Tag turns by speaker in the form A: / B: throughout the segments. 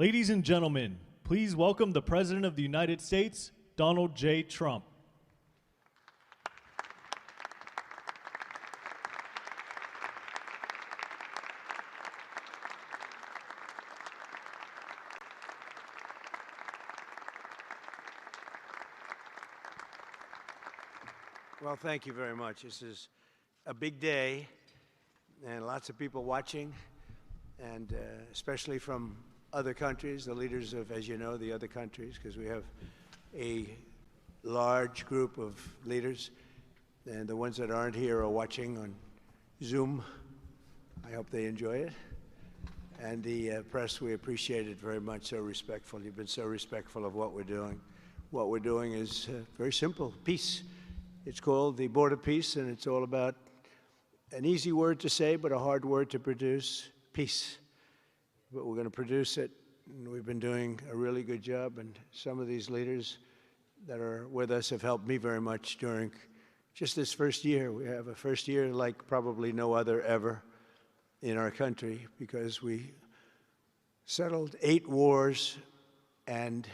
A: Ladies and gentlemen, please welcome the President of the United States, Donald J. Trump.
B: Well, thank you very much. This is a big day and lots of people watching, and especially from other countries, the leaders of, as you know, the other countries, because we have a large group of leaders, and the ones that aren't here are watching on Zoom. I hope they enjoy it. And the press, we appreciate it very much, so respectful. You've been so respectful of what we're doing. What we're doing is very simple, peace. It's called the Board of Peace, and it's all about an easy word to say, but a hard word to produce, peace. But we're going to produce it, and we've been doing a really good job, and some of these leaders that are with us have helped me very much during just this first year. We have a first year like probably no other ever in our country, because we settled 8 wars and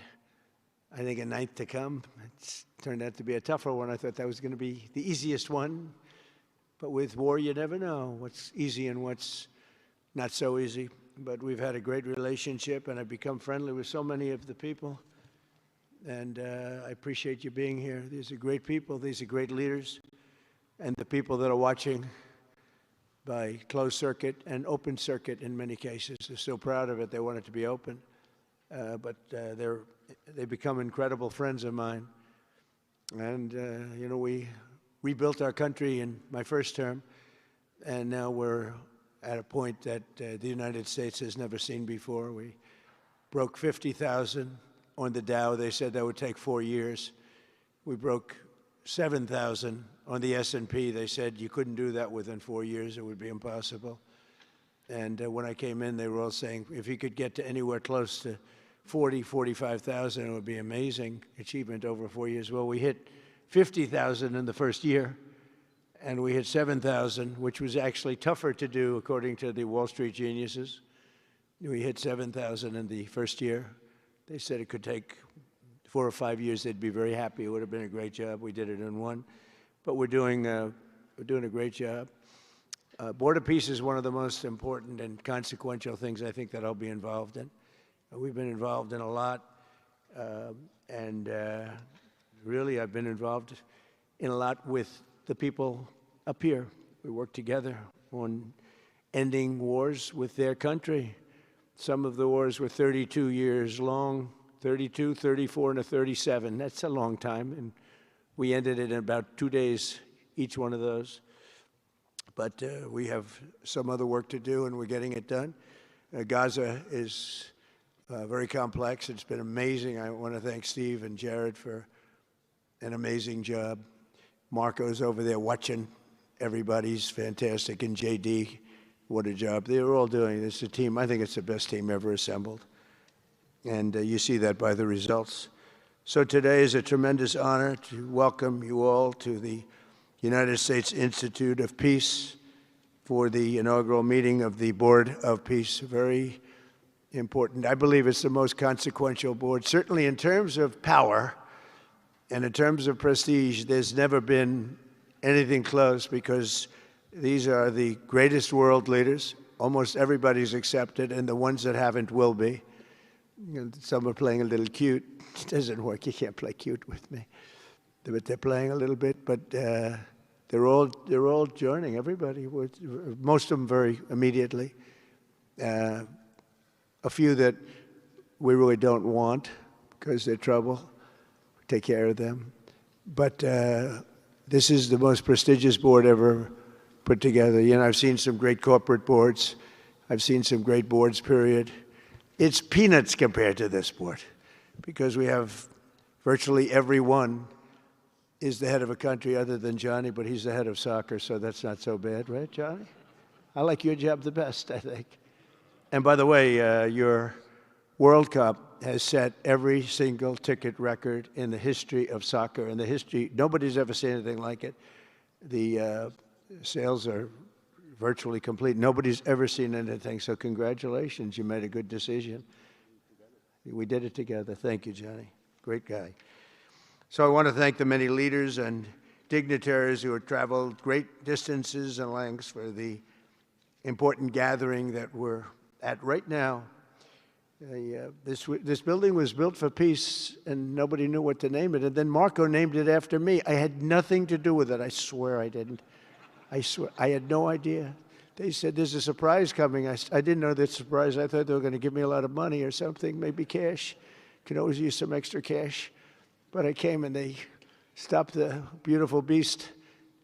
B: I think a 9th to come. It's turned out to be a tougher one. I thought that was going to be the easiest one. But with war, you never know what's easy and what's not so easy. But we've had a great relationship, and I've become friendly with so many of the people. And I appreciate you being here. These are great people. These are great leaders. And the people that are watching by closed circuit and open circuit in many cases, they're so proud of it. They want it to be open. But they've become incredible friends of mine. And, you know, we rebuilt our country in my first term, and now we're at a point that the United States has never seen before. We broke 50,000 on the Dow. They said that would take 4 years. We broke 7,000 on the S&P. They said you couldn't do that within 4 years. It would be impossible. And when I came in, they were all saying, if you could get to anywhere close to 45,000, it would be amazing achievement over 4 years. Well, we hit 50,000 in the first year, and we hit 7,000, which was actually tougher to do according to the Wall Street geniuses. We hit 7,000 in the first year. They said it could take 4 or 5 years. They'd be very happy. It would have been a great job. We did it in 1, but we're doing a great job. Board of Peace is one of the most important and consequential things I think that I'll be involved in. We've been involved in a lot, and really I've been involved in a lot with the people up here. We work together on ending wars with their country. Some of the wars were 32 years long, 32, 34, and a 37. That's a long time, and we ended it in about 2 days, each one of those. But we have some other work to do, and we're getting it done. Gaza is very complex. It's been amazing. I want to thank Steve and Jared for an amazing job. Marco's over there watching. Everybody's fantastic. And JD, what a job. They're all doing. It's a team. I think it's the best team ever assembled. And you see that by the results. So today is a tremendous honor to welcome you all to the United States Institute of Peace for the inaugural meeting of the Board of Peace. Very important. I believe it's the most consequential board, certainly in terms of power and in terms of prestige. There's never been anything close, because these are the greatest world leaders. Almost everybody's accepted, and the ones that haven't will be. And some are playing a little cute. It doesn't work. You can't play cute with me. But they're playing a little bit. But they're all joining. Everybody. Most of them very immediately. A few that we really don't want because they're trouble. Take care of them. But this is the most prestigious board ever put together. You know, I've seen some great corporate boards. I've seen some great boards, period. It's peanuts compared to this board, because we have virtually everyone is the head of a country other than Johnny, but he's the head of soccer, so that's not so bad, right, Johnny? I like your job the best, I think. And by the way, your World Cup has set every single ticket record in the history of soccer. In the history, nobody's ever seen anything like it. The sales are virtually complete. Nobody's ever seen anything, so congratulations. You made a good decision. We did it together. Thank you, Johnny. Great guy. So I want to thank the many leaders and dignitaries who have traveled great distances and lengths for the important gathering that we're at right now. This building was built for peace, and nobody knew what to name it. And then Marco named it after me. I had nothing to do with it. I swear I didn't. I swear. I had no idea. They said, there's a surprise coming. I didn't know that surprise. I thought they were going to give me a lot of money or something, maybe cash. Could always use some extra cash. But I came, and they stopped the beautiful beast.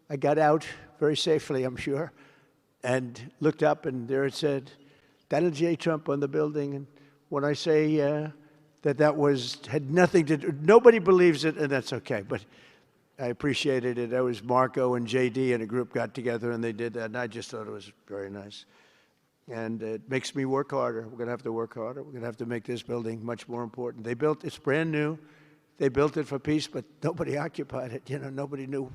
B: I got out very safely, I'm sure, and looked up, and there it said, Donald J. Trump on the building. And when I say that had nothing to do, nobody believes it, and that's okay, but I appreciated it. That was Marco and JD and a group got together, and they did that, and I just thought it was very nice. And it makes me work harder. We're going to have to work harder. We're going to have to make this building much more important. It's brand new. They built it for peace, but nobody occupied it. You know, nobody knew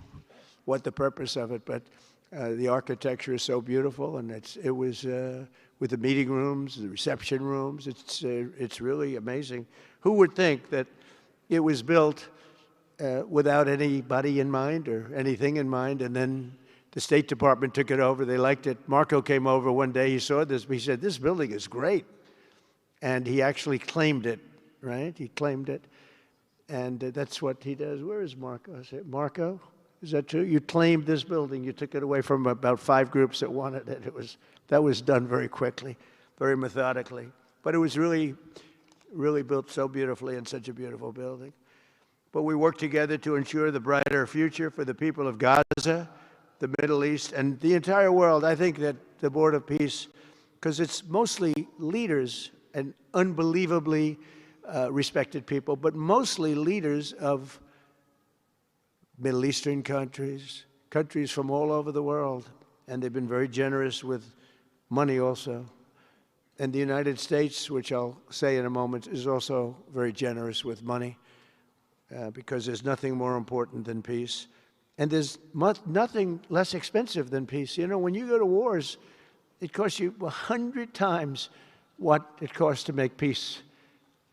B: what the purpose of it, but the architecture is so beautiful, and it was with the meeting rooms, the reception rooms. It's really amazing. Who would think that it was built without anybody in mind or anything in mind, and then the State Department took it over. They liked it. Marco came over one day. He saw this. He said, this building is great. And he actually claimed it, right? He claimed it. And that's what he does. Where is Marco? I said, Marco, is that true? You claimed this building. You took it away from about 5 groups that wanted it. That was done very quickly, very methodically. But it was really, really built so beautifully in such a beautiful building. But we worked together to ensure the brighter future for the people of Gaza, the Middle East, and the entire world. I think that the Board of Peace, because it's mostly leaders and unbelievably respected people, but mostly leaders of Middle Eastern countries, countries from all over the world, and they've been very generous with money also. And the United States, which I'll say in a moment, is also very generous with money because there's nothing more important than peace. And there's nothing less expensive than peace. You know, when you go to wars, it costs you 100 times what it costs to make peace.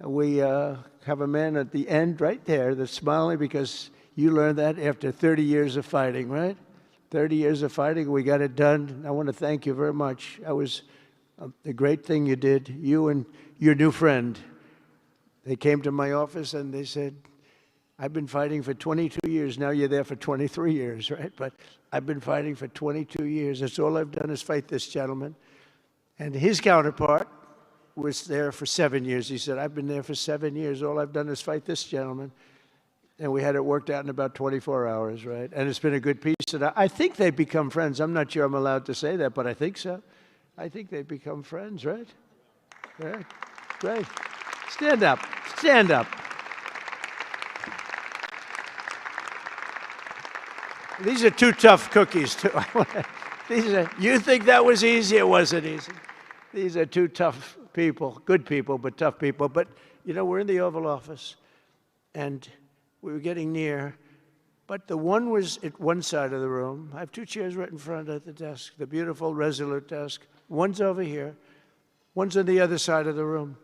B: We have a man at the end right there that's smiling because you learned that after 30 years of fighting, right? 30 years of fighting, we got it done. I want to thank you very much. That was a great thing you did. You and your new friend, they came to my office and they said, I've been fighting for 22 years. Now you're there for 23 years, right? But I've been fighting for 22 years. That's all I've done is fight this gentleman. And his counterpart was there for 7 years. He said, I've been there for 7 years. All I've done is fight this gentleman. And we had it worked out in about 24 hours, right? And it's been a good peace. And I think they've become friends. I'm not sure I'm allowed to say that, but I think so. I think they've become friends, right? Right. Great. Stand up. Stand up. These are 2 tough cookies, too. You think that was easy? It wasn't easy. These are 2 tough people, good people, but tough people. But, you know, we're in the Oval Office, and we were getting near, but the one was at one side of the room. I have 2 chairs right in front of the desk, the beautiful, resolute desk. One's over here. One's on the other side of the room.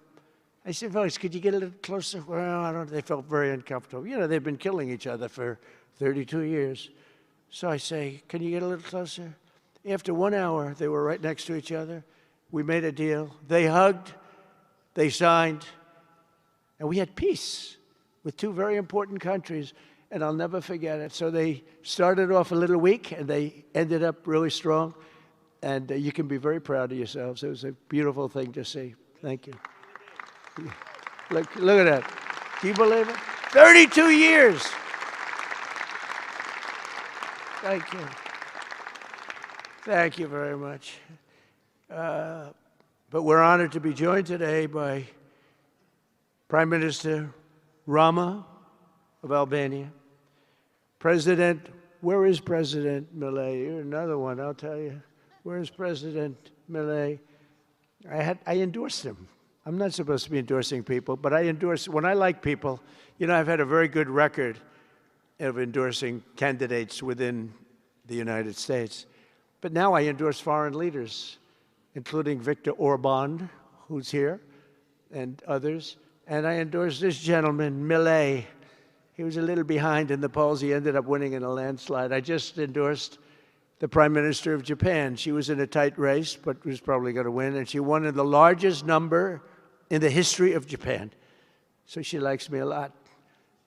B: I said, fellas, could you get a little closer? Well, I don't know. They felt very uncomfortable. You know, they've been killing each other for 32 years. So I say, can you get a little closer? After 1 hour, they were right next to each other. We made a deal. They hugged, they signed, and we had peace with 2 very important countries, and I'll never forget it. So they started off a little weak, and they ended up really strong, and you can be very proud of yourselves. It was a beautiful thing to see. Thank you. Look at that. Do you believe it? 32 years. Thank you. Thank you very much. But we're honored to be joined today by Prime Minister Rama of Albania. President, where is President Milei? You're another one, I'll tell you. Where is President Milei? I endorsed him. I'm not supposed to be endorsing people, but I endorse, when I like people, you know, I've had a very good record of endorsing candidates within the United States. But now I endorse foreign leaders, including Viktor Orban, who's here, and others. And I endorsed this gentleman, Millet. He was a little behind in the polls. He ended up winning in a landslide. I just endorsed the Prime Minister of Japan. She was in a tight race, but was probably going to win. And she won in the largest number in the history of Japan. So she likes me a lot.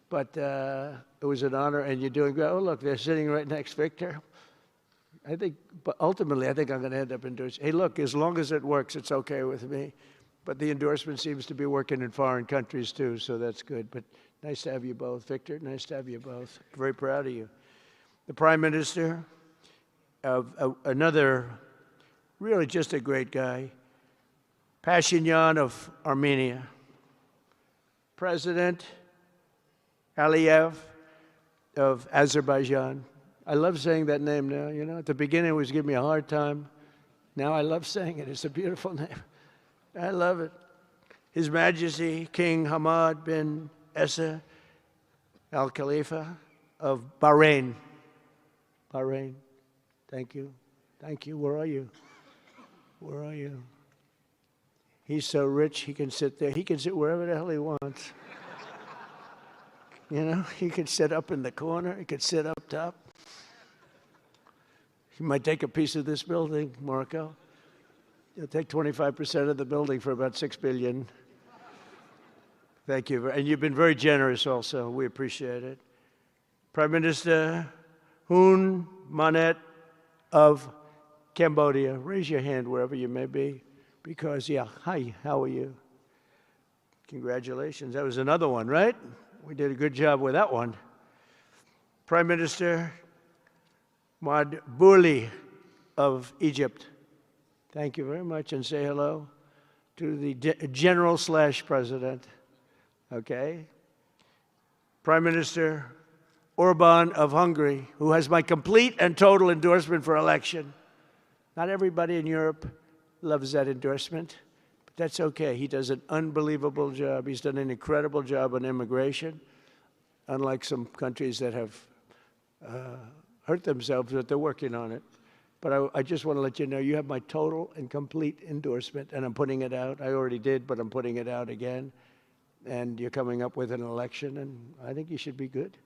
B: But it was an honor, and you're doing great. Oh, look, they're sitting right next, Victor. I think, but ultimately, I think I'm going to end up endorsing. Hey, look, as long as it works, it's okay with me. But the endorsement seems to be working in foreign countries, too, so that's good. But nice to have you both. Victor, nice to have you both. Very proud of you. The Prime Minister of another, really just a great guy, Phashinian of Armenia. President Aliev of Azerbaijan. I love saying that name now, you know. At the beginning, it was giving me a hard time. Now I love saying it. It's a beautiful name. I love it. His Majesty, King Hamad bin Essa Al Khalifa of Bahrain. Bahrain. Thank you. Thank you. Where are you? Where are you? He's so rich, he can sit there. He can sit wherever the hell he wants. You know, he could sit up in the corner. He could sit up top. He might take a piece of this building, Marco. He'll take 25% of the building for about $6 billion. Thank you. And you've been very generous also. We appreciate it. Prime Minister Hun Manet of Cambodia. Raise your hand wherever you may be. Because, yeah, hi, how are you? Congratulations. That was another one, right? We did a good job with that one. Prime Minister Madbouli of Egypt. Thank you very much, and say hello to the General/President. Okay. Prime Minister Orban of Hungary, who has my complete and total endorsement for election. Not everybody in Europe loves that endorsement, but that's okay. He does an unbelievable job. He's done an incredible job on immigration, unlike some countries that have hurt themselves, but they're working on it. But I just want to let you know, you have my total and complete endorsement, and I'm putting it out. I already did, but I'm putting it out again. And you're coming up with an election, and I think you should be good.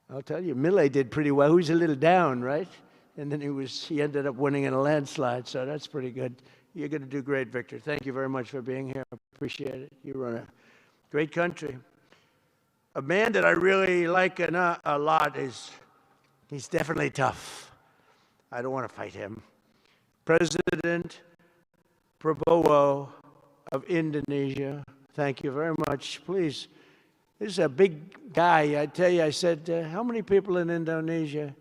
B: I'll tell you, Millet did pretty well. He was a little down, right? And then he ended up winning in a landslide, so that's pretty good. You're going to do great, Victor. Thank you very much for being here. I appreciate it. You run a great country. A man that I really like a lot he's definitely tough. I don't want to fight him. President Prabowo of Indonesia. Thank you very much. Please, this is a big guy. I tell you, I said, how many people in Indonesia?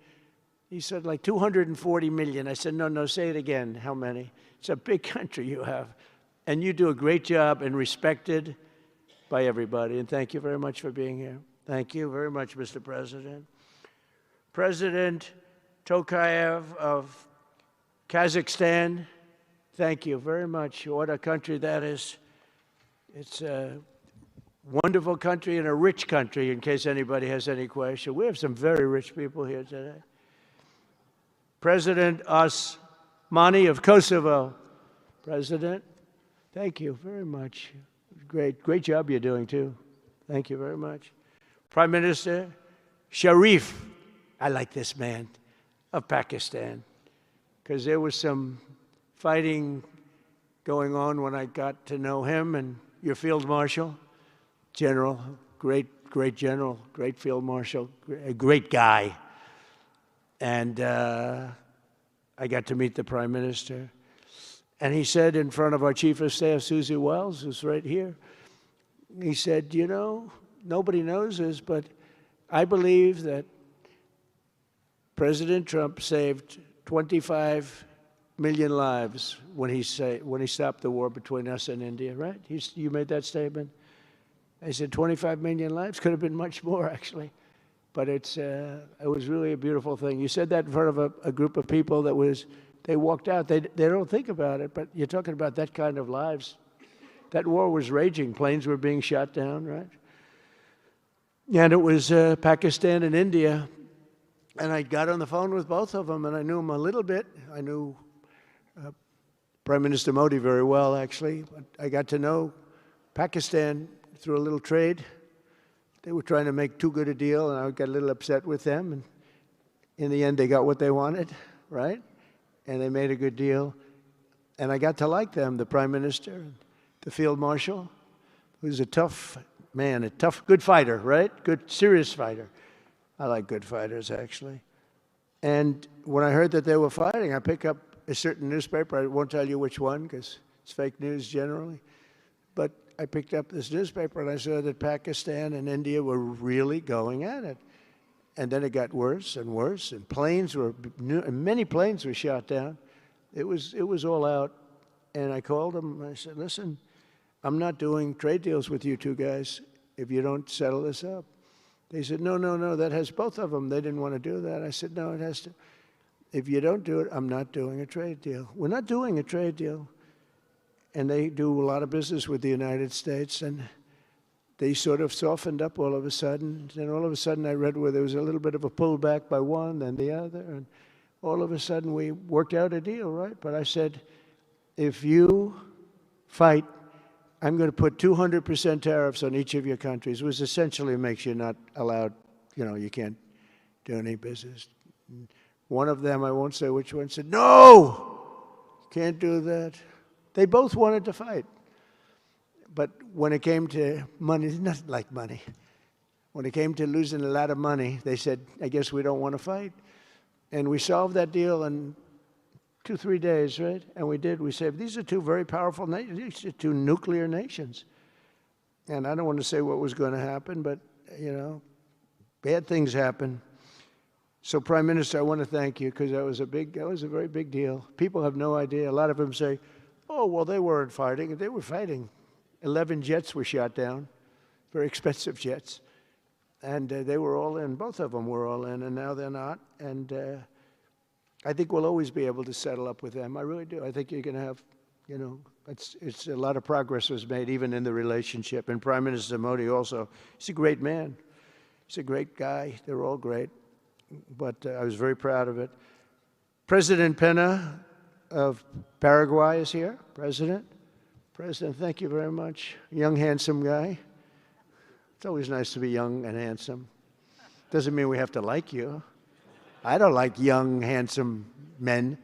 B: He said, like 240 million. I said, no, say it again. How many? It's a big country you have. And you do a great job and respected by everybody. And thank you very much for being here. Thank you very much, Mr. President. President Tokayev of Kazakhstan, thank you very much. What a country that is. It's a wonderful country and a rich country, in case anybody has any question. We have some very rich people here today. President Osmani of Kosovo. President, thank you very much. Great job you're doing, too. Thank you very much. Prime Minister Sharif, I like this man, of Pakistan, because there was some fighting going on when I got to know him, and your Field Marshal, General, great General, great Field Marshal, a great guy. And I got to meet the Prime Minister. And he said in front of our Chief of Staff, Susie Wells, who's right here, he said, you know, nobody knows this, but I believe that President Trump saved 25 million lives when he stopped the war between us and India, right? You made that statement? I said 25 million lives. Could have been much more, actually. But it was really a beautiful thing. You said that in front of a group of people they walked out. They don't think about it, but you're talking about that kind of lives. That war was raging. Planes were being shot down, right? And it was Pakistan and India. And I got on the phone with both of them, and I knew them a little bit. I knew Prime Minister Modi very well, actually. But I got to know Pakistan through a little trade. They were trying to make too good a deal, and I got a little upset with them. And in the end, they got what they wanted, right? And they made a good deal. And I got to like them, the Prime Minister, and the Field Marshal, who's a tough man, a tough, good fighter, right? Good, serious fighter. I like good fighters, actually. And when I heard that they were fighting, I picked up a certain newspaper. I won't tell you which one, because it's fake news generally. But I picked up this newspaper, and I saw that Pakistan and India were really going at it. And then it got worse and worse, and many planes were shot down. It was all out. And I called them, and I said, listen, I'm not doing trade deals with you two guys if you don't settle this up. They said, no, that has both of them. They didn't want to do that. I said, no, it has to. If you don't do it, I'm not doing a trade deal. We're not doing a trade deal. And they do a lot of business with the United States, and they sort of softened up all of a sudden. Then all of a sudden I read where there was a little bit of a pullback by one, then the other, and all of a sudden we worked out a deal, right? But I said, if you fight, I'm going to put 200% tariffs on each of your countries, which essentially makes you not allowed, you can't do any business. One of them, I won't say which one, said, no, can't do that. They both wanted to fight. But when it came to money, it's not like money. When it came to losing a lot of money, they said, I guess we don't want to fight. And we solved that deal in 2-3 days, right? And we did. We said, these are two very powerful nations. These are two nuclear nations. And I don't want to say what was going to happen, but, bad things happen. So, Prime Minister, I want to thank you, because that was a very big deal. People have no idea. A lot of them say, oh, well, they weren't fighting. They were fighting. 11 jets were shot down, very expensive jets. And they were all in. Both of them were all in, and now they're not. And I think we'll always be able to settle up with them. I really do. I think you're going to have, it's a lot of progress was made even in the relationship. And Prime Minister Modi also, he's a great man. He's a great guy. They're all great. But I was very proud of it. President Pena of Paraguay is here. President, thank you very much. Young, handsome guy. It's always nice to be young and handsome. Doesn't mean we have to like you. I don't like young, handsome men.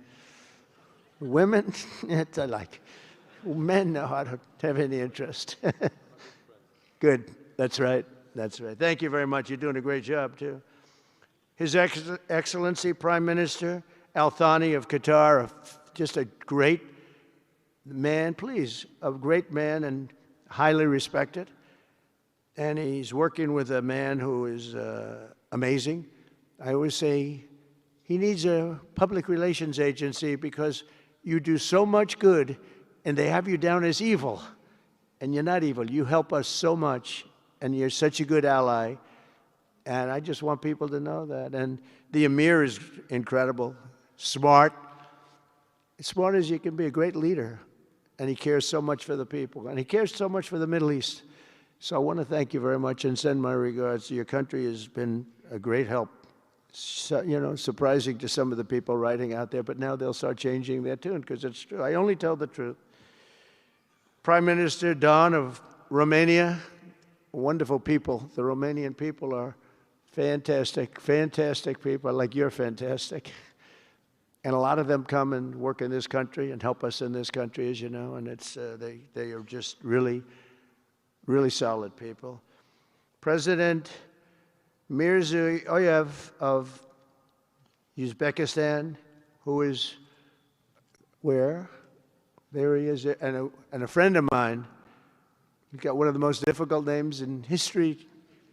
B: Women, I like. Men, no, I don't have any interest. Good, that's right. Thank you very much. You're doing a great job, too. His Excellency Prime Minister Al Thani of Qatar, just a great man, a great man and highly respected. And he's working with a man who is amazing. I always say he needs a public relations agency because you do so much good and they have you down as evil. And you're not evil. You help us so much and you're such a good ally. And I just want people to know that. And the Emir is incredible, smart as you can be, a great leader. And he cares so much for the people. And he cares so much for the Middle East. So I want to thank you very much and send my regards. Your country has been a great help. So, surprising to some of the people writing out there, but now they'll start changing their tune because it's true. I only tell the truth. Prime Minister Don of Romania, wonderful people. The Romanian people are fantastic people, like you're fantastic. And a lot of them come and work in this country and help us in this country, as you know, and it's they are just really, really solid people. President Mirziyoyev of Uzbekistan, who is where? There he is, and a friend of mine. He's got one of the most difficult names in history,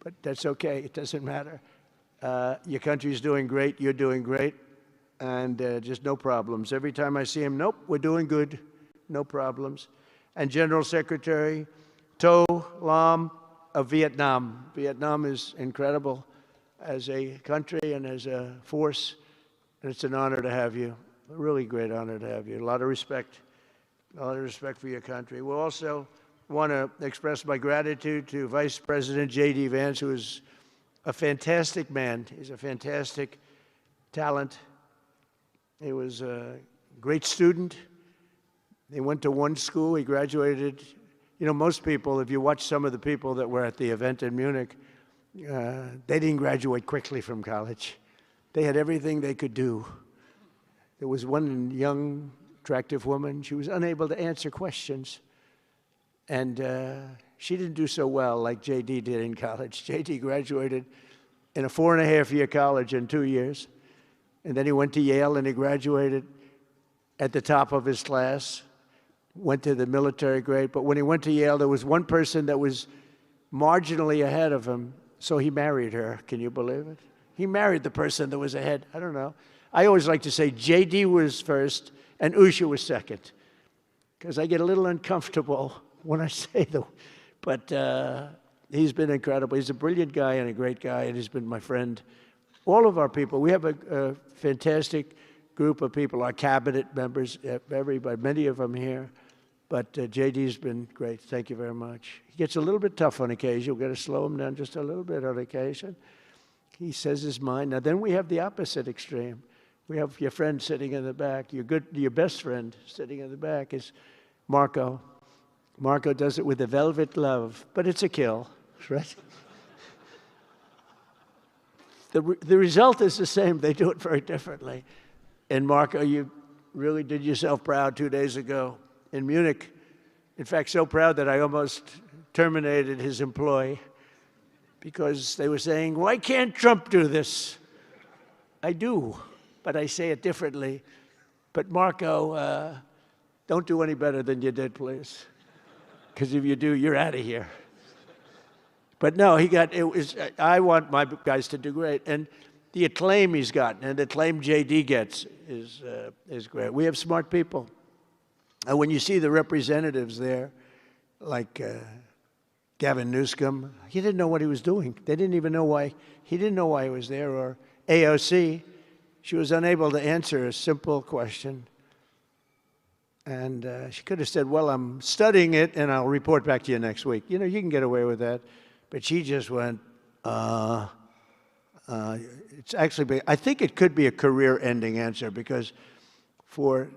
B: but that's okay. It doesn't matter. Your country's doing great. You're doing great. And just no problems. Every time I see him, nope, we're doing good. No problems. And General Secretary To Lam of Vietnam. Vietnam is incredible as a country and as a force. And it's an honor to have you. A really great honor to have you. A lot of respect. A lot of respect for your country. We'll also want to express my gratitude to Vice President J.D. Vance, who is a fantastic man. He's a fantastic talent. He was a great student. He went to one school. He graduated, You know, most people, if you watch some of the people that were at the event in Munich, they didn't graduate quickly from college. They had everything they could do. There was one young, attractive woman. She was unable to answer questions. And she didn't do so well like J.D. did in college. J.D. graduated in a 4.5-year college in 2 years. And then he went to Yale and he graduated at the top of his class, went to the military grade. But when he went to Yale, there was one person that was marginally ahead of him, so he married her. Can you believe it? He married the person that was ahead. I don't know. I always like to say J.D. was first and Usha was second, because I get a little uncomfortable when I say that. But he's been incredible. He's a brilliant guy and a great guy, and he's been my friend. All of our people, we have a fantastic group of people, our cabinet members, everybody, many of them here. But JD's been great. Thank you very much. He gets a little bit tough on occasion. We've got to slow him down just a little bit on occasion. He says his mind. Now, then we have the opposite extreme. We have your friend sitting in the back. Your best friend sitting in the back is Marco. Marco does it with a velvet glove, but it's a kill, right? The result is the same. They do it very differently. And Marco, you really did yourself proud 2 days ago in Munich. In fact, so proud that I almost terminated his employ because they were saying, why can't Trump do this? I do, but I say it differently. But Marco, don't do any better than you did, please. Because if you do, you're out of here. But no, I want my guys to do great. And the acclaim he's gotten and the acclaim JD gets is great. We have smart people. And when you see the representatives there, like Gavin Newsom, he didn't know what he was doing. They didn't even know why. He didn't know why he was there. Or AOC, she was unable to answer a simple question. And she could have said, well, I'm studying it and I'll report back to you next week. You know, you can get away with that. But she just went, it's actually, I think it could be a career-ending answer because for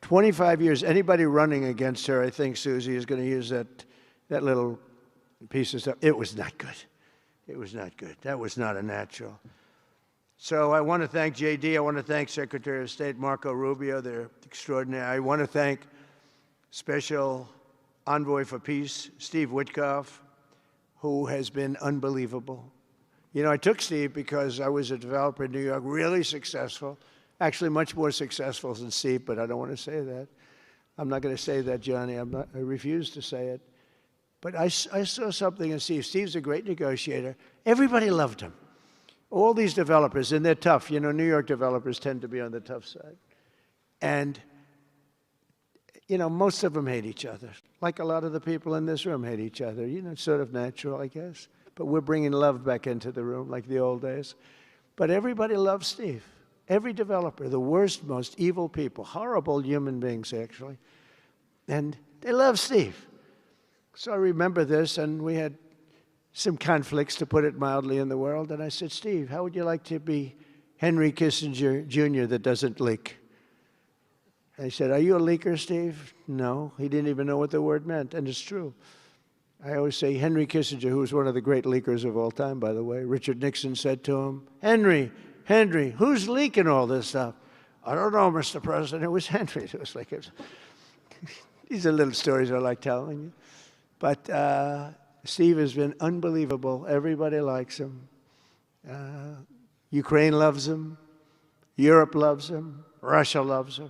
B: 25 years, anybody running against her, I think Susie is going to use that little piece of stuff. It was not good. It was not good. That was not a natural. So I want to thank JD. I want to thank Secretary of State Marco Rubio. They're extraordinary. I want to thank Special Envoy for Peace, Steve Witkoff, who has been unbelievable. You know, I took Steve because I was a developer in New York, really successful, actually much more successful than Steve, but I don't want to say that. I'm not going to say that, Johnny. I refuse to say it. But I saw something in Steve. Steve's a great negotiator. Everybody loved him. All these developers, and they're tough. You know, New York developers tend to be on the tough side. And, you know, most of them hate each other. Like a lot of the people in this room hate each other. You know, it's sort of natural, I guess. But we're bringing love back into the room like the old days. But everybody loves Steve. Every developer, the worst, most evil people, horrible human beings, actually. And they love Steve. So I remember this, and we had some conflicts, to put it mildly, in the world. And I said, Steve, how would you like to be Henry Kissinger Jr. that doesn't leak? I said, are you a leaker, Steve? No. He didn't even know what the word meant, and it's true. I always say Henry Kissinger, who was one of the great leakers of all time, by the way, Richard Nixon said to him, Henry, who's leaking all this stuff? I don't know, Mr. President. It was Henry. It was like, these are little stories I like telling you. But Steve has been unbelievable. Everybody likes him. Ukraine loves him. Europe loves him. Russia loves him.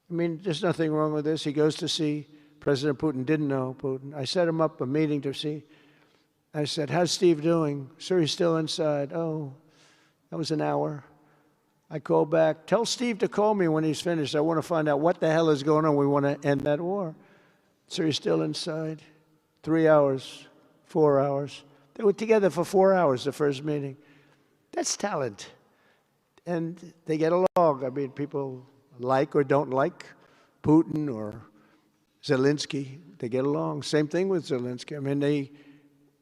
B: I mean, there's nothing wrong with this. He goes to see President Putin. Didn't know Putin. I set him up a meeting to see. I said, how's Steve doing? Sir, he's still inside. Oh, that was an hour. I called back. Tell Steve to call me when he's finished. I want to find out what the hell is going on. We want to end that war. Sir, he's still inside. 3 hours, 4 hours. They were together for 4 hours, the first meeting. That's talent. And they get along. I mean, people like or don't like Putin or Zelensky. They get along. Same thing with Zelensky. I mean,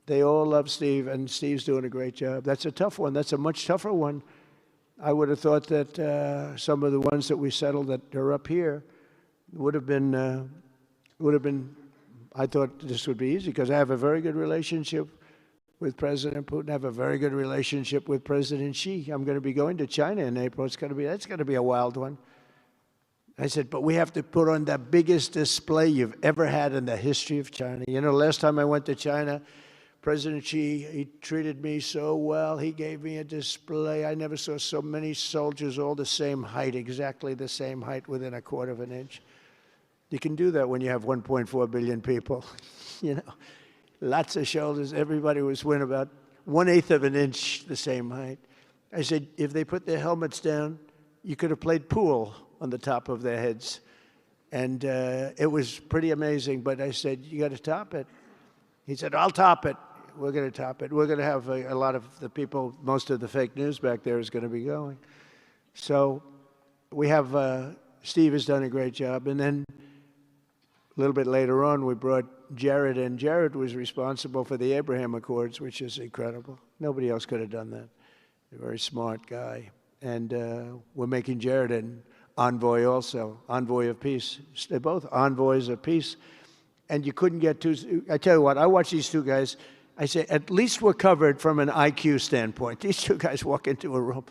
B: they all love Steve, and Steve's doing a great job. That's a tough one. That's a much tougher one. I would have thought that some of the ones that we settled that are up here would have been I thought this would be easy because I have a very good relationship with President Putin. I have a very good relationship with President Xi. I'm going to be going to China in April. That's going to be a wild one. I said, but we have to put on the biggest display you've ever had in the history of China. You know, last time I went to China, President Xi, he treated me so well. He gave me a display. I never saw so many soldiers all the same height, exactly the same height within a quarter of an inch. You can do that when you have 1.4 billion people. You know, lots of shoulders. Everybody was within about 1/8 of an inch the same height. I said, if they put their helmets down, you could have played pool on the top of their heads. And it was pretty amazing. But I said, you got to top it. He said, I'll top it. We're going to top it. We're going to have a lot of the people, most of the fake news back there is going to be going. So we have, Steve has done a great job. And then a little bit later on, we brought Jared in. Jared was responsible for the Abraham Accords, which is incredible. Nobody else could have done that. A very smart guy. And we're making Jared an envoy also, envoy of peace. They're both envoys of peace. And you couldn't get two. I tell you what, I watch these two guys. I say, at least we're covered from an IQ standpoint. These two guys walk into a room.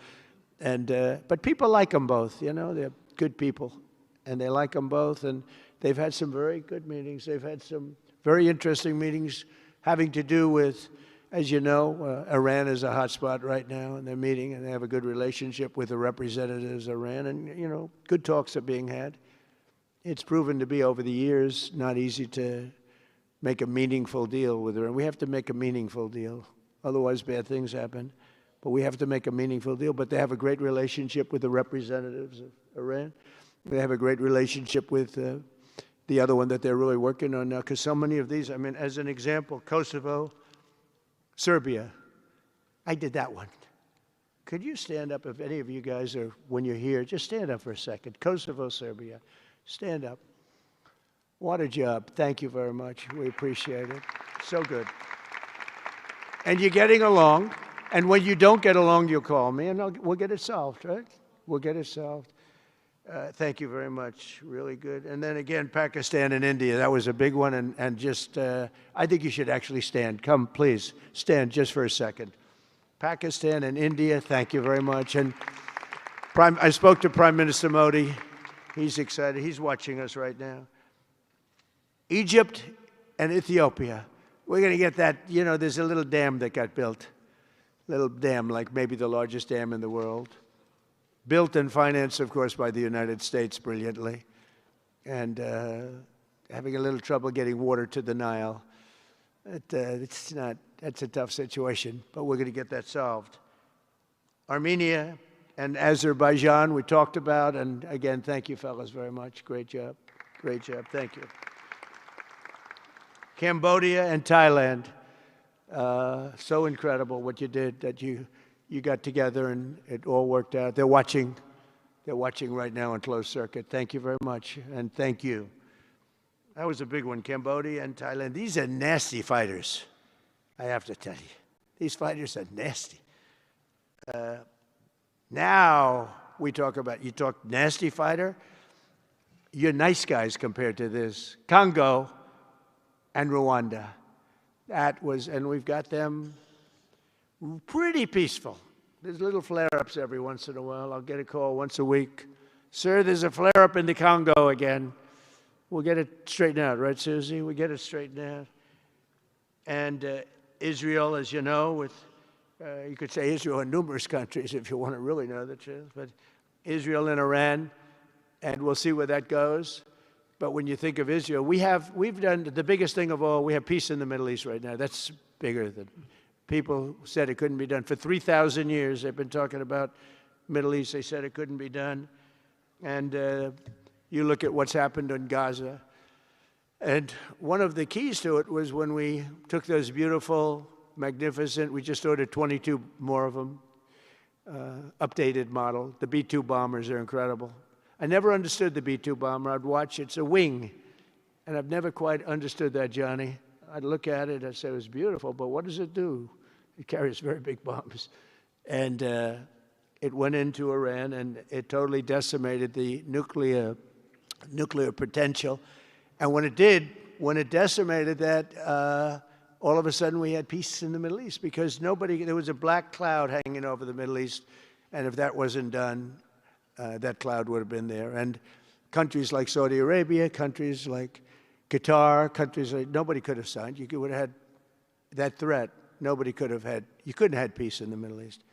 B: And, but people like them both, you know. They're good people. And they like them both. And they've had some very good meetings. They've had some very interesting meetings having to do with, as you know, Iran is a hot spot right now. And they're meeting. And they have a good relationship with the representatives of Iran. And, you know, good talks are being had. It's proven to be, over the years, not easy to make a meaningful deal with Iran. We have to make a meaningful deal. Otherwise, bad things happen. But we have to make a meaningful deal. But they have a great relationship with the representatives of Iran. They have a great relationship with the other one that they're really working on now. Because so many of these, I mean, as an example, Kosovo, Serbia. I did that one. Could you stand up if any of you guys are, when you're here, just stand up for a second. Kosovo, Serbia. Stand up. What a job. Thank you very much. We appreciate it. So good. And you're getting along. And when you don't get along, you'll call me, and we'll get it solved, right? We'll get it solved. Thank you very much. Really good. And then again, Pakistan and India. That was a big one. And just, I think you should actually stand. Come, please. Stand just for a second. Pakistan and India, thank you very much. And I spoke to Prime Minister Modi. He's excited. He's watching us right now. Egypt and Ethiopia. We're going to get that. You know, there's a little dam that got built. Little dam, like maybe the largest dam in the world. Built and financed, of course, by the United States brilliantly. And having a little trouble getting water to the Nile. That's a tough situation, but we're going to get that solved. Armenia and Azerbaijan, we talked about, and again, thank you, fellas, very much. Great job. Great job. Thank you. Cambodia and Thailand. So incredible what you did, that you got together and it all worked out. They're watching right now on closed circuit. Thank you very much, and thank you. That was a big one, Cambodia and Thailand. These are nasty fighters, I have to tell you. These fighters are nasty. Now we talk about, you talk nasty fighter, you're nice guys compared to this. Congo and Rwanda. That was, and we've got them pretty peaceful. There's little flare-ups every once in a while. I'll get a call once a week. Sir, there's a flare-up in the Congo again. We'll get it straightened out, right, Susie? We get it straightened out. And Israel, as you know, with you could say Israel and numerous countries if you want to really know the truth, but Israel and Iran, and we'll see where that goes. But when you think of Israel, we've done the biggest thing of all. We have peace in the Middle East right now. That's bigger than people said it couldn't be done. For 3,000 years, they've been talking about Middle East. They said it couldn't be done. And you look at what's happened in Gaza. And one of the keys to it was when we took those beautiful, magnificent, we just ordered 22 more of them, updated model. The B-2 bombers are incredible. I never understood the B-2 bomber. I'd watch it. It's a wing. And I've never quite understood that, Johnny. I'd look at it, I'd say it was beautiful, but what does it do? It carries very big bombs. And it went into Iran, and it totally decimated the nuclear potential. And when it did, when it decimated that, all of a sudden we had peace in the Middle East because there was a black cloud hanging over the Middle East, and if that wasn't done, that cloud would have been there. And countries like Saudi Arabia, countries like Qatar, countries like, nobody could have signed. You would have had that threat. Nobody could have had, you couldn't have had peace in the Middle East.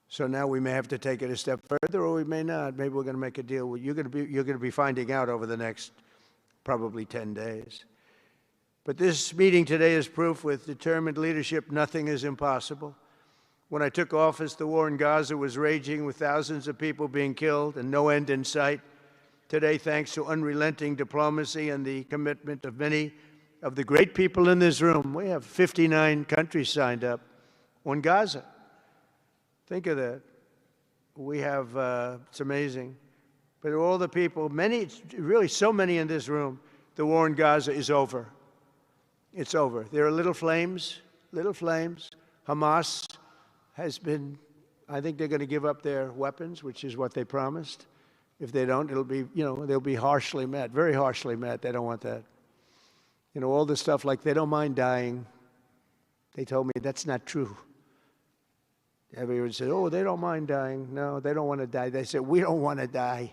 B: So now we may have to take it a step further, or we may not. Maybe we're going to make a deal. You're going to be finding out over the next probably 10 days. But this meeting today is proof with determined leadership, nothing is impossible. When I took office, the war in Gaza was raging with thousands of people being killed and no end in sight. Today, thanks to unrelenting diplomacy and the commitment of many of the great people in this room, we have 59 countries signed up on Gaza. Think of that. We have, it's amazing. But all the people, many, really so many in this room, the war in Gaza is over. It's over. There are little flames, little flames. Hamas has been, I think they're going to give up their weapons, which is what they promised. If they don't, it'll be, they'll be harshly met, very harshly met. They don't want that. All the stuff like they don't mind dying. They told me that's not true. Everyone said, oh, they don't mind dying. No, they don't want to die. They said, we don't want to die.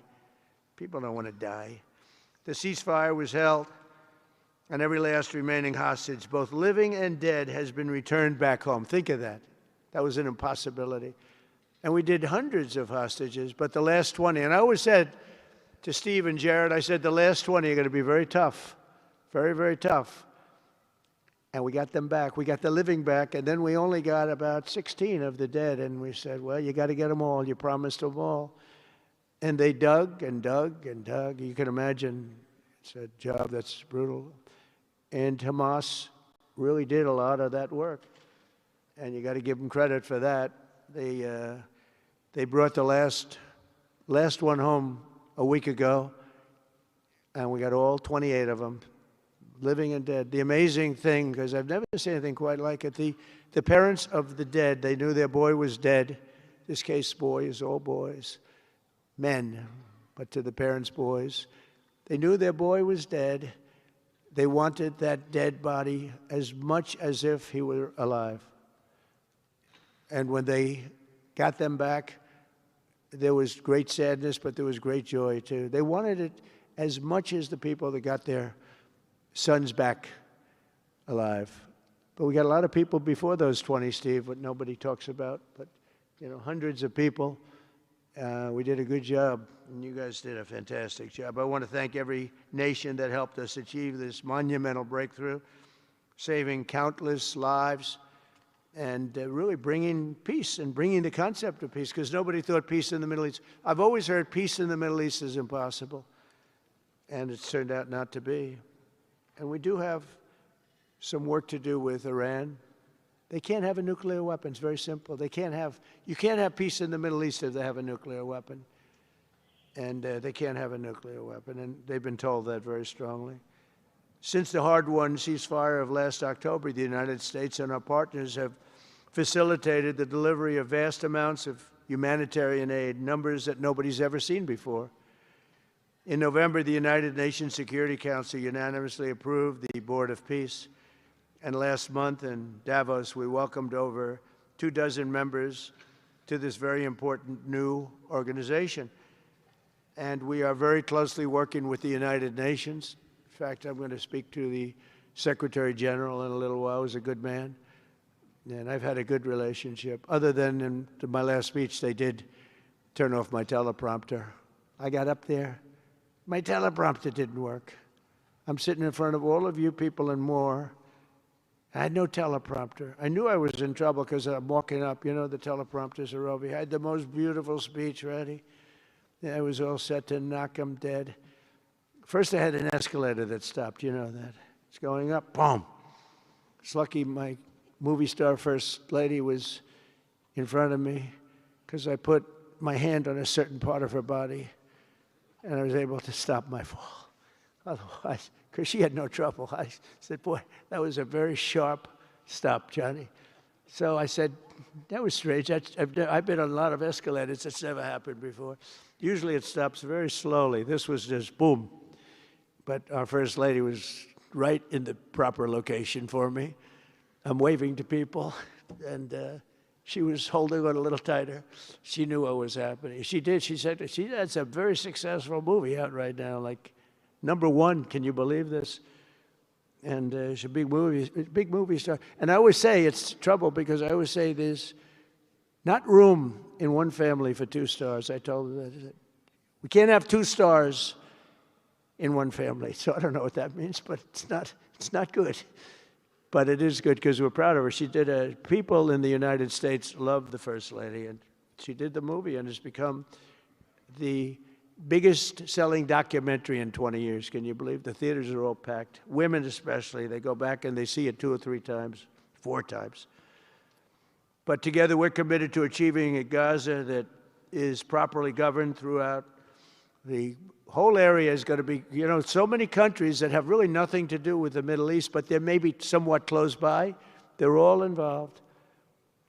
B: People don't want to die. The ceasefire was held, and every last remaining hostage, both living and dead, has been returned back home. Think of that. That was an impossibility. And we did hundreds of hostages, but the last 20, and I always said to Steve and Jared, I said, the last 20 are going to be very tough, very, very tough. And we got them back. We got the living back, and then we only got about 16 of the dead, and we said, well, you got to get them all. You promised them all. And they dug and dug and dug. You can imagine it's a job that's brutal. And Hamas really did a lot of that work. And you got to give them credit for that. They brought the last one home a week ago, and we got all 28 of them, living and dead. The amazing thing, because I've never seen anything quite like it, the parents of the dead, they knew their boy was dead. This case, boys, all boys, men, but to the parents' boys. They knew their boy was dead. They wanted that dead body as much as if he were alive. And when they got them back, there was great sadness, but there was great joy, too. They wanted it as much as the people that got their sons back alive. But we got a lot of people before those 20, Steve, what nobody talks about. But, hundreds of people. We did a good job, and you guys did a fantastic job. I want to thank every nation that helped us achieve this monumental breakthrough, saving countless lives, and really bringing peace and bringing the concept of peace, because nobody thought peace in the Middle East. I've always heard peace in the Middle East is impossible, and it's turned out not to be. And we do have some work to do with Iran. They can't have a nuclear weapon. It's very simple. You can't have peace in the Middle East if they have a nuclear weapon. And they can't have a nuclear weapon, and they've been told that very strongly. Since the hard-won ceasefire of last October, the United States and our partners have facilitated the delivery of vast amounts of humanitarian aid, numbers that nobody's ever seen before. In November, the United Nations Security Council unanimously approved the Board of Peace. And last month in Davos, we welcomed over 24 members to this very important new organization. And we are very closely working with the United Nations. In fact, I'm going to speak to the Secretary General in a little while. He's a good man. And I've had a good relationship. Other than in my last speech, they did turn off my teleprompter. I got up there. My teleprompter didn't work. I'm sitting in front of all of you people and more. I had no teleprompter. I knew I was in trouble because I'm walking up. The teleprompters are over here. I had the most beautiful speech ready. I was all set to knock them dead. First, I had an escalator that stopped. You know that. It's going up. Boom. It's lucky my movie star first lady was in front of me because I put my hand on a certain part of her body, and I was able to stop my fall. Otherwise, because she had no trouble. I said, boy, that was a very sharp stop, Johnny. So I said, that was strange. I've been on a lot of escalators. That's never happened before. Usually it stops very slowly. This was just boom. But our First Lady was right in the proper location for me. I'm waving to people, and she was holding on a little tighter. She knew what was happening. She did. She said, that's a very successful movie out right now, like #1. Can you believe this? And it's a big movie star. And I always say it's trouble because I always say there's not room in one family for 2 stars. I told her that. We can't have 2 stars in one family. So I don't know what that means, but it's not good. But it is good because we're proud of her. She did people in the United States love the First Lady, and she did the movie, and it's become the biggest selling documentary in 20 years. Can you believe? The theaters are all packed. Women especially, they go back and they see it 2 or 3 times, 4 times. But together we're committed to achieving a Gaza that is properly governed throughout. The whole area is going to be, so many countries that have really nothing to do with the Middle East, but they're maybe somewhat close by. They're all involved.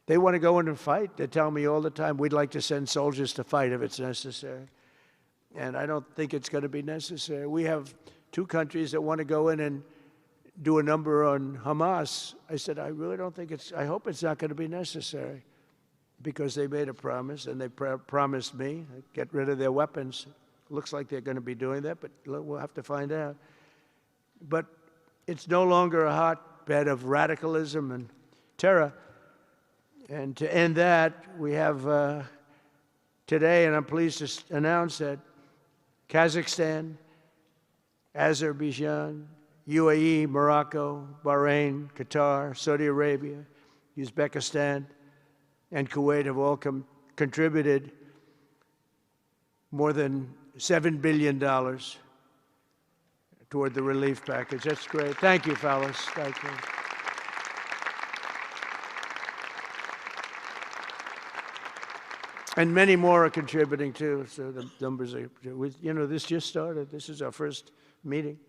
B: They want to go in and fight. They tell me all the time, we'd like to send soldiers to fight if it's necessary. And I don't think it's going to be necessary. We have 2 countries that want to go in and do a number on Hamas. I said, I really don't think I hope it's not going to be necessary, because they made a promise, and they promised me, get rid of their weapons. Looks like they're going to be doing that, but we'll have to find out. But it's no longer a hotbed of radicalism and terror. And to end that, we have today, and I'm pleased to announce that Kazakhstan, Azerbaijan, UAE, Morocco, Bahrain, Qatar, Saudi Arabia, Uzbekistan, and Kuwait have all contributed more than $7 billion toward the relief package. That's great. Thank you, fellas. Thank you. And many more are contributing too. So the numbers are, this just started. This is our first meeting.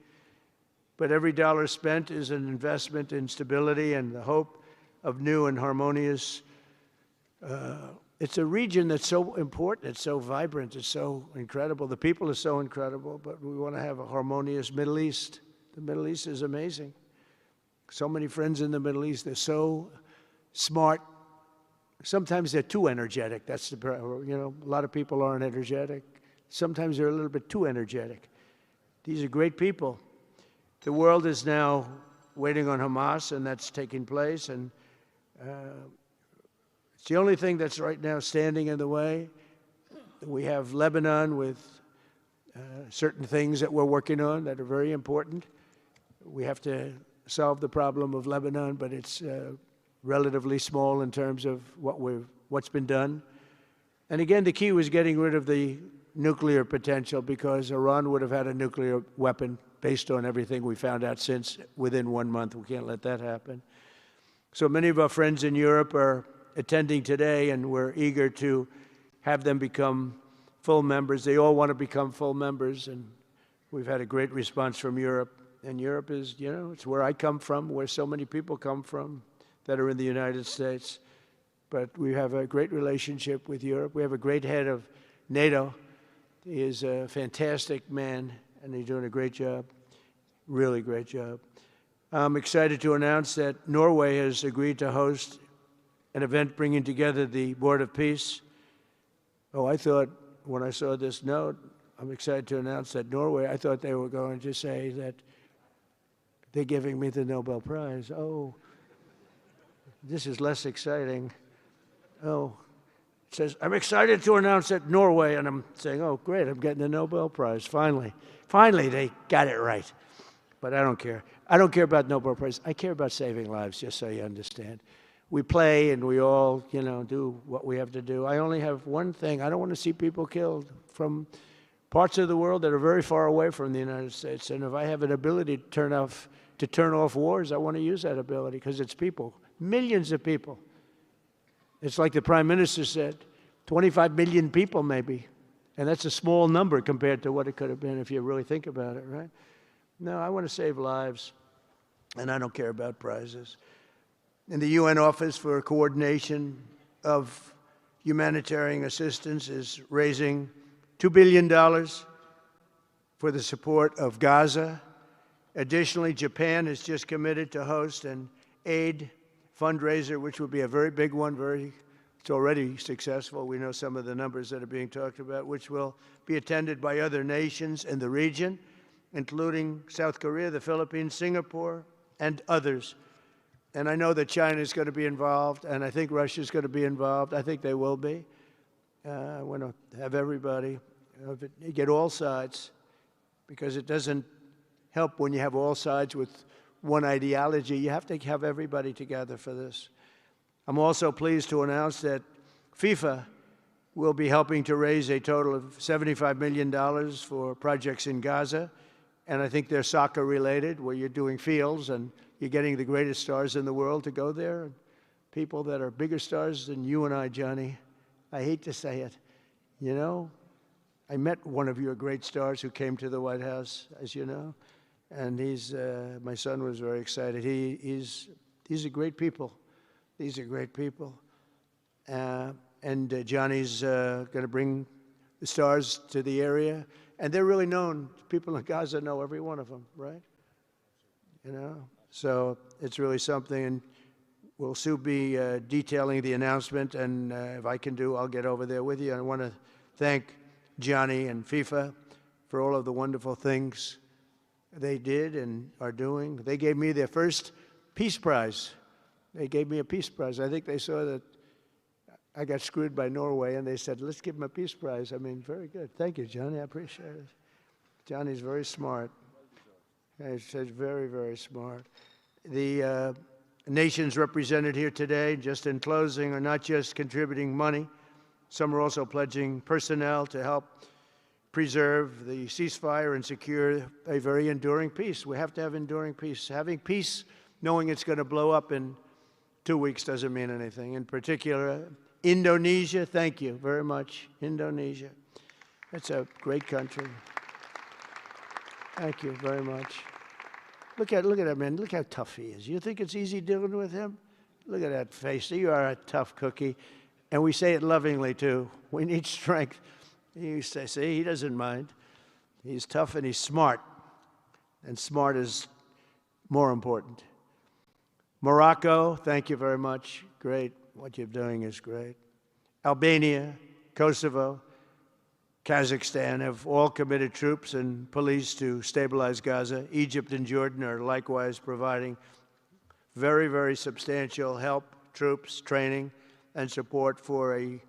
B: But every dollar spent is an investment in stability and the hope of new and harmonious. It's a region that's so important, it's so vibrant, it's so incredible. The people are so incredible, but we want to have a harmonious Middle East. The Middle East is amazing. So many friends in the Middle East, they're so smart. Sometimes they're too energetic. That's a lot of people aren't energetic. Sometimes they're a little bit too energetic. These are great people. The world is now waiting on Hamas, and that's taking place, and it's the only thing that's right now standing in the way. We have Lebanon with certain things that we're working on that are very important. We have to solve the problem of Lebanon, but it's relatively small in terms of what's been done. And again, the key was getting rid of the nuclear potential, because Iran would have had a nuclear weapon based on everything we found out since within 1 month. We can't let that happen. So many of our friends in Europe are attending today, and we're eager to have them become full members. They all want to become full members, and we've had a great response from Europe. And Europe is, it's where I come from, where so many people come from that are in the United States. But we have a great relationship with Europe. We have a great head of NATO. He is a fantastic man, and he's doing a great job, really great job. I'm excited to announce that Norway has agreed to host an event bringing together the Board of Peace. Oh, I thought when I saw this note, I'm excited to announce that Norway, I thought they were going to say that they're giving me the Nobel Prize. Oh, this is less exciting. Oh, it says, I'm excited to announce that Norway, and I'm saying, oh, great, I'm getting the Nobel Prize, finally. Finally, they got it right. But I don't care. I don't care about Nobel Prize. I care about saving lives, just so you understand. We play and we all, do what we have to do. I only have one thing. I don't want to see people killed from parts of the world that are very far away from the United States. And if I have an ability to turn off wars, I want to use that ability, because it's people, millions of people. It's like the Prime Minister said, 25 million people maybe. And that's a small number compared to what it could have been if you really think about it, right? No, I want to save lives, and I don't care about prizes. And the UN Office for Coordination of Humanitarian Assistance is raising $2 billion for the support of Gaza Additionally, Japan has just committed to host an aid fundraiser, which will be a very big one. It's already successful. We know some of the numbers that are being talked about, which will be attended by other nations in the region, including South Korea, the Philippines, Singapore, and others. And I know that China is going to be involved, and I think Russia is going to be involved. I think they will be. I want to have everybody, get all sides, because it doesn't help when you have all sides with one ideology. You have to have everybody together for this. I'm also pleased to announce that FIFA will be helping to raise a total of $75 million for projects in Gaza. And I think they're soccer related, where you're doing fields and you're getting the greatest stars in the world to go there. And people that are bigger stars than you and I, Johnny. I hate to say it. You know, I met one of your great stars who came to the White House, as you know. And my son was very excited. These are great people. These are great people. And Johnny's going to bring the stars to the area. And they're really known. People in Gaza know every one of them, right? You know? So it's really something. And we'll soon be detailing the announcement. And if I can do, I'll get over there with you. And I want to thank Johnny and FIFA for all of the wonderful things they did and are doing. They gave me their first Peace Prize. They gave me a Peace Prize. I think they saw that I got screwed by Norway, and they said, let's give him a Peace Prize. I mean, very good. Thank you, Johnny. I appreciate it. Johnny's very smart. He's very, very smart. The nations represented here today, just in closing, are not just contributing money. Some are also pledging personnel to help preserve the ceasefire and secure a very enduring peace. We have to have enduring peace. Having peace, knowing it's going to blow up in 2 weeks, doesn't mean anything. In particular, Indonesia, thank you very much. Indonesia. It's a great country. Thank you very much. Look at that man. Look how tough he is. You think it's easy dealing with him? Look at that face. You are a tough cookie. And we say it lovingly, too. We need strength. You say, see, he doesn't mind. He's tough and he's smart. And smart is more important. Morocco, thank you very much. Great. What you're doing is great. Albania, Kosovo, Kazakhstan have all committed troops and police to stabilize Gaza. Egypt and Jordan are likewise providing very, very substantial help, troops, training, and support for a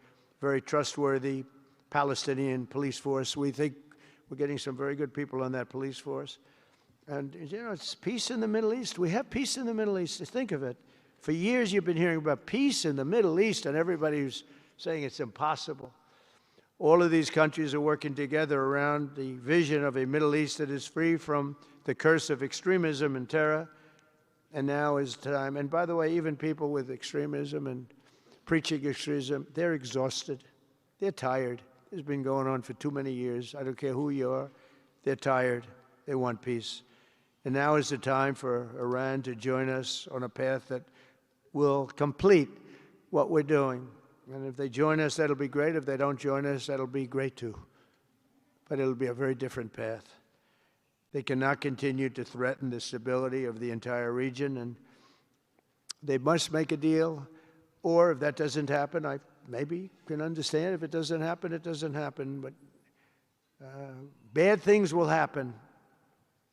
B: very trustworthy Palestinian police force. We think we're getting some very good people on that police force. And, you know, it's peace in the Middle East. We have peace in the Middle East. Think of it. For years you've been hearing about peace in the Middle East, and everybody's saying it's impossible. All of these countries are working together around the vision of a Middle East that is free from the curse of extremism and terror. And now is time. And by the way, even people with extremism and preaching extremism, they're exhausted. They're tired. It's been going on for too many years. I don't care who you are. They're tired. They want peace. And now is the time for Iran to join us on a path that will complete what we're doing. And if they join us, that'll be great. If they don't join us, that'll be great too. But it'll be a very different path. They cannot continue to threaten the stability of the entire region, and they must make a deal. Or if that doesn't happen, I maybe can understand. If it doesn't happen, it doesn't happen. But bad things will happen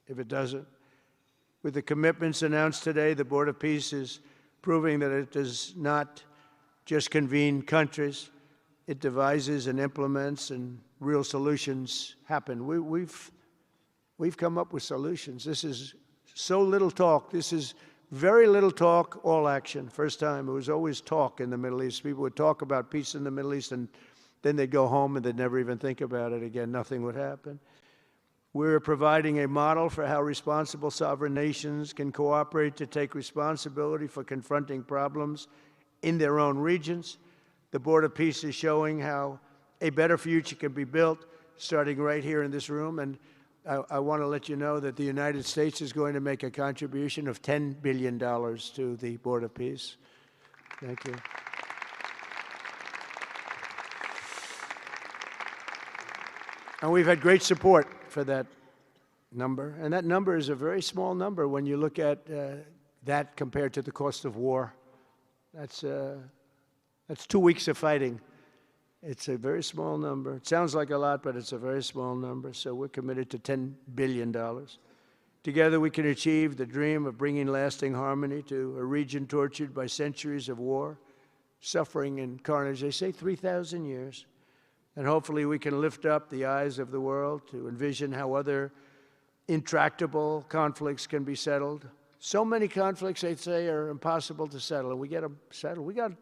B: if it doesn't. With the commitments announced today, the Board of Peace is proving that it does not just convene countries. It devises and implements, and real solutions happen. We've come up with solutions. This is so little talk. This is very little talk, all action. First time, it was always talk in the Middle East. People would talk about peace in the Middle East, and then they'd go home and they'd never even think about it again. Nothing would happen. We're providing a model for how responsible sovereign nations can cooperate to take responsibility for confronting problems in their own regions. The Board of Peace is showing how a better future can be built, starting right here in this room. And I want to let you know that the United States is going to make a contribution of $10 billion to the Board of Peace. Thank you. And we've had great support for that number, and that number is a very small number when you look at that compared to the cost of war. That's 2 weeks of fighting. It's a very small number. It sounds like a lot, but it's a very small number. So we're committed to $10 billion. Together we can achieve the dream of bringing lasting harmony to a region tortured by centuries of war, suffering, and carnage. They say 3,000 years. And hopefully we can lift up the eyes of the world to envision how other intractable conflicts can be settled. So many conflicts, they say, are impossible to settle, and we get them settled. We got,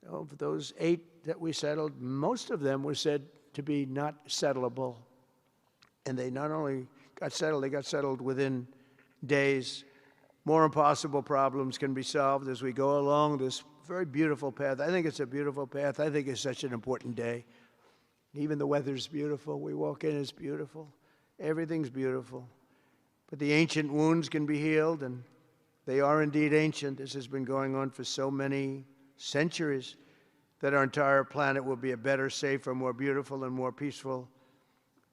B: of those 8 that we settled, most of them were said to be not settleable. And they not only got settled, they got settled within days. More impossible problems can be solved as we go along this very beautiful path. I think it's a beautiful path. I think it's such an important day. Even the weather's beautiful. We walk in, it's beautiful. Everything's beautiful. But the ancient wounds can be healed, and they are indeed ancient. This has been going on for so many centuries that our entire planet will be a better, safer, more beautiful, and more peaceful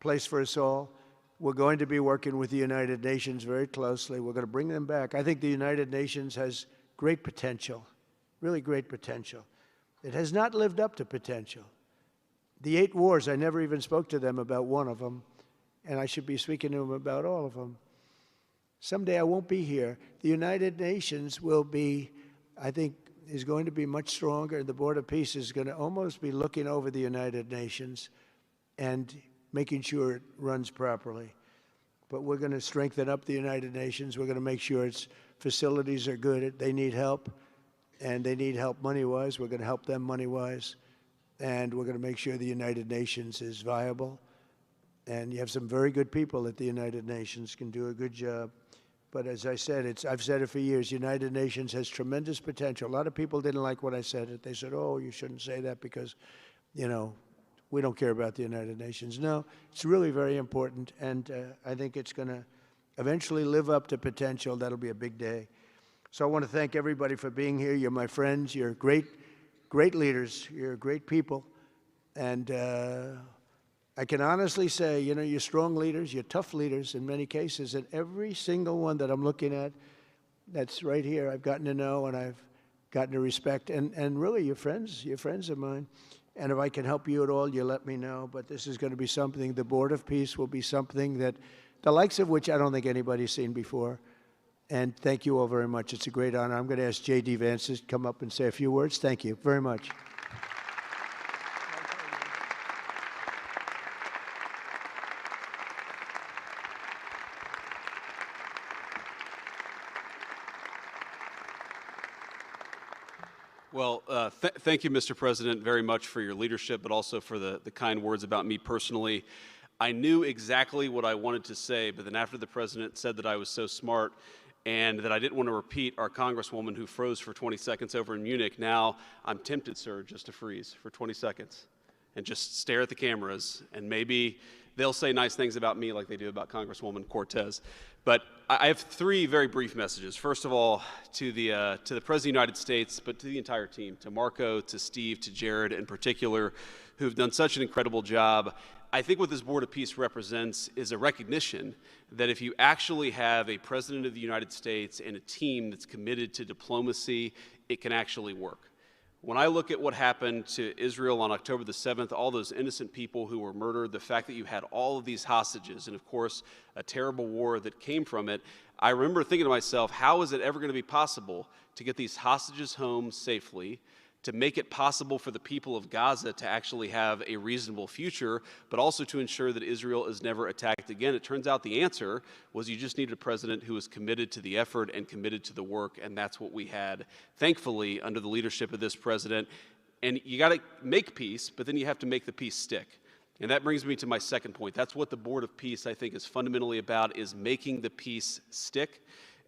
B: place for us all. We're going to be working with the United Nations very closely. We're going to bring them back. I think the United Nations has great potential, really great potential. It has not lived up to potential. The 8 wars, I never even spoke to them about one of them, and I should be speaking to them about all of them. Someday I won't be here. The United Nations will be, I think, is going to be much stronger. The Board of Peace is going to almost be looking over the United Nations and making sure it runs properly. But we're going to strengthen up the United Nations. We're going to make sure its facilities are good. They need help, and they need help money-wise. We're going to help them money-wise. And we're going to make sure the United Nations is viable. And you have some very good people at the United Nations, can do a good job. But as I said, I've said it for years, United Nations has tremendous potential. A lot of people didn't like what I said. They said, oh, you shouldn't say that because, you know, we don't care about the United Nations. No, it's really very important, and I think it's going to eventually live up to potential. That'll be a big day. So I want to thank everybody for being here. You're my friends. You're great leaders. You're great people. And I can honestly say, you know, you're strong leaders. You're tough leaders in many cases. And every single one that I'm looking at that's right here, I've gotten to know and I've gotten to respect. And really, you're friends of mine. And if I can help you at all, you let me know. But this is going to be something, the Board of Peace will be something that, the likes of which I don't think anybody's seen before. And thank you all very much. It's a great honor. I'm going to ask J.D. Vance to come up and say a few words. Thank you very much.
C: Well, thank you, Mr. President, very much for your leadership, but also for the kind words about me personally. I knew exactly what I wanted to say, but then after the President said that I was so smart and that I didn't want to repeat our Congresswoman who froze for 20 seconds over in Munich, now I'm tempted, sir, just to freeze for 20 seconds and just stare at the cameras, and maybe they'll say nice things about me like they do about Congresswoman Cortez. But I have 3 very brief messages. First of all, to the President of the United States, but to the entire team, to Marco, to Steve, to Jared in particular, who've done such an incredible job. I think what this Board of Peace represents is a recognition that if you actually have a President of the United States and a team that's committed to diplomacy, it can actually work. When I look at what happened to Israel on October the 7th, all those innocent people who were murdered, the fact that you had all of these hostages, and of course, a terrible war that came from it, I remember thinking to myself, how is it ever going to be possible to get these hostages home safely, to make it possible for the people of Gaza to actually have a reasonable future, but also to ensure that Israel is never attacked again? It turns out the answer was you just needed a president who was committed to the effort and committed to the work, and that's what we had, thankfully, under the leadership of this president. And you got to make peace, but then you have to make the peace stick. And that brings me to my second point. That's what the Board of Peace, I think, is fundamentally about, is making the peace stick.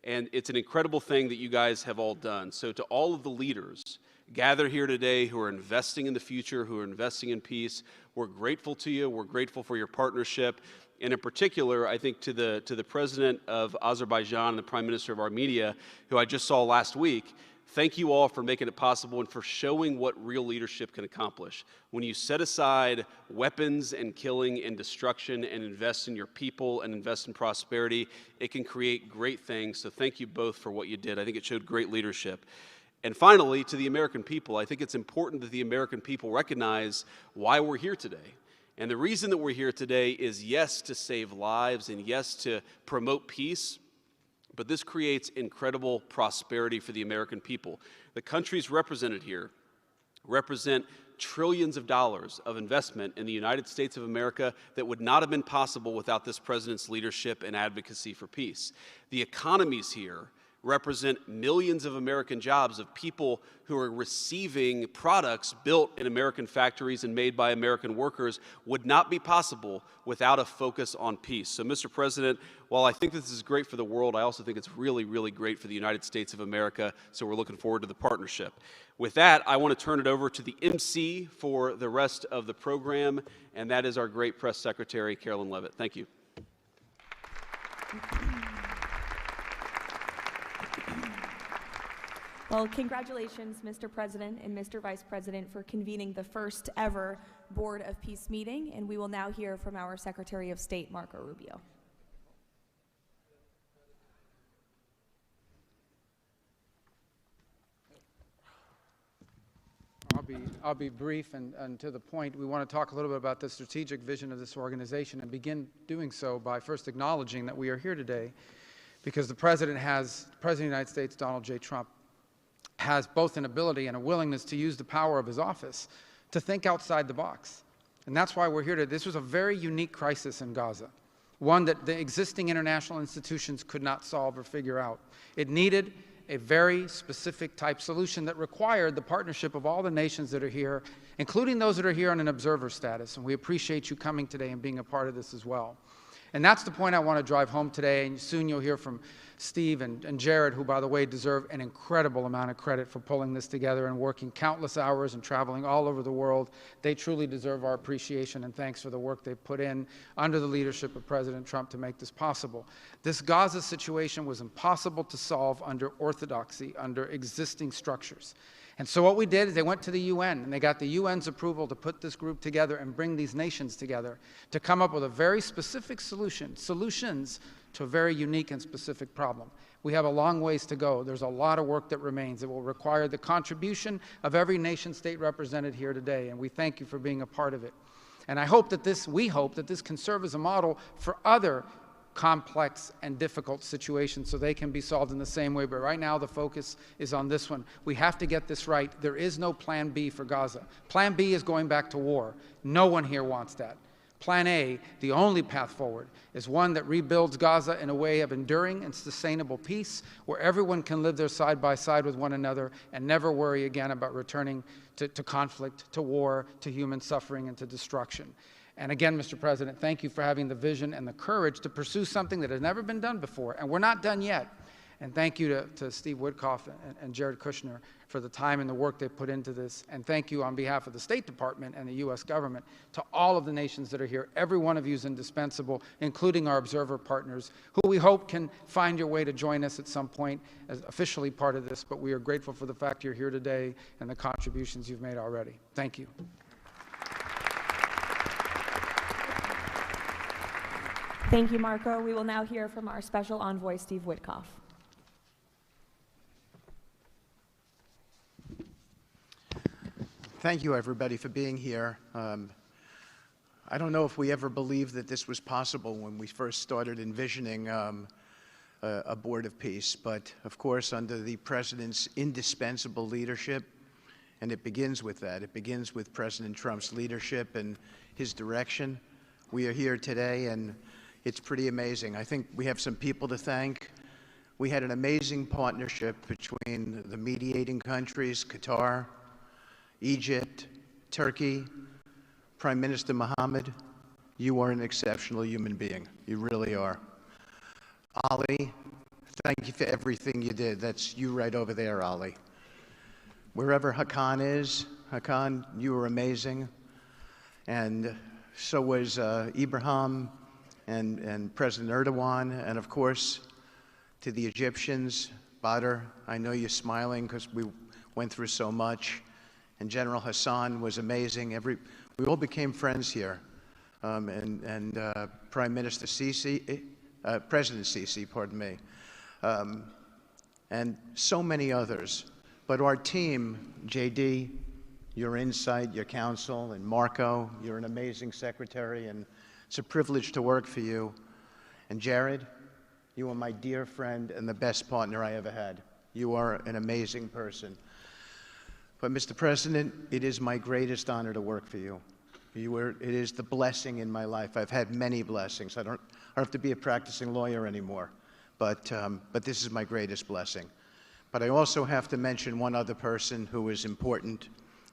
C: And it's an incredible thing that you guys have all done. So to all of the leaders gathered here today who are investing in the future, who are investing in peace, we're grateful to you. We're grateful for your partnership. And in particular, I think to the President of Azerbaijan and the Prime Minister of Armenia, who I just saw last week, Thank you all for making it possible and for showing what real leadership can accomplish. When you set aside weapons and killing and destruction and invest in your people and invest in prosperity, it can create great things. So thank you both for what you did. I think it showed great leadership. And finally, to the American people, I think it's important that the American people recognize why we're here today. And the reason that we're here today is, yes, to save lives and yes, to promote peace, but this creates incredible prosperity for the American people. The countries represented here represent trillions of dollars of investment in the United States of America that would not have been possible without this president's leadership and advocacy for peace. The economies here represent millions of American jobs of people who are receiving products built in American factories and made by American workers would not be possible without a focus on peace. So, Mr. President, while I think this is great for the world, I also think it's really, really great for the United States of America, so we're looking forward to the partnership. With that, I want to turn it over to the MC for the rest of the program, and that is our great press secretary, Carolyn Levitt. Thank you.
D: Well, congratulations, Mr. President and Mr. Vice President, for convening the first ever Board of Peace meeting, and we will now hear from our Secretary of State, Marco Rubio.
E: I'll be brief and to the point. We want to talk a little bit about the strategic vision of this organization and begin doing so by first acknowledging that we are here today because the President of the United States, Donald J. Trump, has both an ability and a willingness to use the power of his office to think outside the box. And that's why we're here today. This was a very unique crisis in Gaza, one that the existing international institutions could not solve or figure out. It needed a very specific type solution that required the partnership of all the nations that are here, including those that are here on an observer status. And we appreciate you coming today and being a part of this as well. And that's the point I want to drive home today. And soon you'll hear from Steve and Jared, who, by the way, deserve an incredible amount of credit for pulling this together and working countless hours and traveling all over the world. They truly deserve our appreciation and thanks for the work they've put in under the leadership of President Trump to make this possible. This Gaza situation was impossible to solve under orthodoxy, under existing structures. And so what we did is they went to the UN, and they got the UN's approval to put this group together and bring these nations together to come up with a very specific solutions to a very unique and specific problem. We have a long ways to go. There's a lot of work that remains. It will require the contribution of every nation state represented here today, and we thank you for being a part of it. And we hope that this can serve as a model for other complex and difficult situations so they can be solved in the same way. But right now the focus is on this one. We have to get this right. There is no plan B for Gaza. Plan B is going back to war. No one here wants that. Plan A, the only path forward, is one that rebuilds Gaza in a way of enduring and sustainable peace where everyone can live there side by side with one another and never worry again about returning to conflict, to war, to human suffering, and to destruction. And again, Mr. President, thank you for having the vision and the courage to pursue something that has never been done before, and we're not done yet. And thank you to Steve Woodcock and Jared Kushner for the time and the work they put into this. And thank you on behalf of the State Department and the U.S. government to all of the nations that are here. Every one of you is indispensable, including our observer partners, who we hope can find your way to join us at some point as officially part of this. But we are grateful for the fact you're here today and the contributions you've made already. Thank you.
D: Thank you, Marco. We will now hear from our special envoy, Steve Woodcock.
B: Thank you, everybody, for being here. I don't know if we ever believed that this was possible when we first started envisioning a board of peace, but of course, under the President's indispensable leadership, and it begins with that. It begins with President Trump's leadership and his direction. We are here today, and it's pretty amazing. I think we have some people to thank. We had an amazing partnership between the mediating countries, Qatar, Egypt, Turkey. Prime Minister Mohammed, you are an exceptional human being. You really are. Ali, thank you for everything you did. That's you right over there, Ali. Wherever Hakan is, Hakan, you were amazing. And so was Ibrahim and President Erdogan, and of course, to the Egyptians, Badr, I know you're smiling because we went through so much. And General Hassan was amazing. We all became friends here. Prime Minister Sisi, President Sisi, pardon me, and so many others. But our team, JD, your insight, your counsel, and Marco, you're an amazing secretary, and it's a privilege to work for you. And Jared, you are my dear friend and the best partner I ever had. You are an amazing person. But Mr. President, it is my greatest honor to work for you. It is the blessing in my life. I've had many blessings. I don't have to be a practicing lawyer anymore, but this is my greatest blessing. But I also have to mention one other person who is important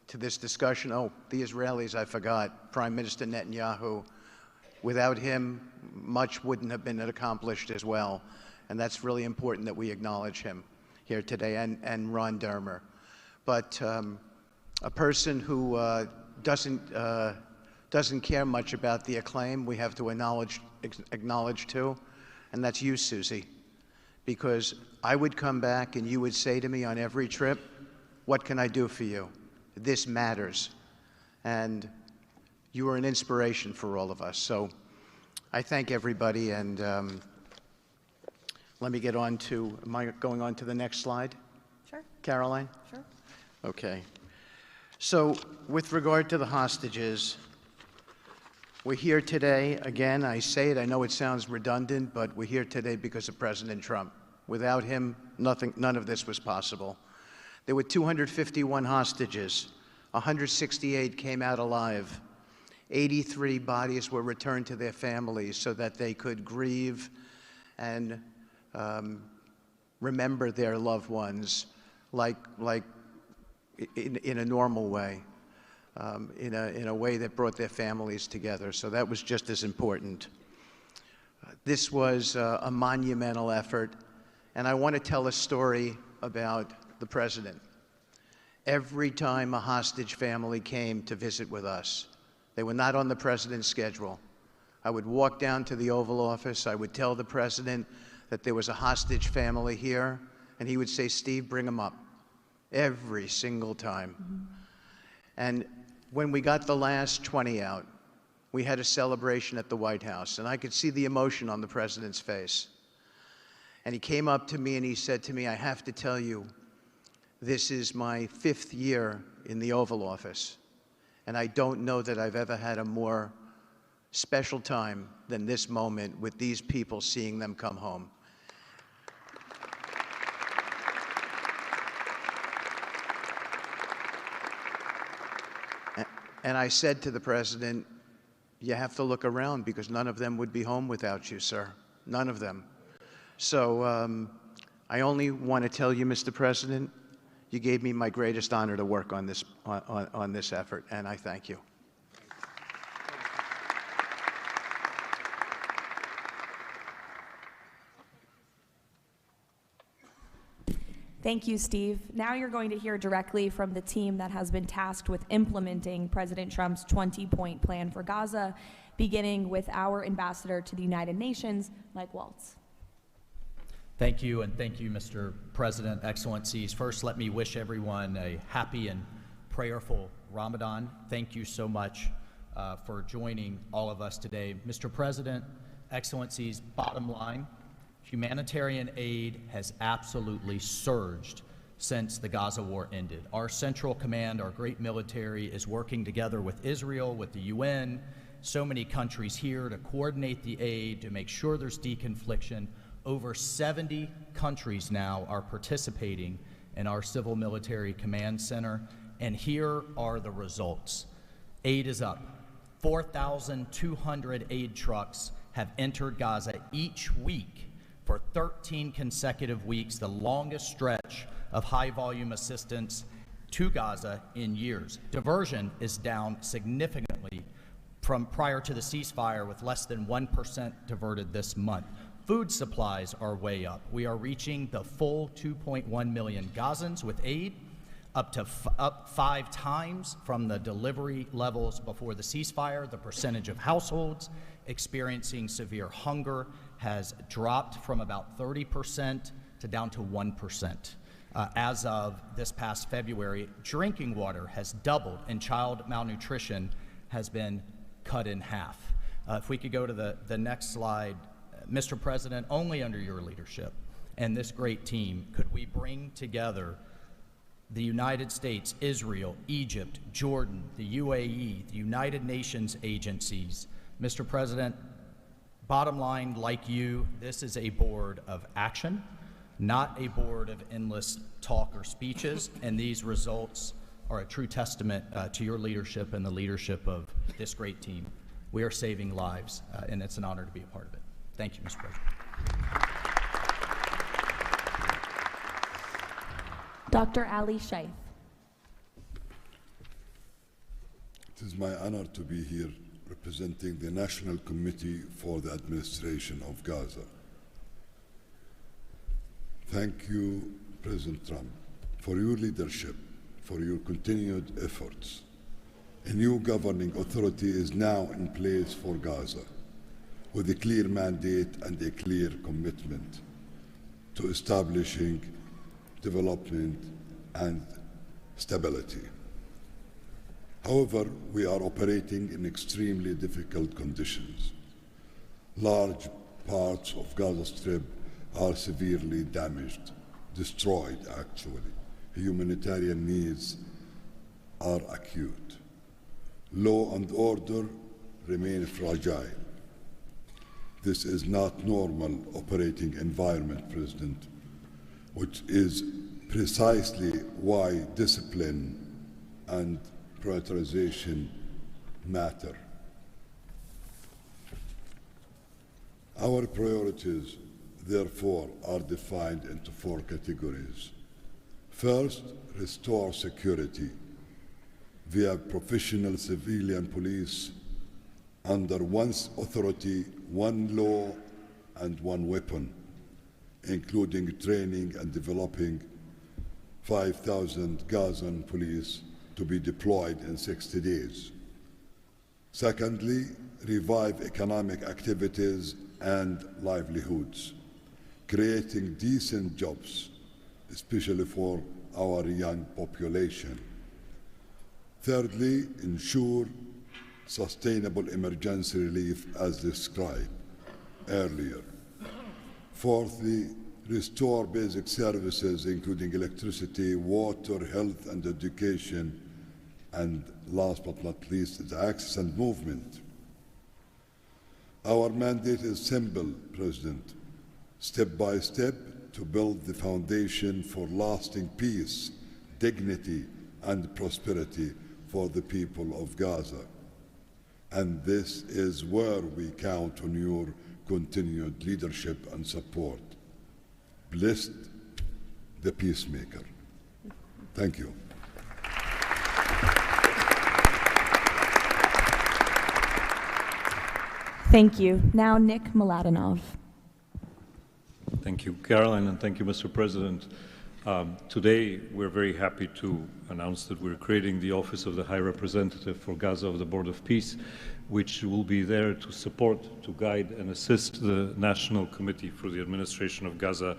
B: to this discussion. Oh, the Israelis, I forgot. Prime Minister Netanyahu. Without him, much wouldn't have been accomplished as well. And that's really important that we acknowledge him here today, and Ron Dermer. But a person who doesn't care much about the acclaim we have to acknowledge too, and that's you, Susie. Because I would come back and you would say to me on every trip, what can I do for you? This matters. And you are an inspiration for all of us. So I thank everybody, and let me get on to, am I going on to the next slide?
D: Sure.
B: Caroline?
D: Sure.
B: Okay. So with regard to the hostages, we're here today, again, I say it, I know it sounds redundant, but we're here today because of President Trump. Without him, none of this was possible. There were 251 hostages. 168 came out alive. 83 bodies were returned to their families so that they could grieve and remember their loved ones like in a normal way. In a way that brought their families together. So that was just as important. This was a monumental effort, and I want to tell a story about the president. Every time a hostage family came to visit with us, they were not on the president's schedule. I would walk down to the Oval Office, I would tell the president that there was a hostage family here, and he would say, Steve, bring them up. Every single time. Mm-hmm. And when we got the last 20 out, we had a celebration at the White House, and I could see the emotion on the president's face. And he came up to me and he said to me, I have to tell you, this is my 5th year in the Oval Office, and I don't know that I've ever had a more special time than this moment with these people, seeing them come home. And I said to the president, you have to look around because none of them would be home without you, sir. None of them. So I only want to tell you, Mr. President, you gave me my greatest honor to work on this effort, and I thank you.
D: Thank you, Steve. Now you're going to hear directly from the team that has been tasked with implementing President Trump's 20-point plan for Gaza, beginning with our ambassador to the United Nations, Mike Waltz.
F: Thank you, and thank you, Mr. President, Excellencies. First, let me wish everyone a happy and prayerful Ramadan. Thank you so much for joining all of us today. Mr. President, Excellencies, bottom line, humanitarian aid has absolutely surged since the Gaza war ended. Our Central Command, our great military, is working together with Israel, with the UN, so many countries here to coordinate the aid, to make sure there's deconfliction. Over 70 countries now are participating in our Civil Military Command Center, and here are the results. Aid is up. 4,200 aid trucks have entered Gaza each week for 13 consecutive weeks, the longest stretch of high-volume assistance to Gaza in years. Diversion is down significantly from prior to the ceasefire, with less than 1% diverted this month. Food supplies are way up. We are reaching the full 2.1 million Gazans with aid, up 5 times from the delivery levels before the ceasefire. The percentage of households experiencing severe hunger has dropped from about 30% to down to 1%. As of this past February, drinking water has doubled and child malnutrition has been cut in half. If we could go to the next slide, Mr. President, only under your leadership and this great team could we bring together the United States, Israel, Egypt, Jordan, the UAE, the United Nations agencies. Mr. President, bottom line, like you, this is a board of action, not a board of endless talk or speeches, and these results are a true testament to your leadership and the leadership of this great team. We are saving lives, and it's an honor to be a part of it. Thank you, Mr. President.
D: Dr. Ali Sheikh.
G: It is my honor to be here representing the National Committee for the Administration of Gaza. Thank you, President Trump, for your leadership, for your continued efforts. A new governing authority is now in place for Gaza, with a clear mandate and a clear commitment to establishing development and stability. However, we are operating in extremely difficult conditions. Large parts of Gaza Strip are severely damaged, destroyed actually. Humanitarian needs are acute. Law and order remain fragile. This is not normal operating environment, President, which is precisely why discipline and prioritization matter. Our priorities, therefore, are defined into 4 categories. First, restore security via professional civilian police under one authority, one law, and one weapon, including training and developing 5,000 Gazan police to be deployed in 60 days. Secondly, revive economic activities and livelihoods, creating decent jobs, especially for our young population. Thirdly, ensure sustainable emergency relief as described earlier. Fourthly, restore basic services including electricity, water, health and education, and last but not least, the access and movement. Our mandate is simple, President, step by step to build the foundation for lasting peace, dignity and prosperity for the people of Gaza. And this is where we count on your continued leadership and support. Blessed the peacemaker. Thank you.
D: Thank you. Now Nick Mladenov.
H: Thank you, Caroline, and thank you, Mr. President. Today, we're very happy to announce that we're creating the Office of the High Representative for Gaza of the Board of Peace, which will be there to support, to guide, and assist the National Committee for the Administration of Gaza,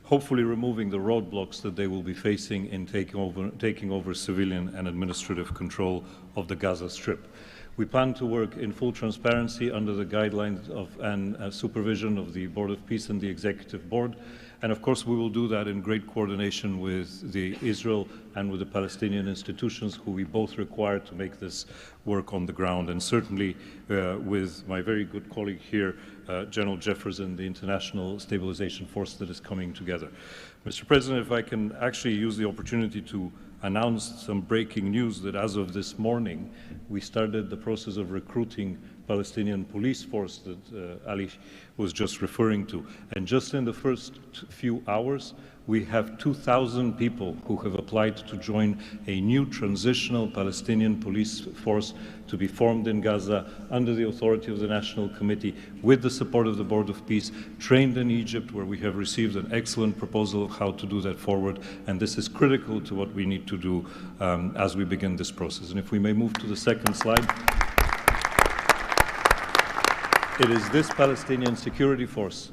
H: hopefully removing the roadblocks that they will be facing in taking over civilian and administrative control of the Gaza Strip. We plan to work in full transparency under the guidelines of and supervision of the Board of Peace and the Executive Board. And of course, we will do that in great coordination with the Israel and with the Palestinian institutions, who we both require to make this work on the ground. And certainly with my very good colleague here, General Jefferson, the International Stabilization Force that is coming together. Mr. President, if I can actually use the opportunity to announce some breaking news that as of this morning, we started the process of recruiting Palestinian police force that Ali was just referring to. And just in the first few hours, we have 2,000 people who have applied to join a new transitional Palestinian police force to be formed in Gaza under the authority of the National Committee, with the support of the Board of Peace, trained in Egypt, where we have received an excellent proposal of how to do that forward. And this is critical to what we need to do as we begin this process. And if we may move to the second slide. It is this Palestinian security force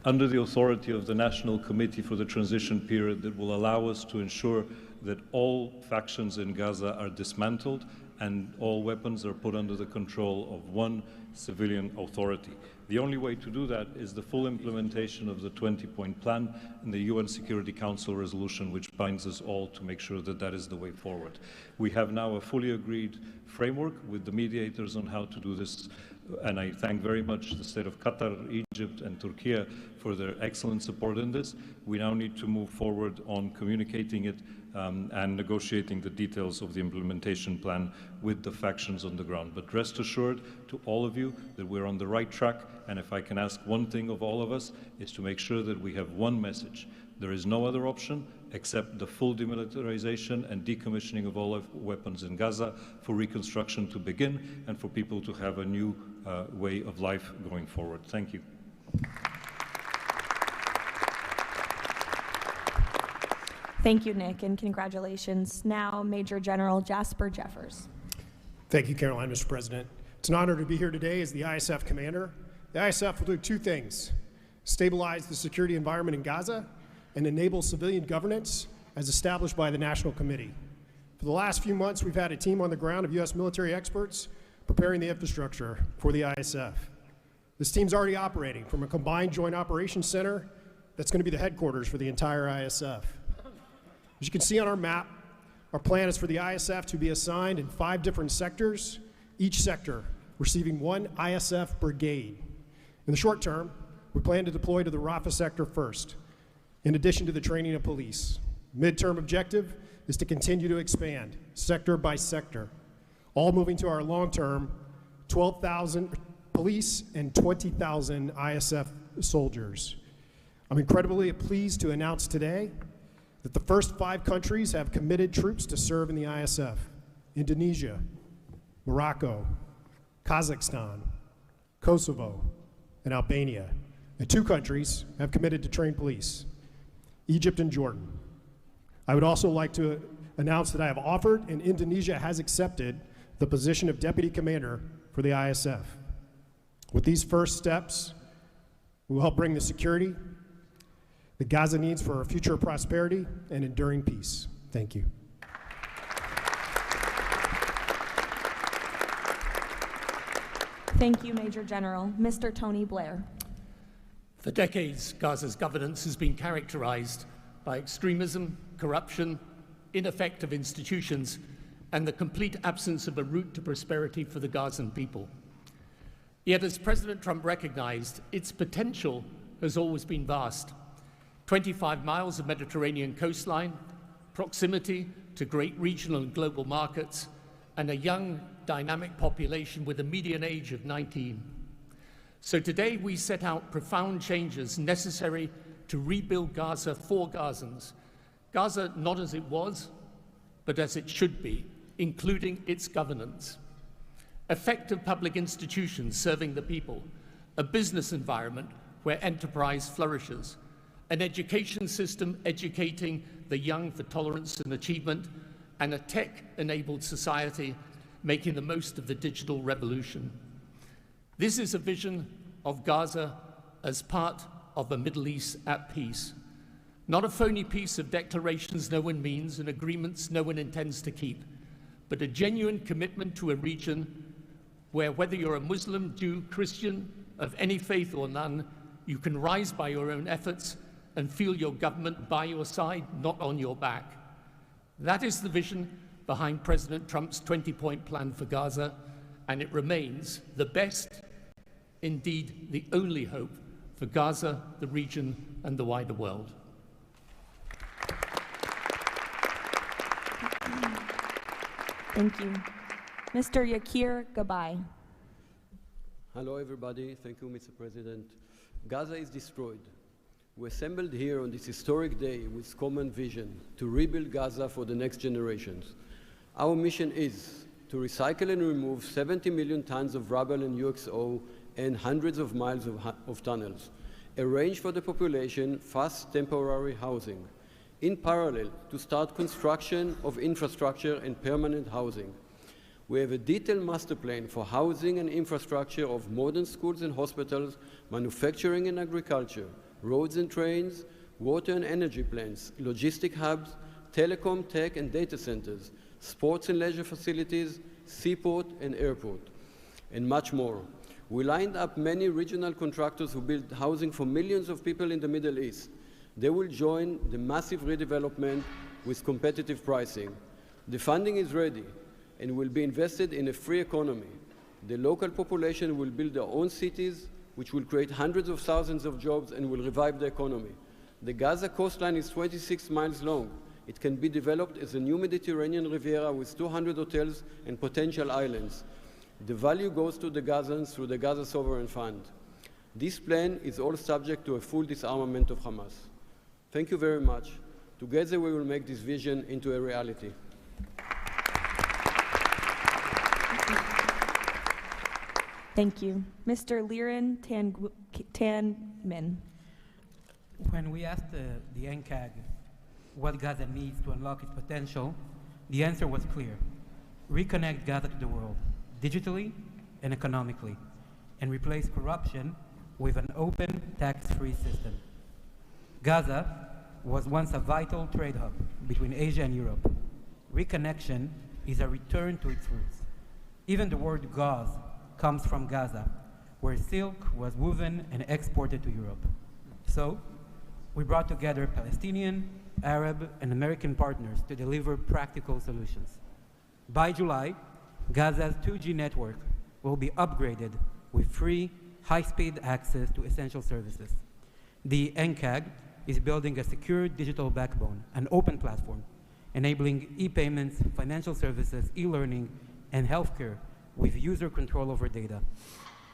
H: under the authority of the National Committee for the Transition Period that will allow us to ensure that all factions in Gaza are dismantled and all weapons are put under the control of one civilian authority. The only way to do that is the full implementation of the 20-point plan and the UN Security Council resolution, which binds us all to make sure that that is the way forward. We have now a fully agreed framework with the mediators on how to do this, and I thank very much the state of Qatar, Egypt, and Turkey for their excellent support in this. We now need to move forward on communicating it and negotiating the details of the implementation plan with the factions on the ground. But rest assured to all of you that we're on the right track, and if I can ask one thing of all of us, is to make sure that we have one message. There is no other option except the full demilitarization and decommissioning of all weapons in Gaza for reconstruction to begin and for people to have a new way of life going forward. Thank you.
D: Thank you, Nick, and congratulations. Now, Major General Jasper Jeffers.
I: Thank you, Caroline, Mr. President. It's an honor to be here today as the ISF commander. The ISF will do two things: stabilize the security environment in Gaza and enable civilian governance as established by the National Committee. For the last few months, we've had a team on the ground of U.S. military experts preparing the infrastructure for the ISF. This team's already operating from a combined joint operations center that's going to be the headquarters for the entire ISF. As you can see on our map, our plan is for the ISF to be assigned in 5 different sectors, each sector receiving 1 ISF brigade. In the short term, we plan to deploy to the Rafah sector first, in addition to the training of police. Midterm objective is to continue to expand sector by sector, all moving to our long-term 12,000 police and 20,000 ISF soldiers. I'm incredibly pleased to announce today that the first 5 countries have committed troops to serve in the ISF: Indonesia, Morocco, Kazakhstan, Kosovo, and Albania. And 2 countries have committed to train police: Egypt and Jordan. I would also like to announce that I have offered and Indonesia has accepted the position of Deputy Commander for the ISF. With these first steps, we will help bring the security that Gaza needs for a future of prosperity and enduring peace. Thank you.
D: Thank you, Major General. Mr. Tony Blair.
J: For decades, Gaza's governance has been characterized by extremism, corruption, ineffective institutions, and the complete absence of a route to prosperity for the Gazan people. Yet, as President Trump recognized, its potential has always been vast. 25 miles of Mediterranean coastline, proximity to great regional and global markets, and a young, dynamic population with a median age of 19. So today we set out profound changes necessary to rebuild Gaza for Gazans. Gaza not as it was, but as it should be, including its governance. Effective public institutions serving the people, a business environment where enterprise flourishes, an education system educating the young for tolerance and achievement, and a tech-enabled society making the most of the digital revolution. This is a vision of Gaza as part of a Middle East at peace, not a phony piece of declarations no one means and agreements no one intends to keep, but a genuine commitment to a region where, whether you're a Muslim, Jew, Christian, of any faith or none, you can rise by your own efforts and feel your government by your side, not on your back. That is the vision behind President Trump's 20-point plan for Gaza, and it remains the best, indeed the only hope for Gaza, the region, and the wider world.
D: Thank you. Mr. Yakir Gabay.
K: Hello, everybody. Thank you, Mr. President. Gaza is destroyed. We assembled here on this historic day with common vision to rebuild Gaza for the next generations. Our mission is to recycle and remove 70 million tons of rubble and UXO and hundreds of miles of tunnels, arrange for the population fast temporary housing, in parallel to start construction of infrastructure and permanent housing. We have a detailed master plan for housing and infrastructure of modern schools and hospitals, manufacturing and agriculture, roads and trains, water and energy plants, logistic hubs, telecom, tech and data centers, sports and leisure facilities, seaport and airport, and much more. We lined up many regional contractors who build housing for millions of people in the Middle East. They will join the massive redevelopment with competitive pricing. The funding is ready and will be invested in a free economy. The local population will build their own cities, which will create hundreds of thousands of jobs and will revive the economy. The Gaza coastline is 26 miles long. It can be developed as a new Mediterranean Riviera with 200 hotels and potential islands. The value goes to the Gazans through the Gaza Sovereign Fund. This plan is all subject to a full disarmament of Hamas. Thank you very much. Together we will make this vision into a reality.
D: Thank you. Mr. Liren Tanmin.
L: When we asked the NCAG what Gaza needs to unlock its potential, the answer was clear. Reconnect Gaza to the world, digitally and economically, and replace corruption with an open, tax-free system. Gaza was once a vital trade hub between Asia and Europe. Reconnection is a return to its roots. Even the word gauze comes from Gaza, where silk was woven and exported to Europe. So, we brought together Palestinian, Arab, and American partners to deliver practical solutions. By July, Gaza's 2G network will be upgraded with free, high-speed access to essential services. The NCAG is building a secure digital backbone, an open platform, enabling e-payments, financial services, e-learning, and healthcare with user control over data.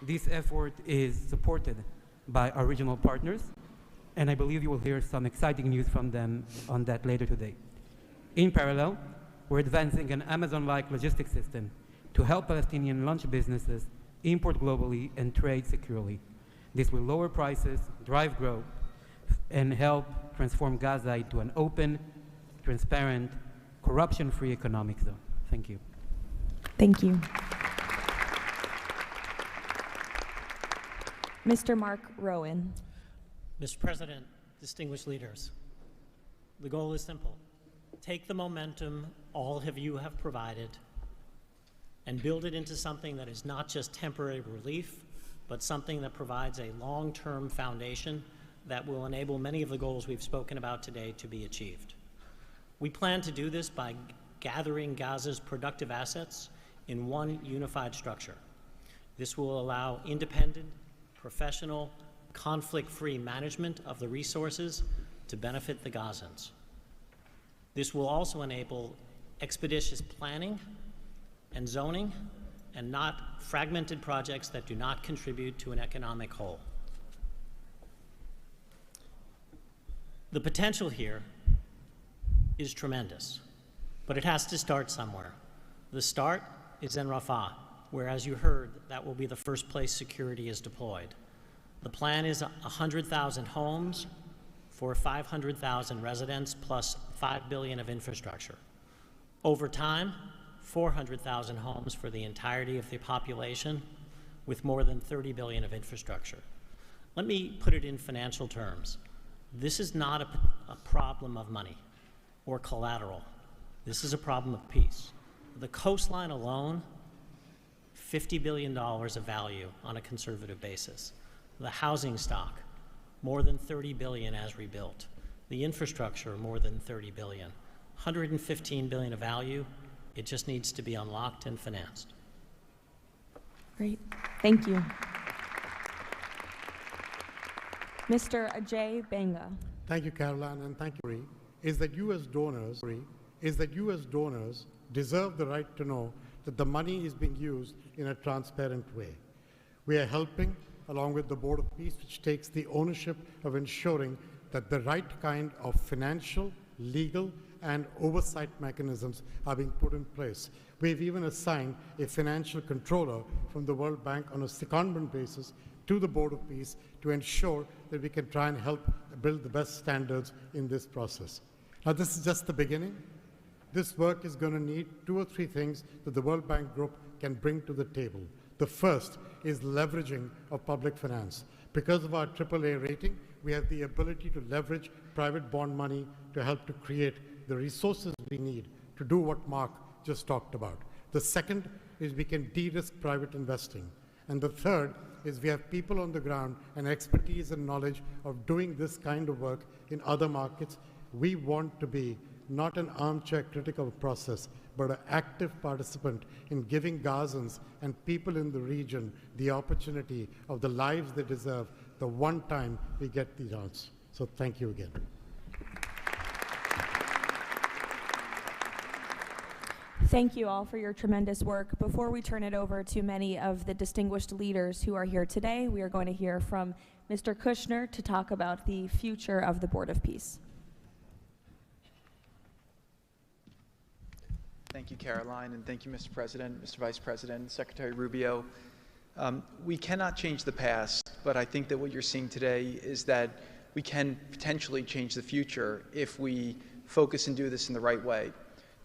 L: This effort is supported by our regional partners, and I believe you will hear some exciting news from them on that later today. In parallel, we're advancing an Amazon-like logistics system to help Palestinian launch businesses import globally and trade securely. This will lower prices, drive growth, and help transform Gaza into an open, transparent, corruption-free economic zone. Thank you.
D: Thank you. Mr. Mark Rowan.
M: Mr. President, distinguished leaders, the goal is simple. Take the momentum all of you have provided and build it into something that is not just temporary relief, but something that provides a long-term foundation that will enable many of the goals we've spoken about today to be achieved. We plan to do this by gathering Gaza's productive assets in one unified structure. This will allow independent, professional, conflict-free management of the resources to benefit the Gazans. This will also enable expeditious planning and zoning and not fragmented projects that do not contribute to an economic whole. The potential here is tremendous, but it has to start somewhere. The start is in Rafah, where, as you heard, that will be the first place security is deployed. The plan is 100,000 homes for 500,000 residents plus $5 billion of infrastructure. Over time, 400,000 homes for the entirety of the population with more than $30 billion of infrastructure. Let me put it in financial terms. This is not a problem of money or collateral. This is a problem of peace. The coastline alone, $50 billion of value on a conservative basis. The housing stock, more than $30 billion as rebuilt. The infrastructure, more than $30 billion. $115 billion of value. It just needs to be unlocked and financed.
D: Great, thank you. Mr. Ajay Banga.
N: Thank you, Caroline, and thank you. Is that U.S. donors deserve the right to know that the money is being used in a transparent way. We are helping, along with the Board of Peace, which takes the ownership of ensuring that the right kind of financial, legal, and oversight mechanisms are being put in place. We've even assigned a financial controller from the World Bank on a secondment basis to the Board of Peace to ensure that we can try and help build the best standards in this process. Now, this is just the beginning. This work is going to need 2 or 3 things that the World Bank Group can bring to the table. The first is leveraging of public finance. Because of our AAA rating, we have the ability to leverage private bond money to help to create the resources we need to do what Mark just talked about. The second is we can de-risk private investing. And the third is we have people on the ground and expertise and knowledge of doing this kind of work in other markets. We want to be not an armchair critical process, but an active participant in giving Gazans and people in the region the opportunity of the lives they deserve the one time we get the chance. So thank you again.
D: Thank you all for your tremendous work. Before we turn it over to many of the distinguished leaders who are here today, we are going to hear from Mr. Kushner to talk about the future of the Board of Peace.
O: Thank you, Caroline, and thank you, Mr. President, Mr. Vice President, Secretary Rubio. We cannot change the past, but I think that what you're seeing today is that we can potentially change the future if we focus and do this in the right way.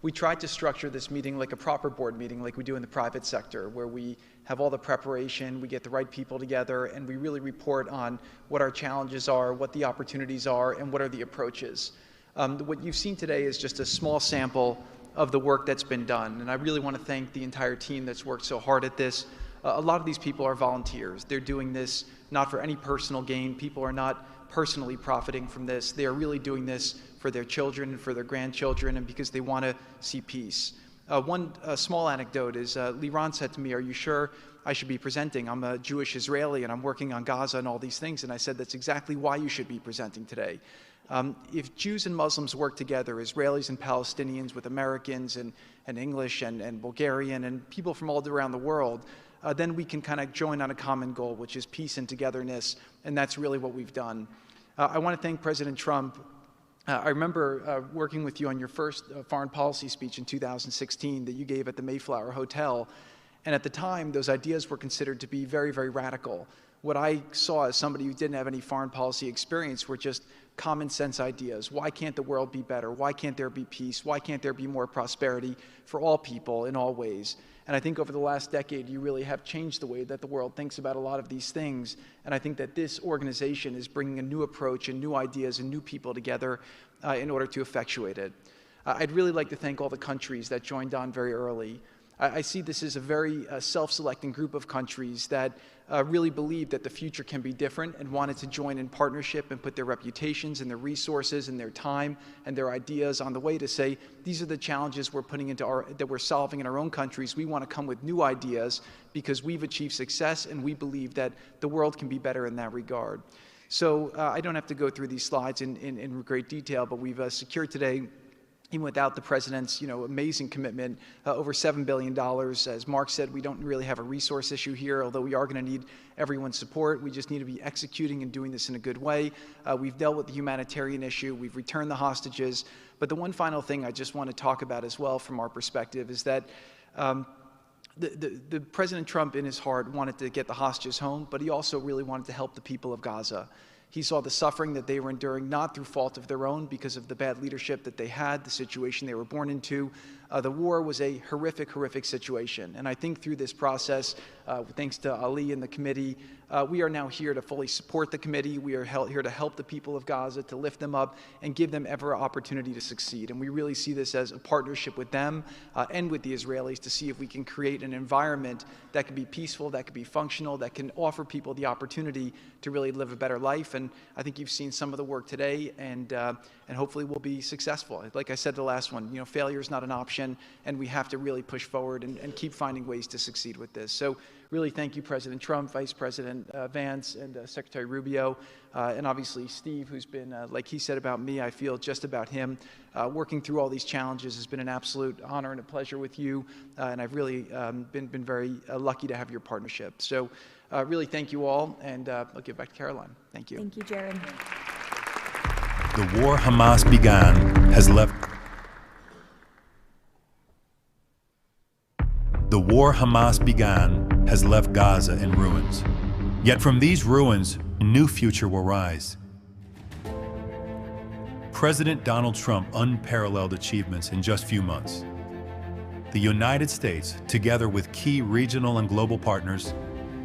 O: We tried to structure this meeting like a proper board meeting, like we do in the private sector, where we have all the preparation, we get the right people together, and we really report on what our challenges are, what the opportunities are, and what are the approaches. What you've seen today is just a small sample of the work that's been done, and I really want to thank the entire team that's worked so hard at this. A lot of these people are volunteers. They're doing this not for any personal gain. People are not personally profiting from this. They are really doing this for their children and for their grandchildren and because they want to see peace. One small anecdote is Liran said to me, "Are you sure I should be presenting? I'm a Jewish Israeli and I'm working on Gaza and all these things." And I said, "That's exactly why you should be presenting today." If Jews and Muslims work together, Israelis and Palestinians with Americans and English and Bulgarian and people from all around the world, then we can kind of join on a common goal, which is peace and togetherness, and that's really what we've done. I want to thank President Trump. I remember working with you on your first foreign policy speech in 2016 that you gave at the Mayflower Hotel, and at the time, those ideas were considered to be very, very radical. What I saw as somebody who didn't have any foreign policy experience were just common sense ideas. Why can't the world be better? Why can't there be peace? Why can't there be more prosperity for all people in all ways? And I think over the last decade, you really have changed the way that the world thinks about a lot of these things. And I think that this organization is bringing a new approach and new ideas and new people together in order to effectuate it. I'd really like to thank all the countries that joined on very early. I see this as a very self-selecting group of countries that really believe that the future can be different and wanted to join in partnership and put their reputations and their resources and their time and their ideas on the way to say, these are the challenges we're putting into that we're solving in our own countries. We want to come with new ideas because we've achieved success and we believe that the world can be better in that regard. So I don't have to go through these slides in great detail, but we've secured today, even without the president's amazing commitment, over $7 billion. As Mark said, we don't really have a resource issue here, although we are going to need everyone's support. We just need to be executing and doing this in a good way. We've dealt with the humanitarian issue. We've returned the hostages. But the one final thing I just want to talk about as well from our perspective is that the President Trump in his heart wanted to get the hostages home, but he also really wanted to help the people of Gaza. He saw the suffering that they were enduring, not through fault of their own, because of the bad leadership that they had, the situation they were born into. The war was a horrific, horrific situation. And I think through this process, thanks to Ali and the committee, we are now here to fully support the committee. We are here to help the people of Gaza, to lift them up and give them every opportunity to succeed. And we really see this as a partnership with them and with the Israelis to see if we can create an environment that can be peaceful, that can be functional, that can offer people the opportunity to really live a better life. And I think you've seen some of the work today, and hopefully we'll be successful. Like I said the last one, failure is not an option, and we have to really push forward and keep finding ways to succeed with this. So really thank you, President Trump, Vice President Vance, and Secretary Rubio, and obviously Steve, who's been, like he said about me, I feel just about him. Working through all these challenges has been an absolute honor and a pleasure with you, and I've really been very lucky to have your partnership. So really thank you all, and I'll give back to Caroline. Thank you.
D: Thank you, Jared.
P: The war Hamas began has left. The war Hamas began has left Gaza in ruins. Yet from these ruins, a new future will rise. President Donald Trump unparalleled achievements in just a few months. The United States, together with key regional and global partners,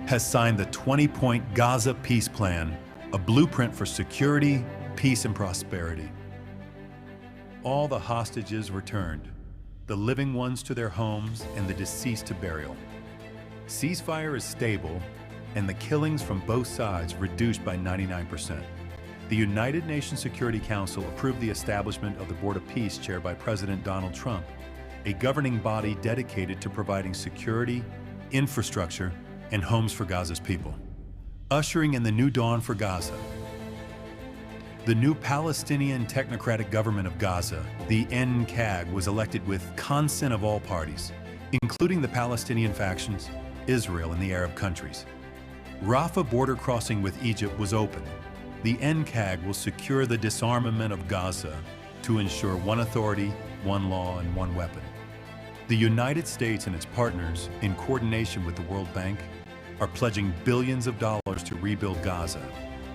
P: has signed the 20-point Gaza peace plan a blueprint for security, peace, and prosperity. All the hostages returned, the living ones to their homes and the deceased to burial. Ceasefire is stable and the killings from both sides reduced by 99%. The United Nations Security Council approved the establishment of the Board of Peace chaired by President Donald Trump, a governing body dedicated to providing security, infrastructure, and homes for Gaza's people. Ushering in the new dawn for Gaza, the new Palestinian Technocratic Government of Gaza, the NCAG, was elected with consent of all parties, including the Palestinian factions, Israel, and the Arab countries. Rafah border crossing with Egypt was open. The NCAG will secure the disarmament of Gaza to ensure one authority, one law, and one weapon. The United States and its partners, in coordination with the World Bank, are pledging billions of dollars to rebuild Gaza.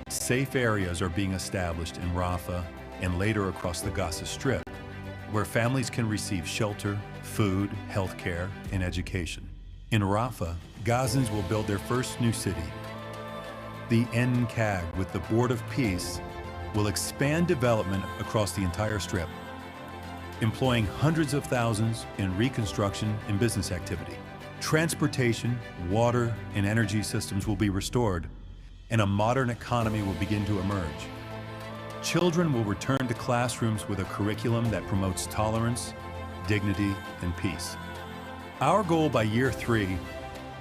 P: Safe areas are being established in Rafah and later across the Gaza Strip, where families can receive shelter, food, health care, and education. In Rafah, Gazans will build their first new city. The NCAG, with the Board of Peace, will expand development across the entire Strip, employing hundreds of thousands in reconstruction and business activity. Transportation, water, and energy systems will be restored, and a modern economy will begin to emerge. Children will return to classrooms with a curriculum that promotes tolerance, dignity, and peace. Our goal by year 3,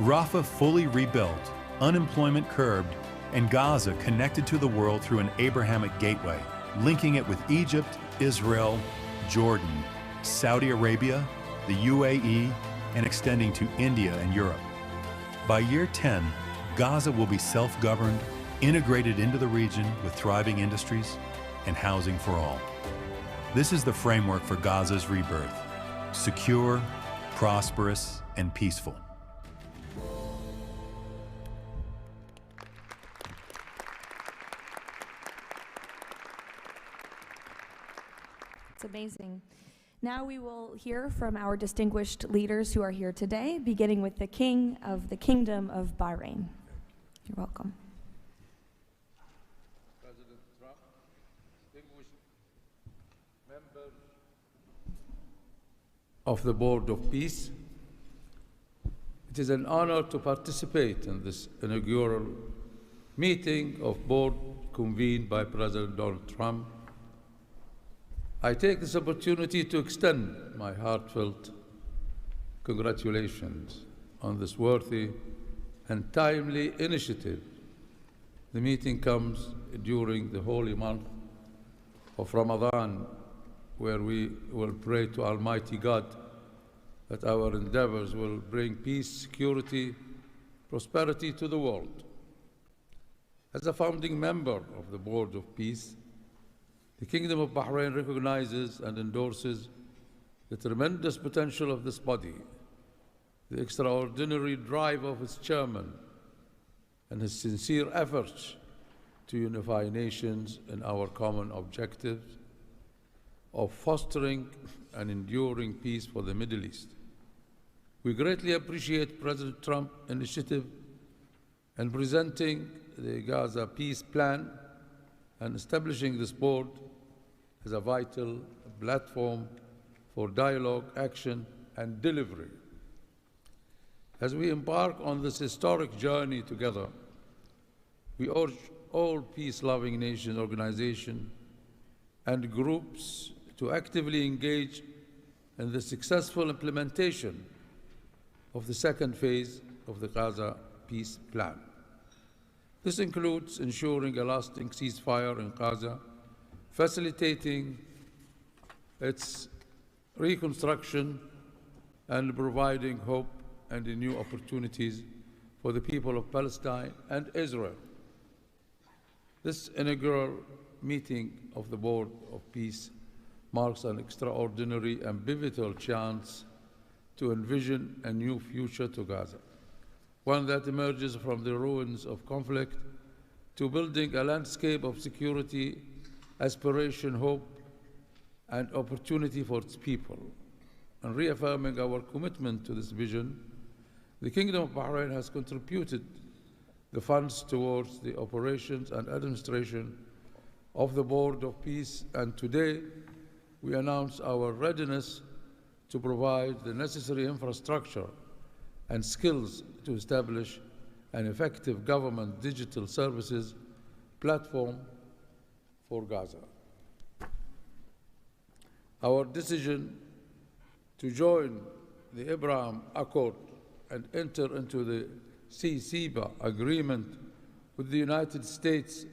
P: Rafah fully rebuilt, unemployment curbed, and Gaza connected to the world through an Abrahamic gateway, linking it with Egypt, Israel, Jordan, Saudi Arabia, the UAE, and extending to India and Europe. By year 10, Gaza will be self-governed, integrated into the region with thriving industries and housing for all. This is the framework for Gaza's rebirth: secure, prosperous, and peaceful.
D: It's amazing. Now we will hear from our distinguished leaders who are here today, beginning with the King of the Kingdom of Bahrain. You're welcome.
Q: President Trump, distinguished members of the Board of Peace, it is an honor to participate in this inaugural meeting of board convened by President Donald Trump. I take this opportunity to extend my heartfelt congratulations on this worthy and timely initiative. The meeting comes during the holy month of Ramadan, where we will pray to Almighty God that our endeavors will bring peace, security, prosperity to the world. As a founding member of the Board of Peace, the Kingdom of Bahrain recognizes and endorses the tremendous potential of this body, the extraordinary drive of its chairman, and his sincere efforts to unify nations in our common objectives of fostering and enduring peace for the Middle East. We greatly appreciate President Trump's initiative in presenting the Gaza Peace Plan and establishing this board as a vital platform for dialogue, action, and delivery. As we embark on this historic journey together, we urge all peace-loving nation organizations and groups to actively engage in the successful implementation of the second phase of the Gaza Peace Plan. This includes ensuring a lasting ceasefire in Gaza, facilitating its reconstruction, and providing hope and new opportunities for the people of Palestine and Israel. This inaugural meeting of the Board of Peace marks an extraordinary and pivotal chance to envision a new future to Gaza, one that emerges from the ruins of conflict to building a landscape of security, aspiration, hope, and opportunity for its people. And reaffirming our commitment to this vision, the Kingdom of Bahrain has contributed the funds towards the operations and administration of the Board of Peace, and today we announce our readiness to provide the necessary infrastructure and skills to establish an effective government digital services platform for Gaza. Our decision to join the Abraham Accord and enter into the CCBA agreement with the United States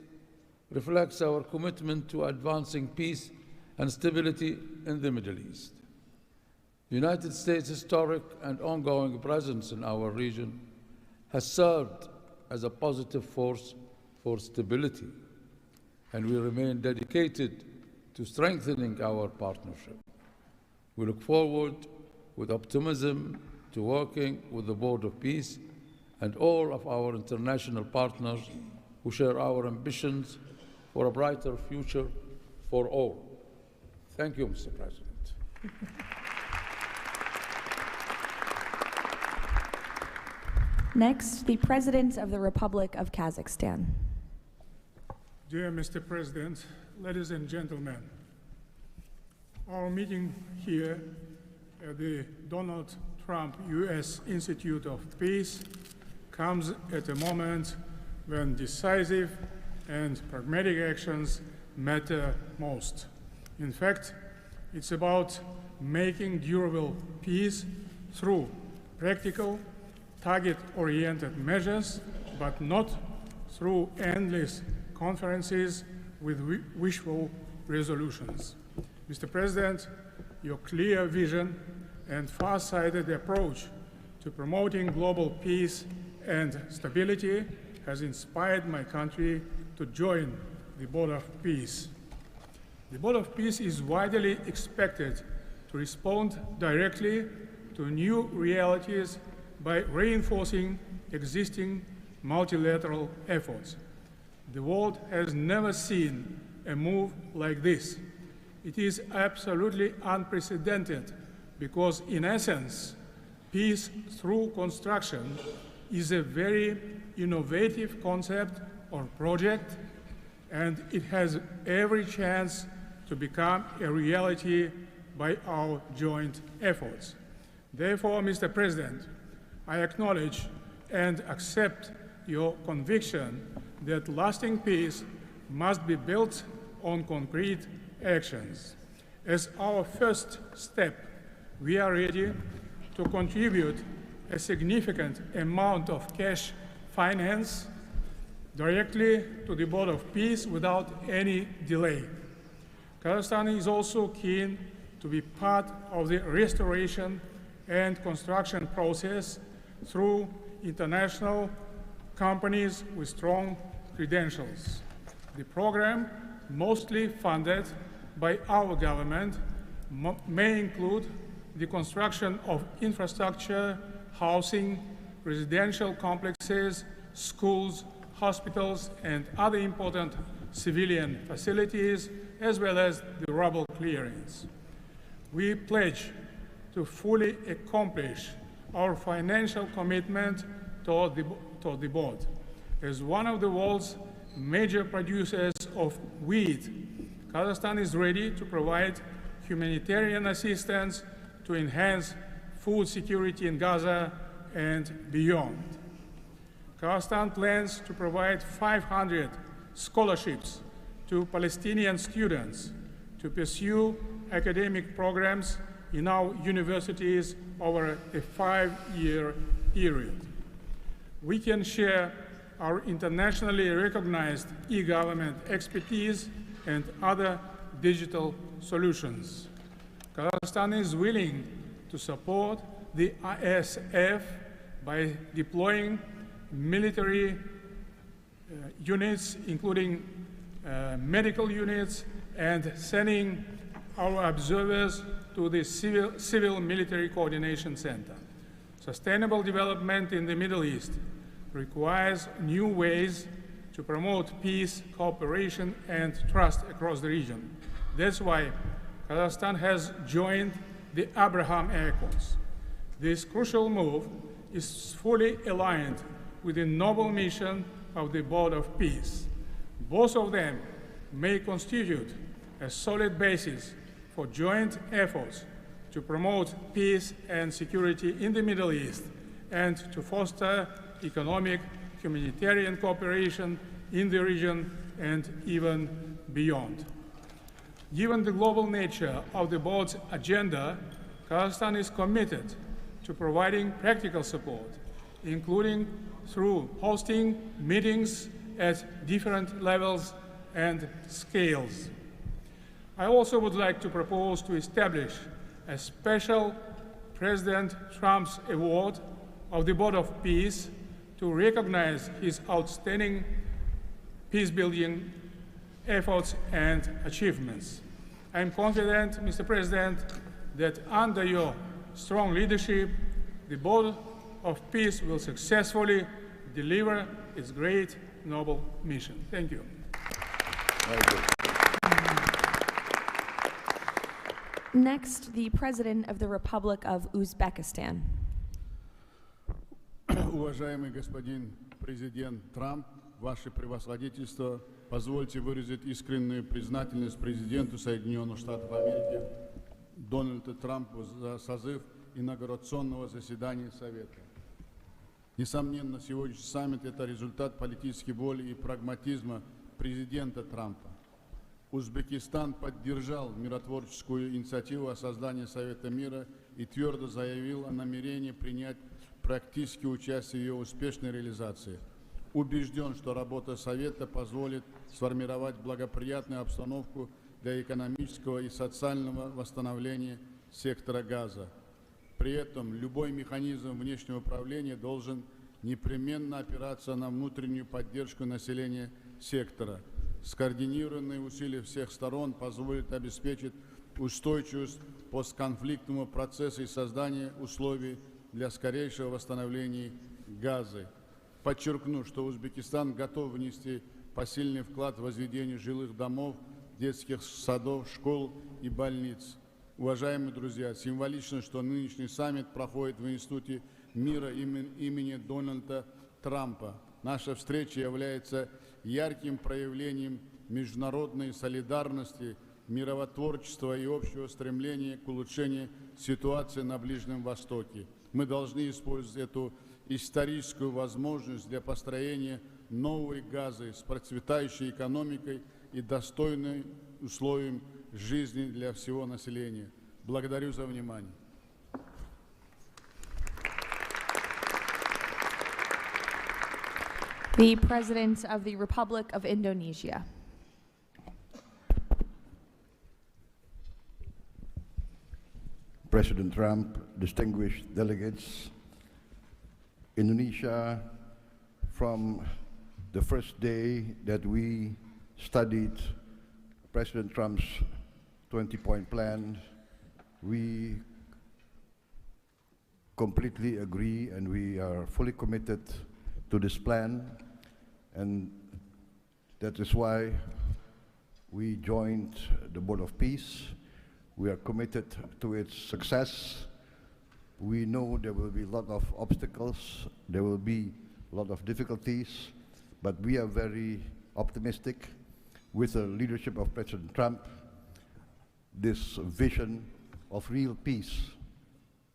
Q: reflects our commitment to advancing peace and stability in the Middle East. The United States' historic and ongoing presence in our region has served as a positive force for stability, and we remain dedicated to strengthening our partnership. We look forward with optimism to working with the Board of Peace and all of our international partners who share our ambitions for a brighter future for all. Thank you, Mr. President.
D: Next, the President of the Republic of Kazakhstan.
R: Dear Mr. President, ladies and gentlemen, our meeting here at the Donald Trump U.S. Institute of Peace comes at a moment when decisive and pragmatic actions matter most. In fact, it's about making durable peace through practical, target-oriented measures, but not through endless conferences with wishful resolutions. Mr. President, your clear vision and far-sighted approach to promoting global peace and stability has inspired my country to join the Board of Peace. The Board of Peace is widely expected to respond directly to new realities by reinforcing existing multilateral efforts. The world has never seen a move like this. It is absolutely unprecedented because, in essence, peace through construction is a very innovative concept or project, and it has every chance to become a reality by our joint efforts. Therefore, Mr. President, I acknowledge and accept your conviction that lasting peace must be built on concrete actions. As our first step, we are ready to contribute a significant amount of cash finance directly to the Board of Peace without any delay. Kazakhstan is also keen to be part of the restoration and construction process through international companies with strong credentials. The program, mostly funded by our government, may include the construction of infrastructure, housing, residential complexes, schools, hospitals, and other important civilian facilities, as well as the rubble clearance. We pledge to fully accomplish our financial commitment toward the board. As one of the world's major producers of wheat, Kazakhstan is ready to provide humanitarian assistance to enhance food security in Gaza and beyond. Kazakhstan plans to provide 500 scholarships to Palestinian students to pursue academic programs in our universities over a 5-year period. We can share our internationally recognized e-government expertise and other digital solutions. Kazakhstan is willing to support the ISF by deploying military units, including medical units, and sending our observers to the Civil Military Coordination Center. Sustainable development in the Middle East requires new ways to promote peace, cooperation, and trust across the region. That's why Kazakhstan has joined the Abraham Accords. This crucial move is fully aligned with the noble mission of the Board of Peace. Both of them may constitute a solid basis for joint efforts to promote peace and security in the Middle East and to foster economic, humanitarian cooperation in the region and even beyond. Given the global nature of the board's agenda, Kazakhstan is committed to providing practical support, including through hosting meetings at different levels and scales. I also would like to propose to establish a special President Trump's Award of the Board of Peace to recognize his outstanding peace-building efforts and achievements. I am confident, Mr. President, that under your strong leadership, the Board of Peace will successfully deliver its great, noble mission. Thank you.
D: Next, the President of the Republic of Uzbekistan.
S: Уважаемый господин президент Трамп, ваше превосходительство, позвольте выразить искреннюю признательность президенту Соединенных Штатов Америки Дональду Трампу за созыв инаугурационного заседания Совета. Несомненно, сегодняшний саммит – это результат политической воли и прагматизма президента Трампа. Узбекистан поддержал миротворческую инициативу о создании Совета мира и твердо заявил о намерении принять практическое участие в ее успешной реализации. Убежден, что работа Совета позволит сформировать благоприятную обстановку для экономического и социального восстановления сектора Газа. При этом любой механизм внешнего управления должен непременно опираться на внутреннюю поддержку населения сектора. Скоординированные усилия всех сторон позволят обеспечить устойчивость постконфликтного процесса и создание условий для скорейшего восстановления Газы. Подчеркну, что Узбекистан готов внести посильный вклад в возведение жилых домов, детских садов, школ и больниц. Уважаемые друзья, символично, что нынешний саммит проходит в Институте мира имени Дональда Трампа. Наша встреча является ярким проявлением международной солидарности, миротворчества и общего стремления к улучшению ситуации на Ближнем Востоке. Мы должны использовать эту историческую возможность для построения новой Газы с процветающей экономикой и достойным условием жизни для всего населения. Благодарю за внимание.
D: The President of the Republic of Indonesia.
T: President Trump, distinguished delegates, Indonesia, from the first day that we studied President Trump's 20-point plan, we completely agree and we are fully committed to this plan, and that is why we joined the Board of Peace. We are committed to its success. We know there will be a lot of obstacles, there will be a lot of difficulties, but we are very optimistic with the leadership of President Trump. This vision of real peace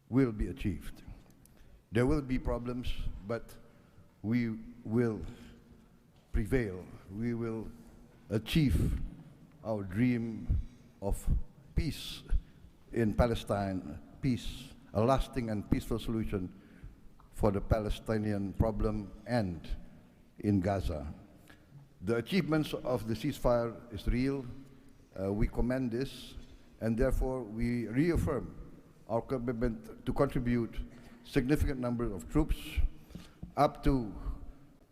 T: will be achieved. There will be problems, but we will prevail. We will achieve our dream of peace in Palestine, peace, a lasting and peaceful solution for the Palestinian problem and in Gaza. The achievements of the ceasefire is real. We commend this, and therefore we reaffirm our commitment to contribute significant number of troops, up to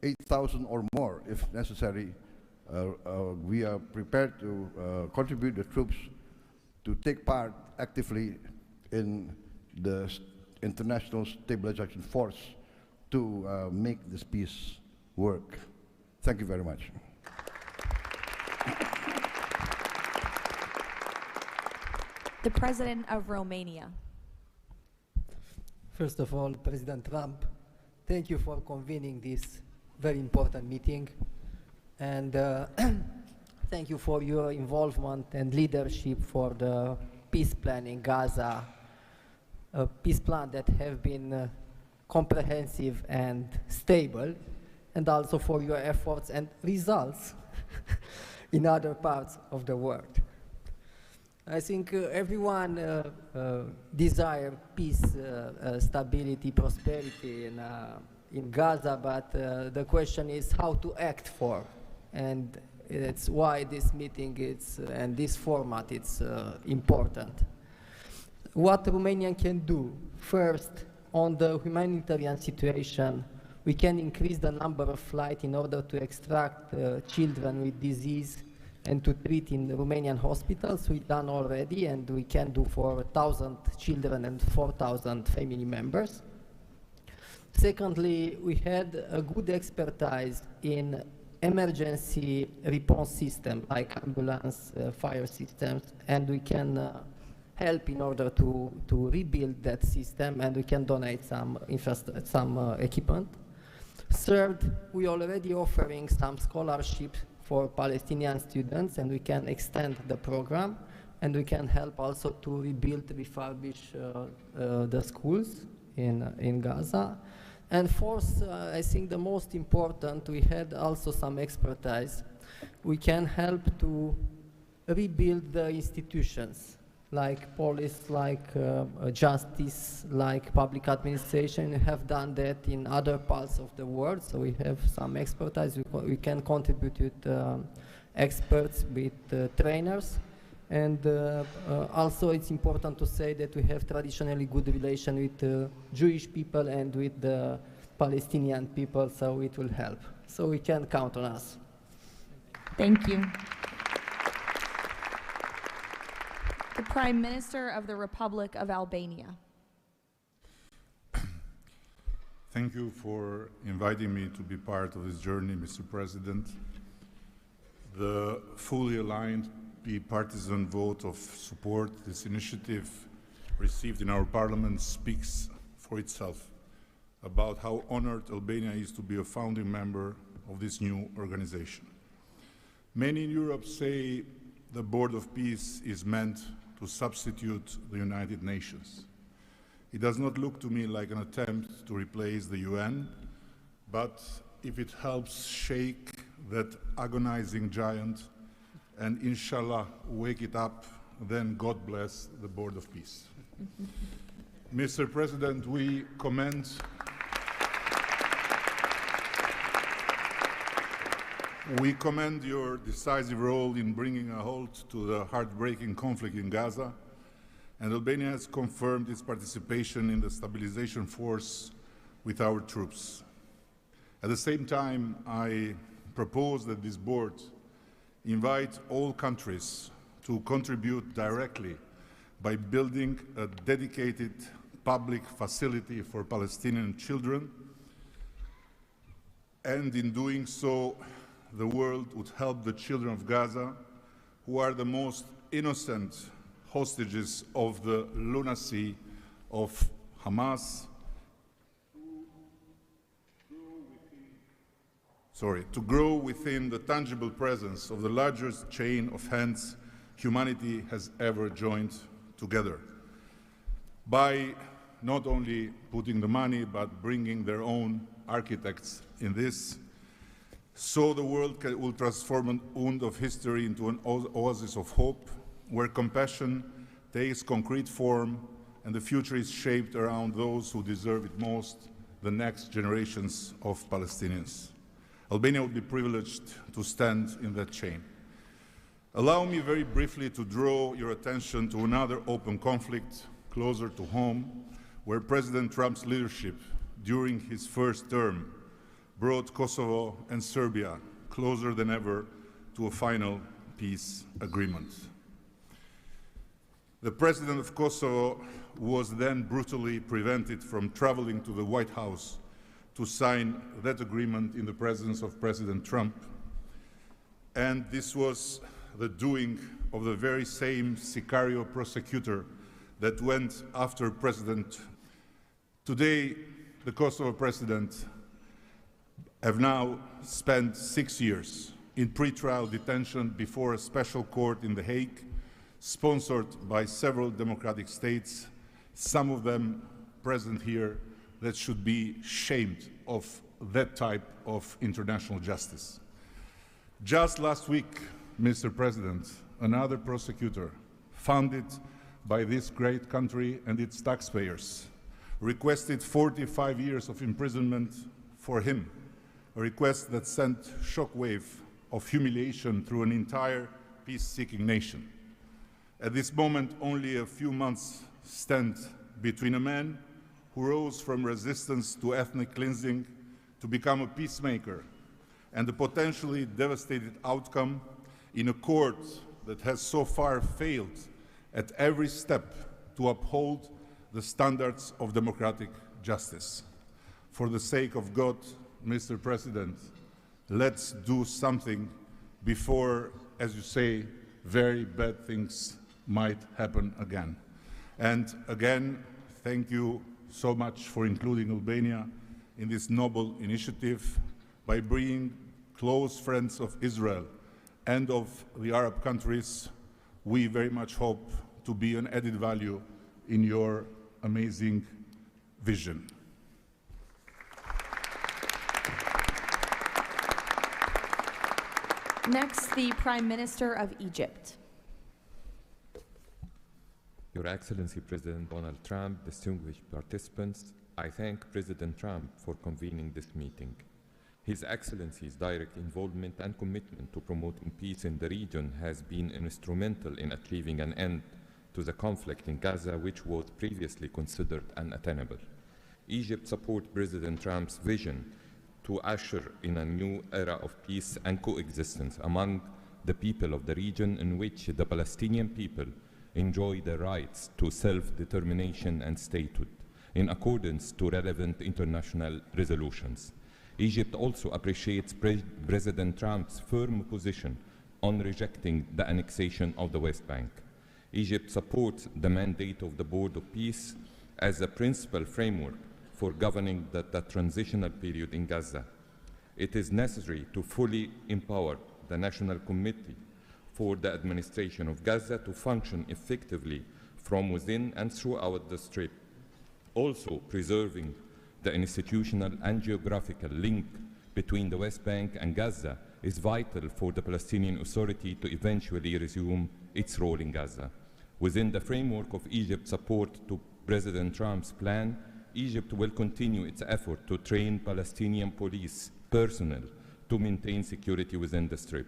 T: 8,000 or more if necessary. We are prepared to contribute the troops to take part actively in the international stabilization force to make this peace work. Thank you very much.
D: The President of Romania.
U: First of all, President Trump, thank you for convening this very important meeting. And thank you for your involvement and leadership for the peace plan in Gaza, a peace plan that have been comprehensive and stable, and also for your efforts and results in other parts of the world. I think everyone desires peace, stability, prosperity in Gaza, but the question is how to act for, and it's why this meeting and this format is important. What Romania can do, first, on the humanitarian situation, we can increase the number of flights in order to extract children with disease and to treat in Romanian hospitals. We've done already, and we can do for 1,000 children and 4,000 family members. Secondly, we had a good expertise in emergency response system like ambulance, fire systems, and we can help in order to rebuild that system, and we can donate some equipment. Third, we are already offering some scholarships for Palestinian students, and we can extend the program, and we can help also to rebuild, refurbish the schools in Gaza. And fourth, I think the most important, we had also some expertise. We can help to rebuild the institutions, like police, like justice, like public administration. We have done that in other parts of the world, so we have some expertise. We can contribute with experts, with trainers, and also it's important to say that we have traditionally good relation with Jewish people and with the Palestinian people, so it will help. So we can count on us.
D: Thank you. The Prime Minister of the Republic of Albania.
V: Thank you for inviting me to be part of this journey, Mr. President. The fully aligned bipartisan vote of support this initiative received in our parliament speaks for itself about how honored Albania is to be a founding member of this new organization. Many in Europe say the Board of Peace is meant to substitute the United Nations. It does not look to me like an attempt to replace the UN, but if it helps shake that agonizing giant and inshallah wake it up, then God bless the Board of Peace. Mr. President, we commend your decisive role in bringing a halt to the heartbreaking conflict in Gaza, and Albania has confirmed its participation in the stabilization force with our troops. At the same time, I propose that this board invite all countries to contribute directly by building a dedicated public facility for Palestinian children, and in doing so, the world would help the children of Gaza, who are the most innocent hostages of the lunacy of Hamas, to grow within the tangible presence of the largest chain of hands humanity has ever joined together, by not only putting the money, but bringing their own architects in this, so the world will transform an wound of history into an oasis of hope, where compassion takes concrete form and the future is shaped around those who deserve it most, the next generations of Palestinians. Albania would be privileged to stand in that chain. Allow me very briefly to draw your attention to another open conflict closer to home, where President Trump's leadership during his first term brought Kosovo and Serbia closer than ever to a final peace agreement. The president of Kosovo was then brutally prevented from traveling to the White House to sign that agreement in the presence of President Trump. And this was the doing of the very same Sicario prosecutor that went after President. Today, the Kosovo president have now spent 6 years in pretrial detention before a special court in The Hague, sponsored by several democratic states, some of them present here, that should be shamed of that type of international justice. Just last week, Mr. President, another prosecutor funded by this great country and its taxpayers requested 45 years of imprisonment for him, a request that sent shockwave of humiliation through an entire peace-seeking nation. At this moment, only a few months stand between a man who rose from resistance to ethnic cleansing to become a peacemaker and the potentially devastating outcome in a court that has so far failed at every step to uphold the standards of democratic justice. For the sake of God, Mr. President, let's do something before, as you say, very bad things might happen again. And again, thank you so much for including Albania in this noble initiative by bringing close friends of Israel and of the Arab countries. We very much hope to be an added value in your amazing vision.
D: Next, the Prime Minister of Egypt.
A: Your Excellency President Donald Trump, distinguished participants, I thank President Trump for convening this meeting. His Excellency's direct involvement and commitment to promoting peace in the region has been instrumental in achieving an end to the conflict in Gaza, which was previously considered unattainable. Egypt supports President Trump's vision to usher in a new era of peace and coexistence among the people of the region, in which the Palestinian people enjoy the rights to self-determination and statehood, in accordance to relevant international resolutions. Egypt also appreciates President Trump's firm position on rejecting the annexation of the West Bank. Egypt supports the mandate of the Board of Peace as a principal framework for governing the transitional period in Gaza. It is necessary to fully empower the National Committee for the Administration of Gaza to function effectively from within and throughout the Strip. Also, preserving the institutional and geographical link between the West Bank and Gaza is vital for the Palestinian Authority to eventually resume its role in Gaza. Within the framework of Egypt's support to President Trump's plan, Egypt will continue its effort to train Palestinian police personnel to maintain security within the Strip.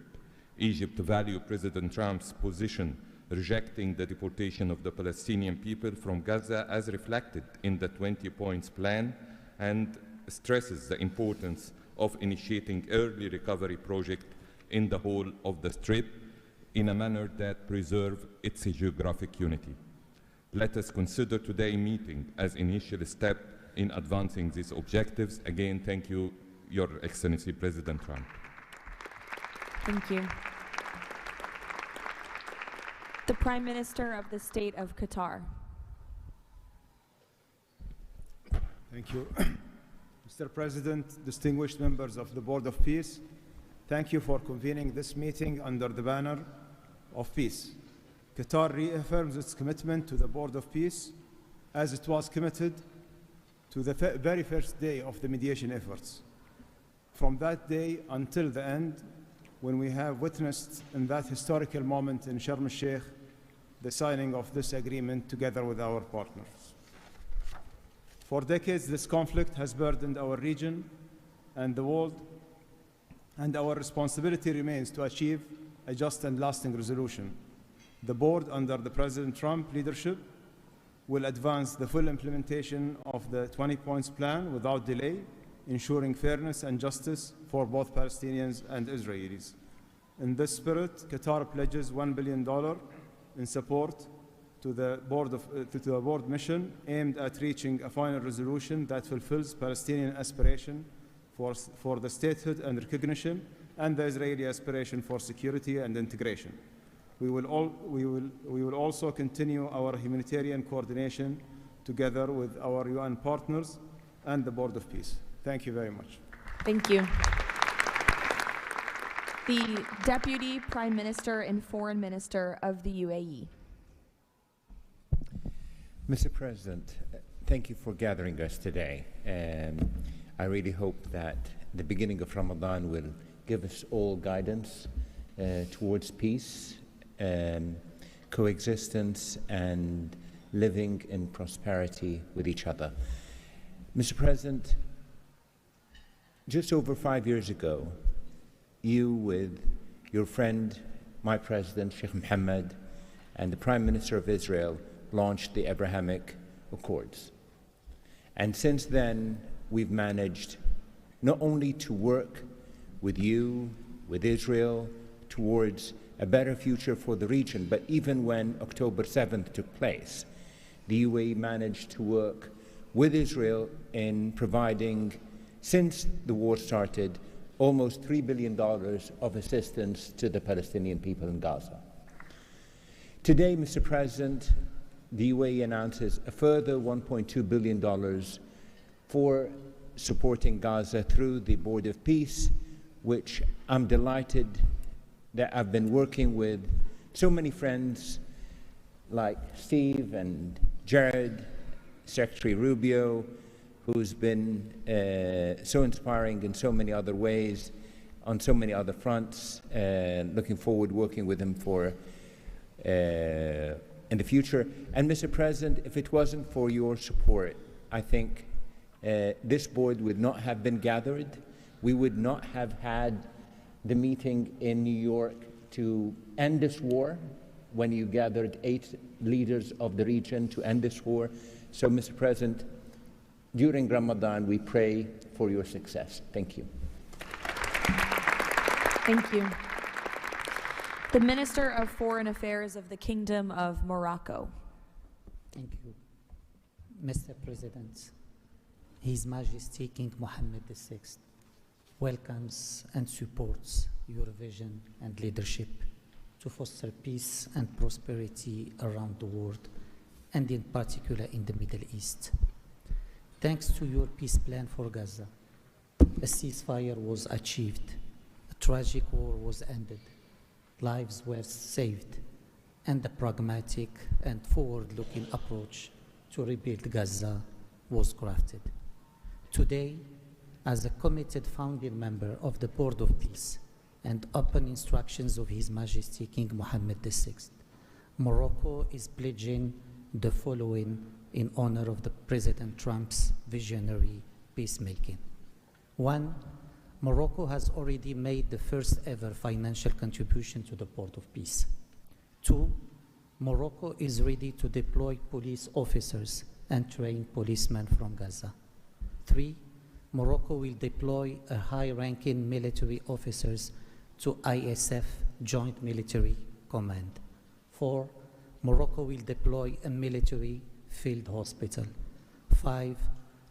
A: Egypt values President Trump's position rejecting the deportation of the Palestinian people from Gaza as reflected in the 20 points plan, and stresses the importance of initiating early recovery projects in the whole of the Strip in a manner that preserves its geographic unity. Let us consider today's meeting as an initial step in advancing these objectives. Again, thank you, Your Excellency President Trump.
D: Thank you. The Prime Minister of the State of Qatar.
C: Thank you. Mr. President, distinguished members of the Board of Peace, thank you for convening this meeting under the banner of peace. Qatar reaffirms its commitment to the Board of Peace as it was committed to the very first day of the mediation efforts. From that day until the end, when we have witnessed in that historical moment in Sharm el-Sheikh the signing of this agreement together with our partners. For decades, this conflict has burdened our region and the world, and our responsibility remains to achieve a just and lasting resolution. The board, under the President Trump leadership, will advance the full implementation of the 20 points plan without delay, ensuring fairness and justice for both Palestinians and Israelis. In this spirit, Qatar pledges $1 billion in support to the board mission aimed at reaching a final resolution that fulfills Palestinian aspiration for the statehood and recognition, and the Israeli aspiration for security and integration. We will also continue our humanitarian coordination together with our UN partners and the Board of Peace. Thank you very much.
D: Thank you. The Deputy Prime Minister and Foreign Minister of the UAE.
B: Mr. President, thank you for gathering us today. I really hope that the beginning of Ramadan will give us all guidance towards peace, coexistence, and living in prosperity with each other. Mr. President, just over 5 years ago, you with your friend, my president, Sheikh Mohammed, and the Prime Minister of Israel launched the Abrahamic Accords. And since then, we've managed not only to work with you, with Israel, towards a better future for the region, but even when October 7th took place, the UAE managed to work with Israel in providing, since the war started, almost $3 billion of assistance to the Palestinian people in Gaza. Today, Mr. President, the UAE announces a further $1.2 billion for supporting Gaza through the Board of Peace, which I'm delighted that I've been working with so many friends like Steve and Jared, Secretary Rubio, who's been so inspiring in so many other ways, on so many other fronts, and looking forward to working with him for in the future. And Mr. President, if it wasn't for your support, I think this board would not have been gathered. We would not have had the meeting in New York to end this war, when you gathered 8 leaders of the region to end this war. So, Mr. President, during Ramadan, we pray for your success. Thank you.
D: Thank you. The Minister of Foreign Affairs of the Kingdom of Morocco.
E: Thank you. Mr. President, His Majesty King Mohammed VI welcomes and supports your vision and leadership to foster peace and prosperity around the world, and in particular in the Middle East. Thanks to your peace plan for Gaza, a ceasefire was achieved, a tragic war was ended, lives were saved, and a pragmatic and forward-looking approach to rebuild Gaza was crafted. Today, as a committed founding member of the Board of Peace and upon instructions of His Majesty King Mohammed VI, Morocco is pledging the following in honor of the President Trump's visionary peacemaking. 1, Morocco has already made the first ever financial contribution to the Board of Peace. 2, Morocco is ready to deploy police officers and train policemen from Gaza. 3, Morocco will deploy a high-ranking military officers to ISF Joint Military Command. 4, Morocco will deploy a military field hospital. 5,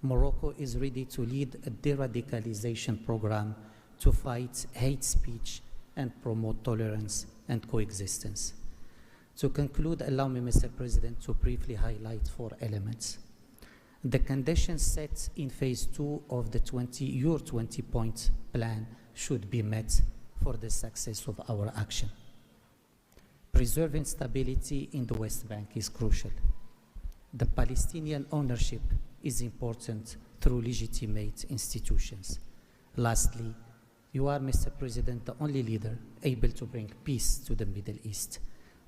E: Morocco is ready to lead a de-radicalization program to fight hate speech and promote tolerance and coexistence. To conclude, allow me, Mr. President, to briefly highlight 4 elements. The conditions set in phase 2 of the your 20-point plan should be met for the success of our action. Preserving stability in the West Bank is crucial. The Palestinian ownership is important through legitimate institutions. Lastly, you are, Mr. President, the only leader able to bring peace to the Middle East.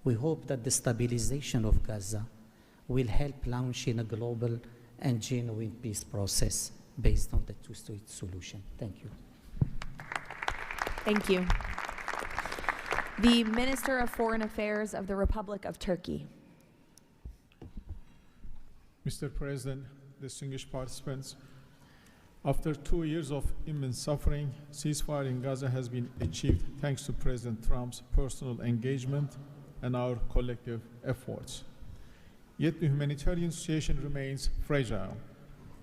E: We hope that the stabilization of Gaza will help launching a global and genuine peace process based on the two-state solution. Thank you.
D: Thank you. The Minister of Foreign Affairs of the Republic of Turkey.
R: Mr. President, distinguished participants, after 2 years of immense suffering, ceasefire in Gaza has been achieved thanks to President Trump's personal engagement and our collective efforts. Yet the humanitarian situation remains fragile,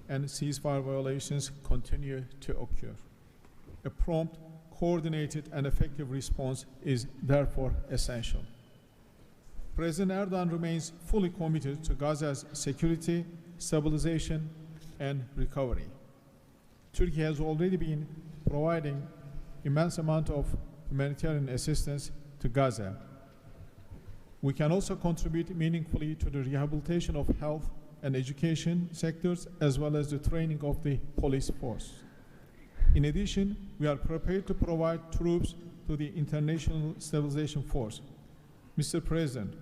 R: and ceasefire violations continue to occur. A prompt, coordinated, and effective response is therefore essential. President Erdogan remains fully committed to Gaza's security, stabilization,
F: and recovery. Turkey has already been providing immense amount of humanitarian assistance to Gaza. We can also contribute meaningfully to the rehabilitation of health and education sectors, as well as the training of the police force. In addition, we are prepared to provide troops to the International Stabilization Force. Mr. President,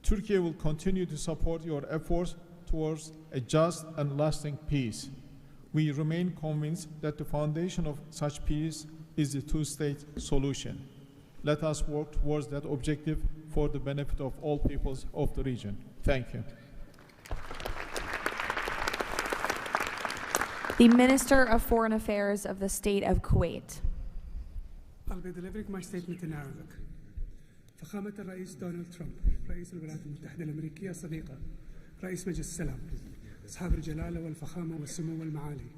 F: Turkey will continue to support your efforts towards a just and lasting peace. We remain convinced that the foundation of such peace is the two-state solution. Let us work towards that objective for the benefit of all peoples of the region. Thank you.
D: The Minister of Foreign Affairs of the State of Kuwait.
G: I'll be delivering my statement in Arabic. فخامة الرئيس دونالد ترامب رئيس الولايات المتحدة الأمريكية صديقة رئيس مجلس السلام أصحاب الجلالة والفخامة والسمو والمعالي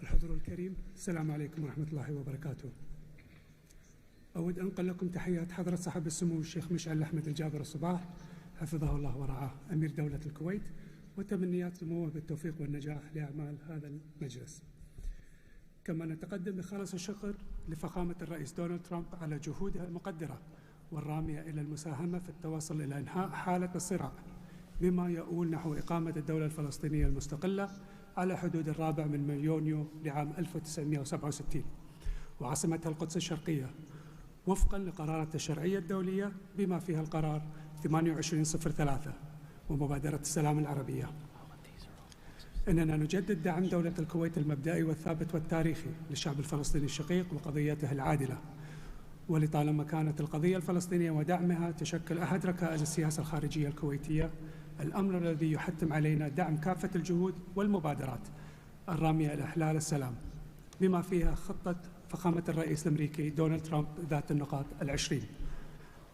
G: الحضور الكريم السلام عليكم ورحمة الله وبركاته. أود أنقل لكم تحيات حضرة صاحب السمو الشيخ مشعل أحمد الجابر الصباح حفظه الله ورعاه أمير دولة الكويت، وتمنيات سموه بالتوفيق والنجاح لأعمال هذا المجلس. كما نتقدم بخالص الشكر لفخامة الرئيس دونالد ترامب على جهودها المقدرة والرامية إلى المساهمة في التوصل إلى إنهاء حالة الصراع بما يؤول نحو إقامة الدولة الفلسطينية المستقلة على حدود 4 من يونيو لعام 1967 وعاصمتها القدس الشرقية وفقا لقرارات الشرعية الدولية بما فيها القرار 2803 ومبادرة السلام العربية. إننا نجدد دعم دولة الكويت المبدئي والثابت والتاريخي للشعب الفلسطيني الشقيق وقضيته العادلة، ولطالما كانت القضية الفلسطينية ودعمها تشكل أحد ركائز السياسة الخارجية الكويتية، الأمر الذي يحتم علينا دعم كافة الجهود والمبادرات الرامية إلى إحلال السلام بما فيها خطة فخامة الرئيس الأمريكي دونالد ترامب ذات النقاط 20،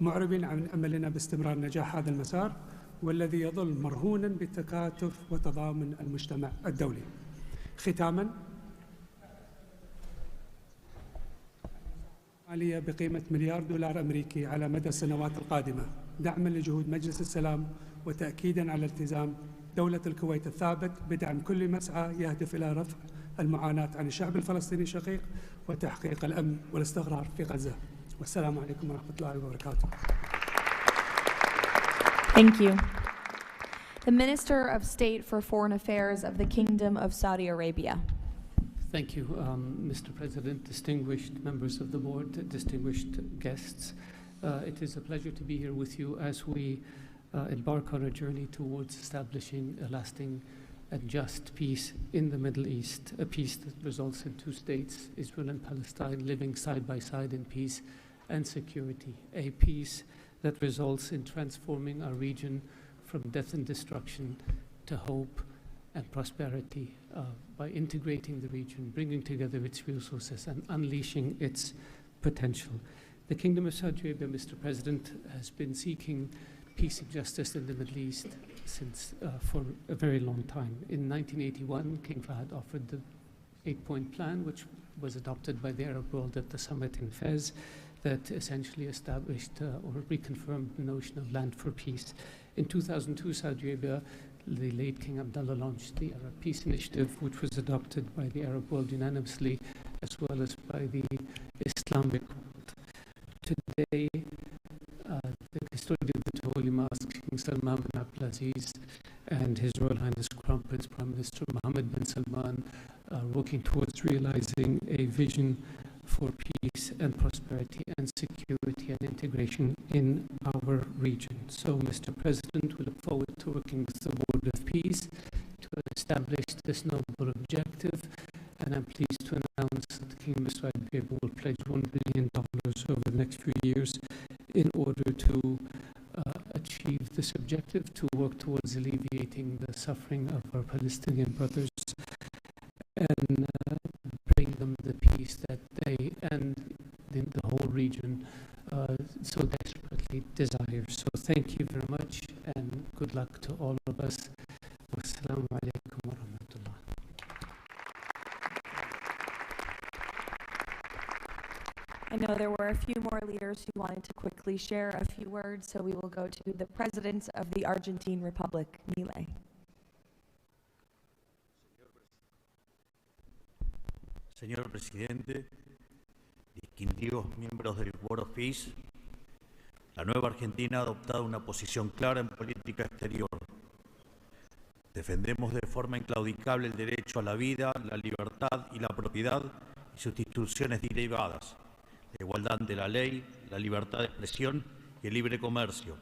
G: معربين عن أملنا باستمرار نجاح هذا المسار والذي يظل مرهونا بالتكاتف وتضامن المجتمع الدولي. ختاما، مالية بقيمة $1 مليار أمريكي على مدى السنوات القادمة دعما لجهود مجلس السلام وتأكيدا على التزام دولة الكويت الثابت بدعم كل مسعى يهدف إلى رفع المعاناة عن الشعب الفلسطيني الشقيق وتحقيق الأمن والاستقرار في غزة. والسلام عليكم ورحمة الله وبركاته.
D: Thank you. The Minister of State for Foreign Affairs of the Kingdom of Saudi Arabia.
J: Thank you, Mr. President, distinguished members of the board, distinguished guests. It is a pleasure to be here with you as we embark on a journey towards establishing a lasting and just peace in the Middle East, a peace that results in two states, Israel and Palestine, living side by side in peace and security, a peace that results in transforming our region from death and destruction to hope and prosperity by integrating the region, bringing together its resources and unleashing its potential. The Kingdom of Saudi Arabia, Mr. President, has been seeking peace and justice in the Middle East for a very long time. In 1981, King Fahd offered the 8-point plan, which was adopted by the Arab world at the summit in Fez, that essentially established or reconfirmed the notion of land for peace. In 2002, Saudi Arabia, the late King Abdullah, launched the Arab Peace Initiative, which was adopted by the Arab world unanimously, as well as by the Islamic world. Today, the custodian of the Holy Mosque, King Salman bin Abdulaziz, and His Royal Highness Crown Prince Prime Minister Mohammed bin Salman are working towards realizing a vision for peace and prosperity and security and integration in our region. So, Mr. President, we look forward to working with the Board of Peace to establish this noble objective, and I'm pleased to announce that the Kingdom of Saudi Arabia will pledge $1 billion over the next few years in order to achieve this objective, to work towards alleviating the suffering of our Palestinian brothers and bring them the peace that they and the whole region so desperately desire. So thank you very much and good luck to all of us. Wassalamu alaikum wa rahmatullah.
D: I know there were a few more leaders who wanted to quickly share a few words, so we will go to the President of the Argentine Republic, Milei.
H: Señor Presidente, distinguidos miembros del Board of Peace, la nueva Argentina ha adoptado una posición clara en política exterior. Defendemos de forma inclaudicable el derecho a la vida, la libertad y la propiedad y sus instituciones derivadas, la igualdad ante la ley, la libertad de expresión y el libre comercio.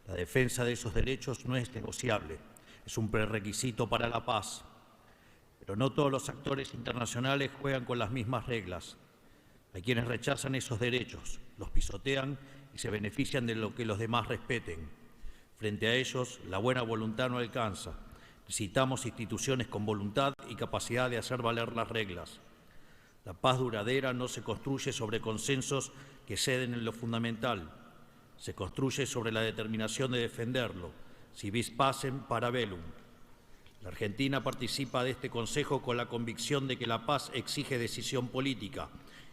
H: La defensa de esos derechos no es negociable, es un prerequisito para la paz. Pero no todos los actores internacionales juegan con las mismas reglas. Hay quienes rechazan esos derechos, los pisotean y se benefician de lo que los demás respeten. Frente a ellos, la buena voluntad no alcanza. Necesitamos instituciones con voluntad y capacidad de hacer valer las reglas. La paz duradera no se construye sobre consensos que ceden en lo fundamental. Se construye sobre la determinación de defenderlo, si vis pacem para bellum. La Argentina participa de este Consejo con la convicción de que la paz exige decisión política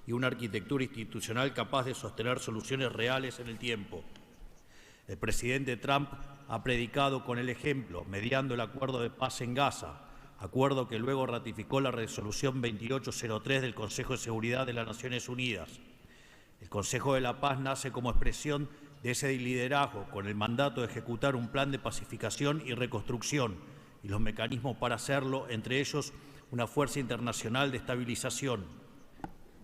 H: y una arquitectura institucional capaz de sostener soluciones reales en el tiempo. El presidente Trump ha predicado con el ejemplo, mediando el acuerdo de paz en Gaza, acuerdo que luego ratificó la resolución 2803 del Consejo de Seguridad de las Naciones Unidas. El Consejo de la Paz nace como expresión de ese liderazgo, con el mandato de ejecutar un plan de pacificación y reconstrucción y los mecanismos para hacerlo, entre ellos una fuerza internacional de estabilización.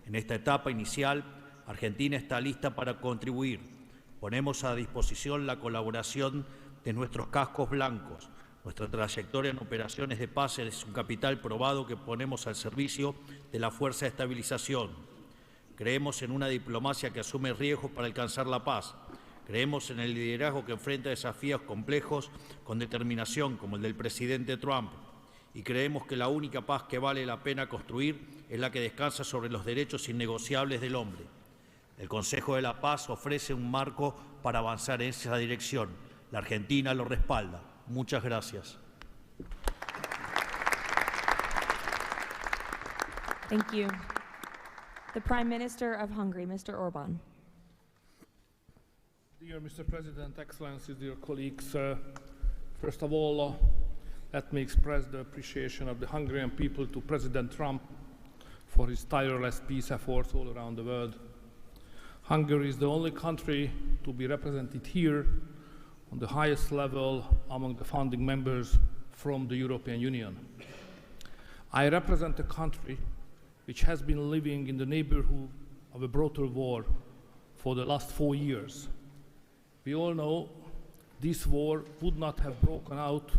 H: En esta etapa inicial, Argentina está lista para contribuir. Ponemos a disposición la colaboración de nuestros cascos blancos. Nuestra trayectoria en operaciones de paz es un capital probado que ponemos al servicio de la fuerza de estabilización. Creemos en una diplomacia que asume riesgos para alcanzar la paz. Creemos en el liderazgo que enfrenta desafíos complejos con determinación, como el del presidente Trump. Y creemos que la única paz que vale la pena construir es la que descansa sobre los derechos innegociables del hombre. El Consejo de la Paz ofrece un marco para avanzar en esa dirección. La Argentina lo respalda. Muchas gracias.
D: Thank you. The Prime Minister of Hungary, Mr. Orbán.
R: Dear Mr. President, Excellencies, dear colleagues, first of all, let me express the appreciation of the Hungarian people to President Trump for his tireless peace efforts all around the world. Hungary is the only country to be represented here on the highest level among the founding members from the European Union. I represent a country which has been living in the neighborhood of a brutal war for the last 4 years. We all know this war would not have broken out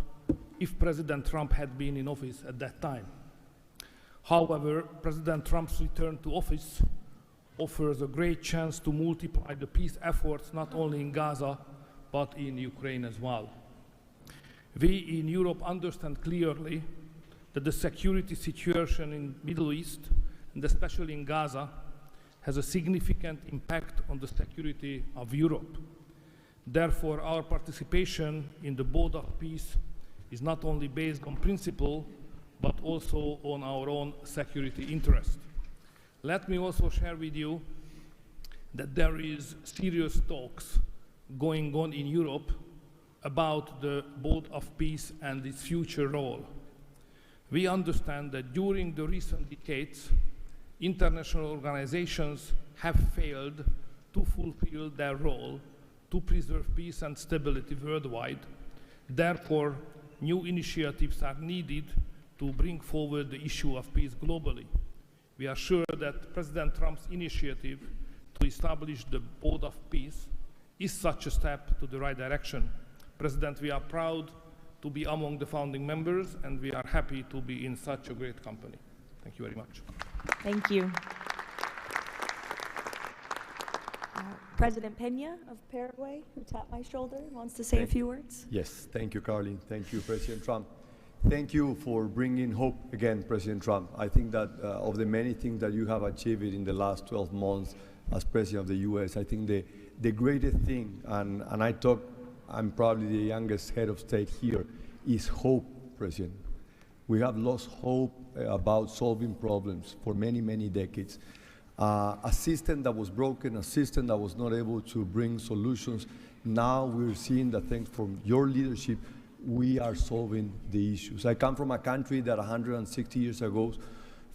R: if President Trump had been in office at that time. However, President Trump's return to office offers a great chance to multiply the peace efforts not only in Gaza, but in Ukraine as well. We in Europe understand clearly that the security situation in the Middle East, and especially in Gaza, has a significant impact on the security of Europe. Therefore, our participation in the Board of Peace is not only based on principle, but also on our own security interest. Let me also share with you that there is serious talks going on in Europe about the Board of Peace and its future role. We understand that during the recent decades, international organizations have failed to fulfill their role to preserve peace and stability worldwide. Therefore, new initiatives are needed to bring forward the issue of peace globally. We are sure that President Trump's initiative to establish the Board of Peace is such a step to the right direction. President, we are proud to be among the founding members, and we are happy to be in such a great company. Thank you very much.
D: Thank you. President Peña of Paraguay, who tapped my shoulder, wants to say a few words.
I: Yes, thank you, Caroline. Thank you, President Trump. Thank you for bringing hope again, President Trump. I think that of the many things that you have achieved in the last 12 months as President of the U.S., I think the greatest thing, and I'm probably the youngest head of state here, is hope, President. We have lost hope about solving problems for many, many decades. A system that was broken, a system that was not able to bring solutions. Now we're seeing that thanks from your leadership, we are solving the issues. I come from a country that 160 years ago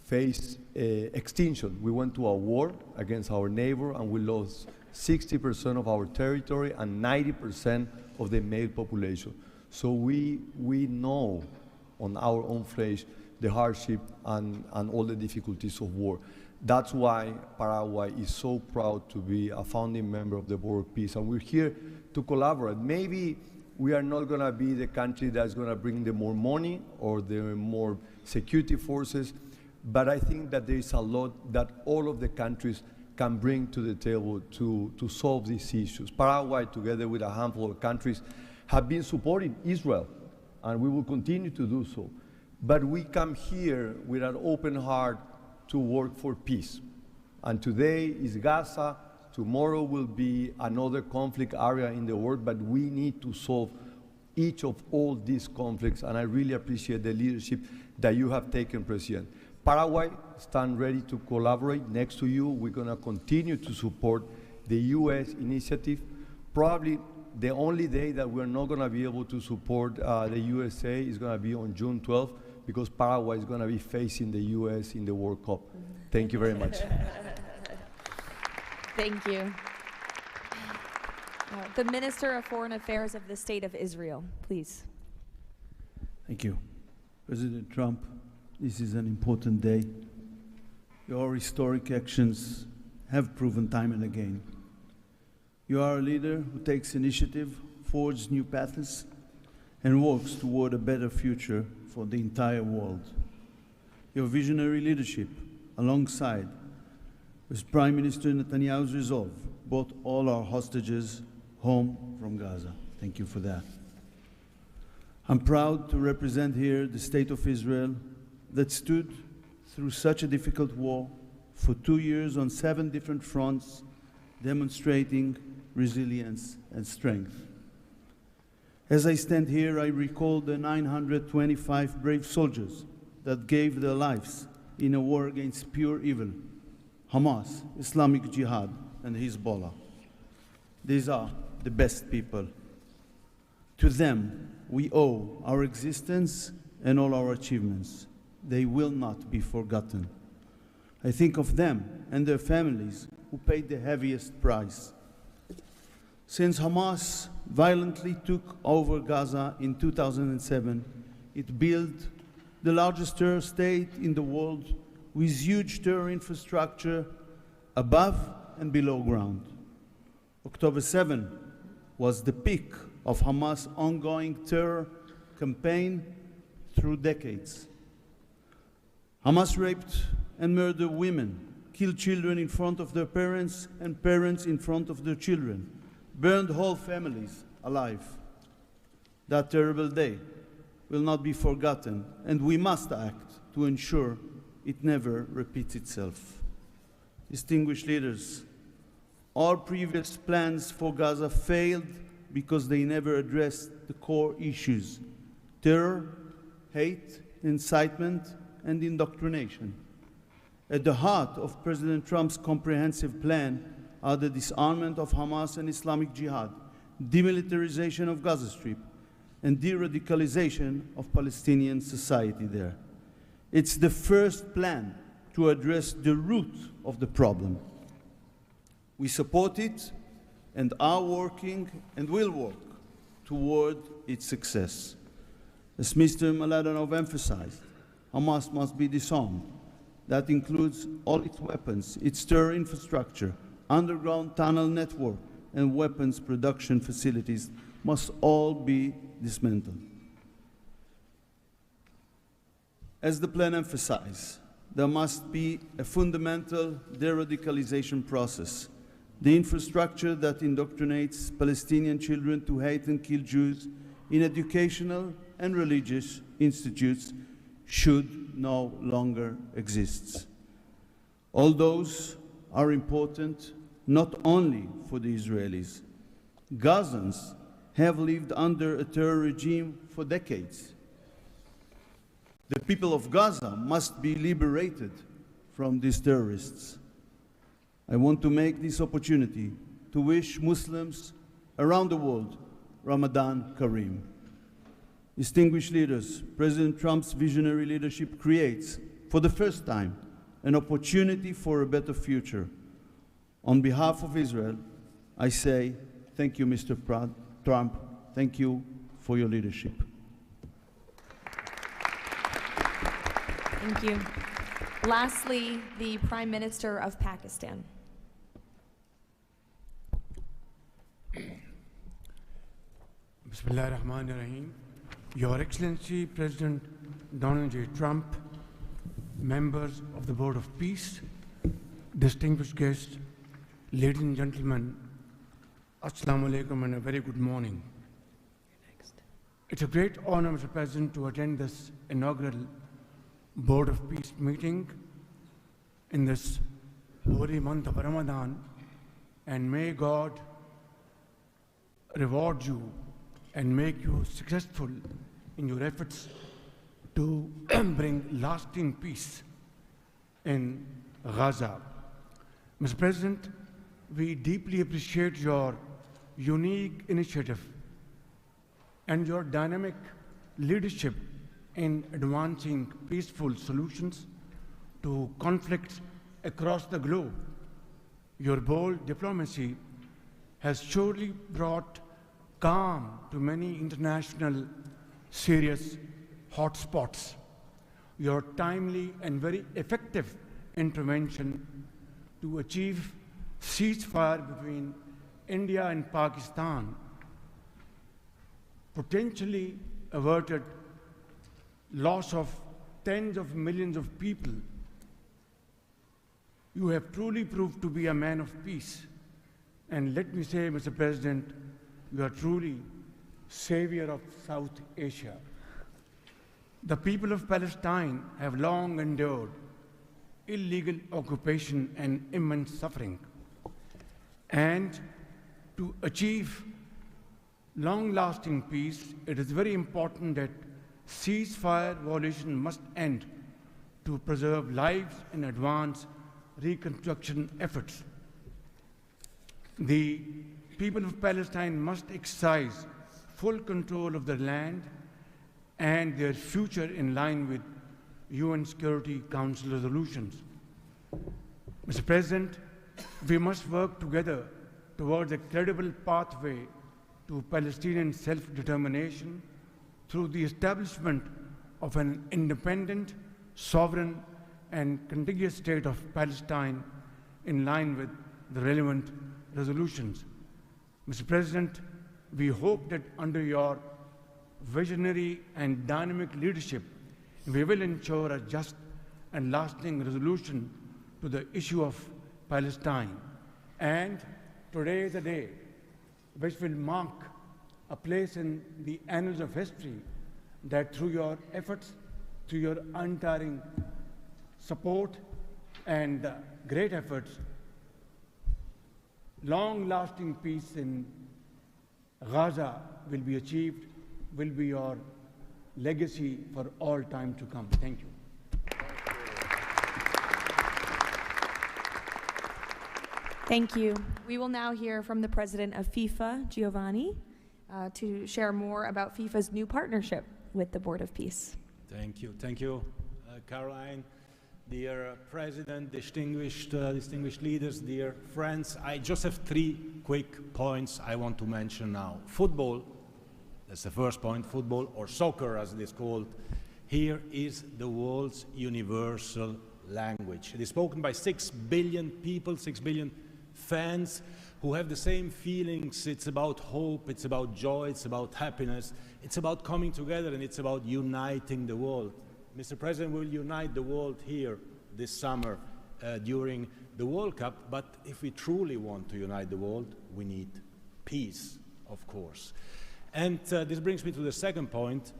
I: face extinction. We went to a war against our neighbor and we lost 60% of our territory and 90% of the male population. So we know on our own flesh the hardship and all the difficulties of war. That's why Paraguay is so proud to be a founding member of the Board of Peace, and we're here to collaborate. Maybe we are not going to be the country that's going to bring the more money or the more security forces, but I think that there is a lot that all of the countries can bring to the table to solve these issues. Paraguay, together with a handful of countries, have been supporting Israel, and we will continue to do so. But we come here with an open heart to work for peace. And today is Gaza, tomorrow will be another conflict area in the world, but we need to solve each of all these conflicts, and I really appreciate the leadership that you have taken, President. Paraguay stands ready to collaborate next to you. We're going to continue to support the U.S. initiative. Probably the only day that we're not going to be able to support the USA is going to be on June 12th, because Paraguay is going to be facing the U.S. in the World Cup. Thank you very much.
D: Thank you. The Minister of Foreign Affairs of the State of Israel, please.
K: Thank you. President Trump, this is an important day. Your historic actions have proven time and again. You are a leader who takes initiative, forges new paths, and works toward a better future for the entire world. Your visionary leadership, alongside with Prime Minister Netanyahu's resolve, brought all our hostages home from Gaza. Thank you for that. I'm proud to represent here the State of Israel that stood through such a difficult war for 2 years on 7 different fronts, demonstrating resilience and strength. As I stand here, I recall the 925 brave soldiers that gave their lives in a war against pure evil, Hamas, Islamic Jihad, and Hezbollah. These are the best people. To them, we owe our existence and all our achievements. They will not be forgotten. I think of them and their families who paid the heaviest price. Since Hamas violently took over Gaza in 2007, it built the largest terror state in the world with huge terror infrastructure above and below ground. October 7 was the peak of Hamas' ongoing terror campaign through decades. Hamas raped and murdered women, killed children in front of their parents and parents in front of their children, burned whole families alive. That terrible day will not be forgotten, and we must act to ensure it never repeats itself. Distinguished leaders, all previous plans for Gaza failed because they never addressed the core issues: terror, hate, incitement, and indoctrination. At the heart of President Trump's comprehensive plan are the disarmament of Hamas and Islamic Jihad, demilitarization of Gaza Strip, and de-radicalization of Palestinian society there. It's the first plan to address the root of the problem. We support it and are working and will work toward its success. As Mr. Mladenov emphasized, Hamas must be disarmed. That includes all its weapons, its terror infrastructure, underground tunnel network, and weapons production facilities must all be dismantled. As the plan emphasized, there must be a fundamental de-radicalization process. The infrastructure that indoctrinates Palestinian children to hate and kill Jews in educational and religious institutes should no longer exist. All those are important not only for the Israelis. Gazans have lived under a terror regime for decades. The people of Gaza must be liberated from these terrorists. I want to make this opportunity to wish Muslims around the world Ramadan Kareem. Distinguished leaders, President Trump's visionary leadership creates for the first time, an opportunity for a better future. On behalf of Israel, I say thank you, Mr. Trump. Thank you for your leadership.
D: Thank you. Lastly, the Prime Minister of Pakistan.
L: Bismillah ar-Rahman ar-Rahim. Your Excellency, President Donald J. Trump, members of the Board of Peace, distinguished guests, ladies and gentlemen, Assalamu alaikum and a very good morning. It's a great honor, Mr. President, to attend this inaugural Board of Peace meeting in this holy month of Ramadan, and may God reward you and make you successful in your efforts to bring lasting peace in Gaza. Mr. President, we deeply appreciate your unique initiative and your dynamic leadership in advancing peaceful solutions to conflicts across the globe. Your bold diplomacy has surely brought calm to many international serious hotspots. Your timely and very effective intervention to achieve ceasefire between India and Pakistan potentially averted loss of tens of millions of people. You have truly proved to be a man of peace. And let me say, Mr. President, you are truly savior of South Asia. The people of Palestine have long endured illegal occupation and immense suffering. And to achieve long-lasting peace, it is very important that ceasefire violation must end to preserve lives and advance reconstruction efforts. The people of Palestine must exercise full control of their land and their future in line with UN Security Council resolutions. Mr. President, we must work together towards a credible pathway to Palestinian self-determination through the establishment of an independent, sovereign, and contiguous state of Palestine in line with the relevant resolutions. Mr. President, we hope that under your visionary and dynamic leadership, we will ensure a just and lasting resolution to the issue of Palestine. And today is a day which will mark a place in the annals of history that through your efforts, through your untiring support and great efforts, long-lasting peace in Gaza will be achieved, will be your legacy for all time to come. Thank you.
D: Thank you. We will now hear from the president of FIFA, Giovanni, to share more about FIFA's new partnership with the Board of Peace.
M: Thank you, Caroline. Dear President, distinguished leaders, dear friends, I just have 3 quick points I want to mention now. Football, that's the first point, football, or soccer as it is called, here is the world's universal language. It is spoken by 6 billion people, 6 billion fans who have the same feelings. It's about hope, it's about joy, it's about happiness, it's about coming together, and it's about uniting the world. Mr. President, we will unite the world here this summer during the World Cup, but if we truly want to unite the world, we need peace, of course. And this brings me to the second point,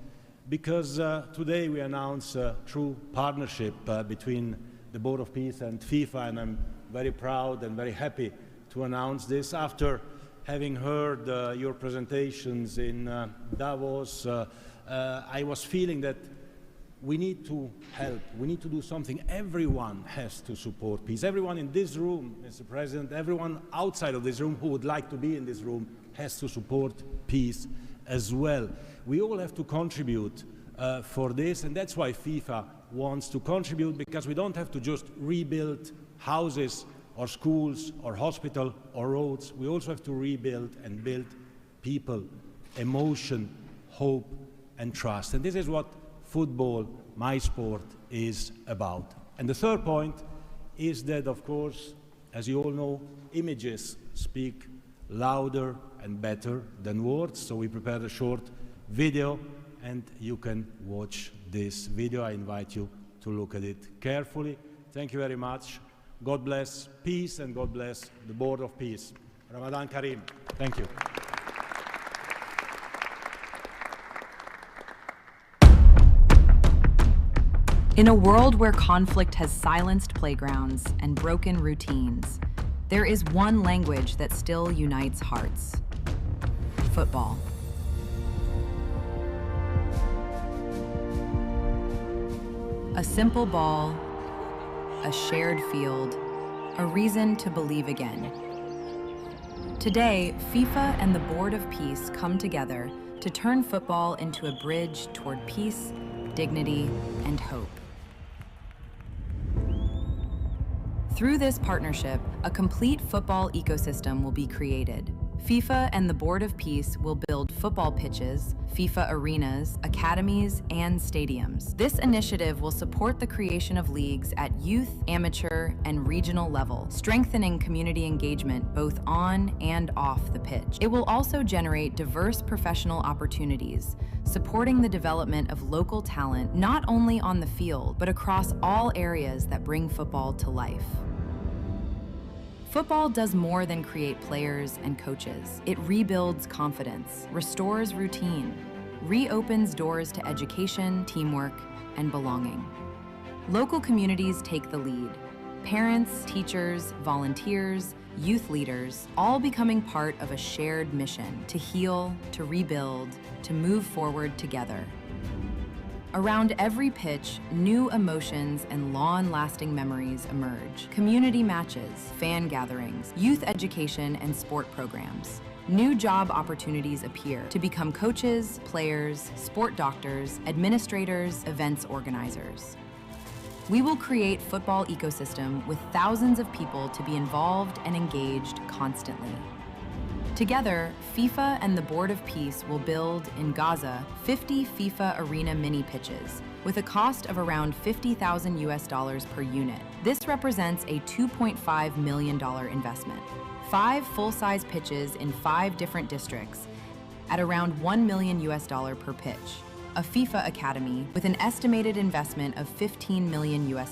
M: because today we announce a true partnership between the Board of Peace and FIFA, and I'm very proud and very happy to announce this. After having heard your presentations in Davos, I was feeling that we need to help, we need to do something. Everyone has to support peace. Everyone in this room, Mr. President, everyone outside of this room who would like to be in this room has to support peace as well. We all have to contribute for this, and that's why FIFA wants to contribute, because we don't have to just rebuild houses or schools or hospital or roads. We also have to rebuild and build people, emotion, hope, and trust. And this is what football, my sport, is about. And the third point is that, of course, as you all know, images speak louder and better than words. So we prepared a short video, and you can watch this video. I invite you to look at it carefully. Thank you very much. God bless peace, and God bless the Board of Peace. Ramadan Kareem. Thank you.
N: In a world where conflict has silenced playgrounds and broken routines, there is one language that still unites hearts: football. A simple ball, a shared field, a reason to believe again. Today, FIFA and the Board of Peace come together to turn football into a bridge toward peace, dignity, and hope. Through this partnership, a complete football ecosystem will be created. FIFA and the Board of Peace will build football pitches, FIFA arenas, academies, and stadiums. This initiative will support the creation of leagues at youth, amateur, and regional level, strengthening community engagement both on and off the pitch. It will also generate diverse professional opportunities, supporting the development of local talent not only on the field, but across all areas that bring football to life. Football does more than create players and coaches. It rebuilds confidence, restores routine, reopens doors to education, teamwork, and belonging. Local communities take the lead. Parents, teachers, volunteers, youth leaders, all becoming part of a shared mission to heal, to rebuild, to move forward together. Around every pitch, new emotions and long-lasting memories emerge. Community matches, fan gatherings, youth education, and sport programs. New job opportunities appear to become coaches, players, sport doctors, administrators, events organizers. We will create football ecosystem with thousands of people to be involved and engaged constantly. Together, FIFA and the Board of Peace will build, in Gaza, 50 FIFA arena mini pitches, with a cost of around $50,000 per unit. This represents a $2.5 million investment. 5 full-size pitches in 5 different districts at around $1 million per pitch. A FIFA academy with an estimated investment of $15 million.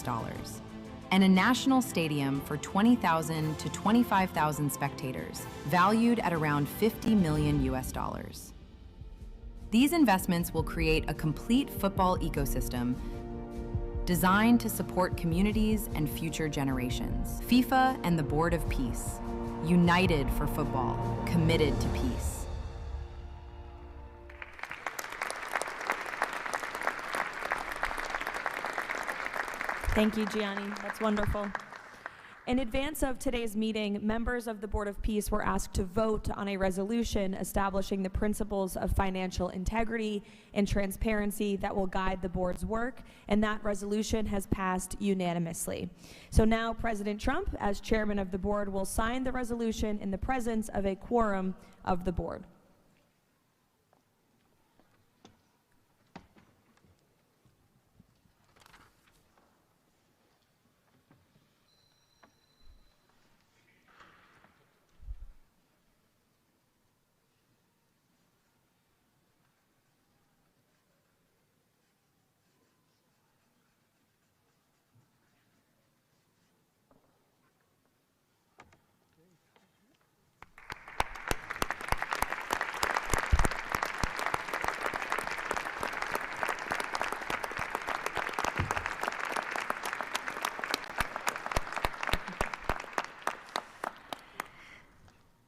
N: And a national stadium for 20,000 to 25,000 spectators, valued at around $50 million. These investments will create a complete football ecosystem designed to support communities and future generations. FIFA and the Board of Peace, united for football, committed to peace.
D: Thank you, Gianni. That's wonderful. In advance of today's meeting, members of the Board of Peace were asked to vote on a resolution establishing the principles of financial integrity and transparency that will guide the board's work, and that resolution has passed unanimously. So now President Trump, as chairman of the board, will sign the resolution in the presence of a quorum of the board.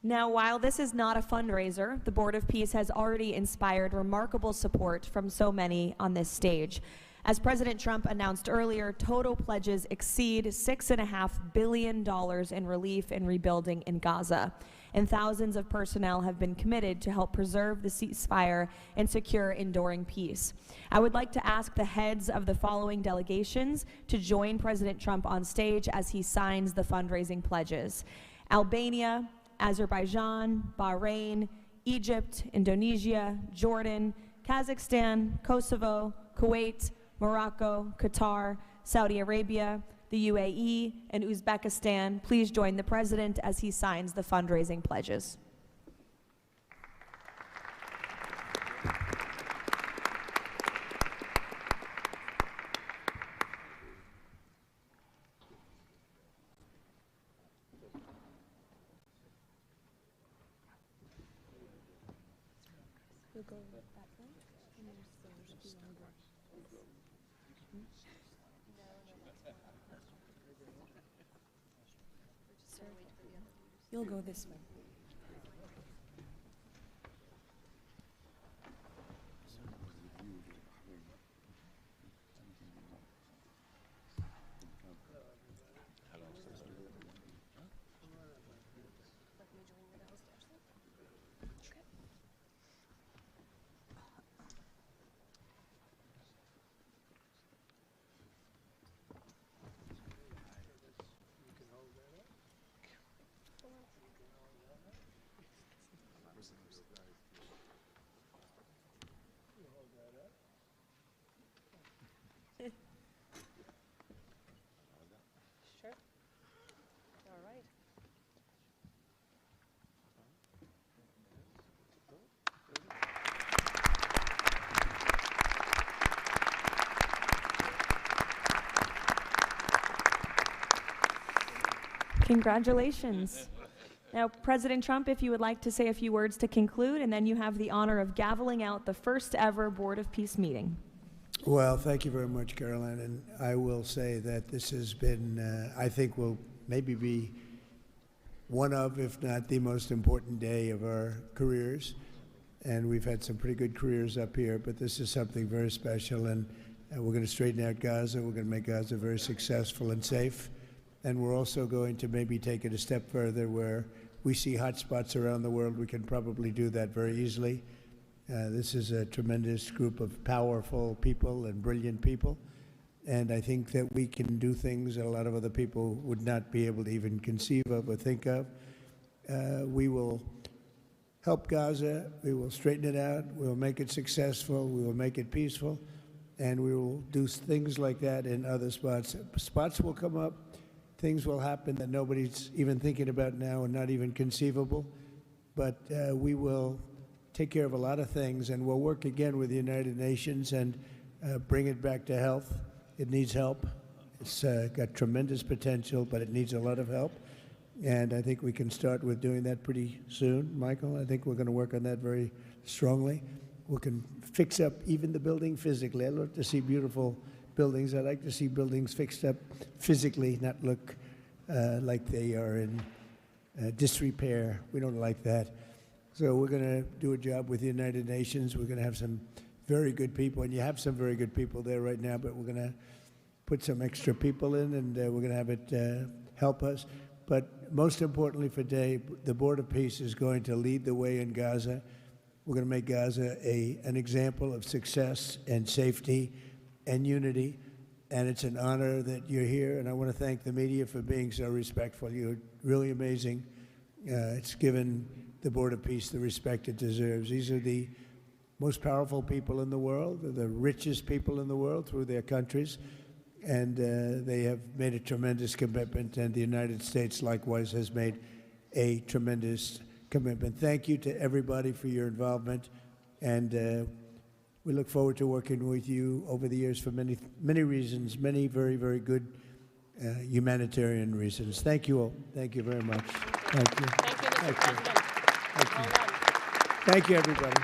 D: Now, while this is not a fundraiser, the Board of Peace has already inspired remarkable support from so many on this stage. As President Trump announced earlier, total pledges exceed $6.5 billion in relief and rebuilding in Gaza. and thousands of personnel have been committed to help preserve the ceasefire and secure enduring peace. I would like to ask the heads of the following delegations to join President Trump on stage as he signs the fundraising pledges: Albania, Azerbaijan, Bahrain, Egypt, Indonesia, Jordan, Kazakhstan, Kosovo, Kuwait, Morocco, Qatar, Saudi Arabia, the UAE, and Uzbekistan. Please join the President as he signs the fundraising pledges. We'll go with that one. You'll go this way. Sure. All right. Congratulations. Now, President Trump, if you would like to say a few words to conclude, and then you have the honor of gaveling out the first ever Board of Peace meeting.
O: Well, thank you very much, Caroline. And I will say that this has been, I think, will maybe be one of, if not the most important day of our careers. And we've had some pretty good careers up here, but this is something very special. And we're going to straighten out Gaza. We're going to make Gaza very successful and safe. And we're also going to maybe take it a step further where we see hot spots around the world. We can probably do that very easily. This is a tremendous group of powerful people and brilliant people. And I think that we can do things that a lot of other people would not be able to even conceive of or think of. We will help Gaza. We will straighten it out. We will make it successful. We will make it peaceful. And we will do things like that in other spots. Spots will come up. Things will happen that nobody's even thinking about now and not even conceivable. But we will take care of a lot of things, and we'll work again with the United Nations and bring it back to health. It needs help. It's got tremendous potential, but it needs a lot of help. And I think we can start with doing that pretty soon, Michael. I think we're going to work on that very strongly. We can fix up even the building physically. I love to see beautiful buildings. I like to see buildings fixed up physically, not look like they are in disrepair. We don't like that. So we're going to do a job with the United Nations. We're going to have some very good people, and you have some very good people there right now, but we're going to put some extra people in, and we're going to have it help us. But most importantly for today, the Board of Peace is going to lead the way in Gaza. We're going to make Gaza an example of success and safety and unity, and it's an honor that you're here, and I want to thank the media for being so respectful. You're really amazing. It's given the Board of Peace the respect it deserves. These are the most powerful people in the world, the richest people in the world through their countries, and they have made a tremendous commitment, and the United States likewise has made a tremendous commitment. Thank you to everybody for your involvement, and we look forward to working with you over the years for many, many reasons, many very, very good humanitarian reasons. Thank you all. Thank you very much. Thank you.
P: Thank you, Mr. President.
O: Thank you. Thank you, everybody.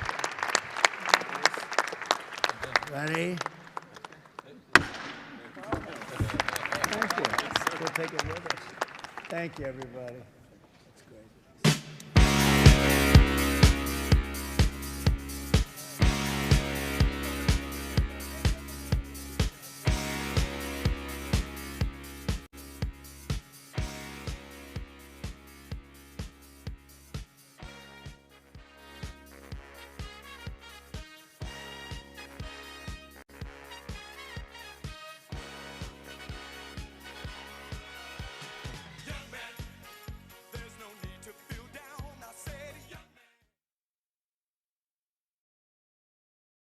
O: Ready? Thank you. We'll take it with us. Thank you, everybody.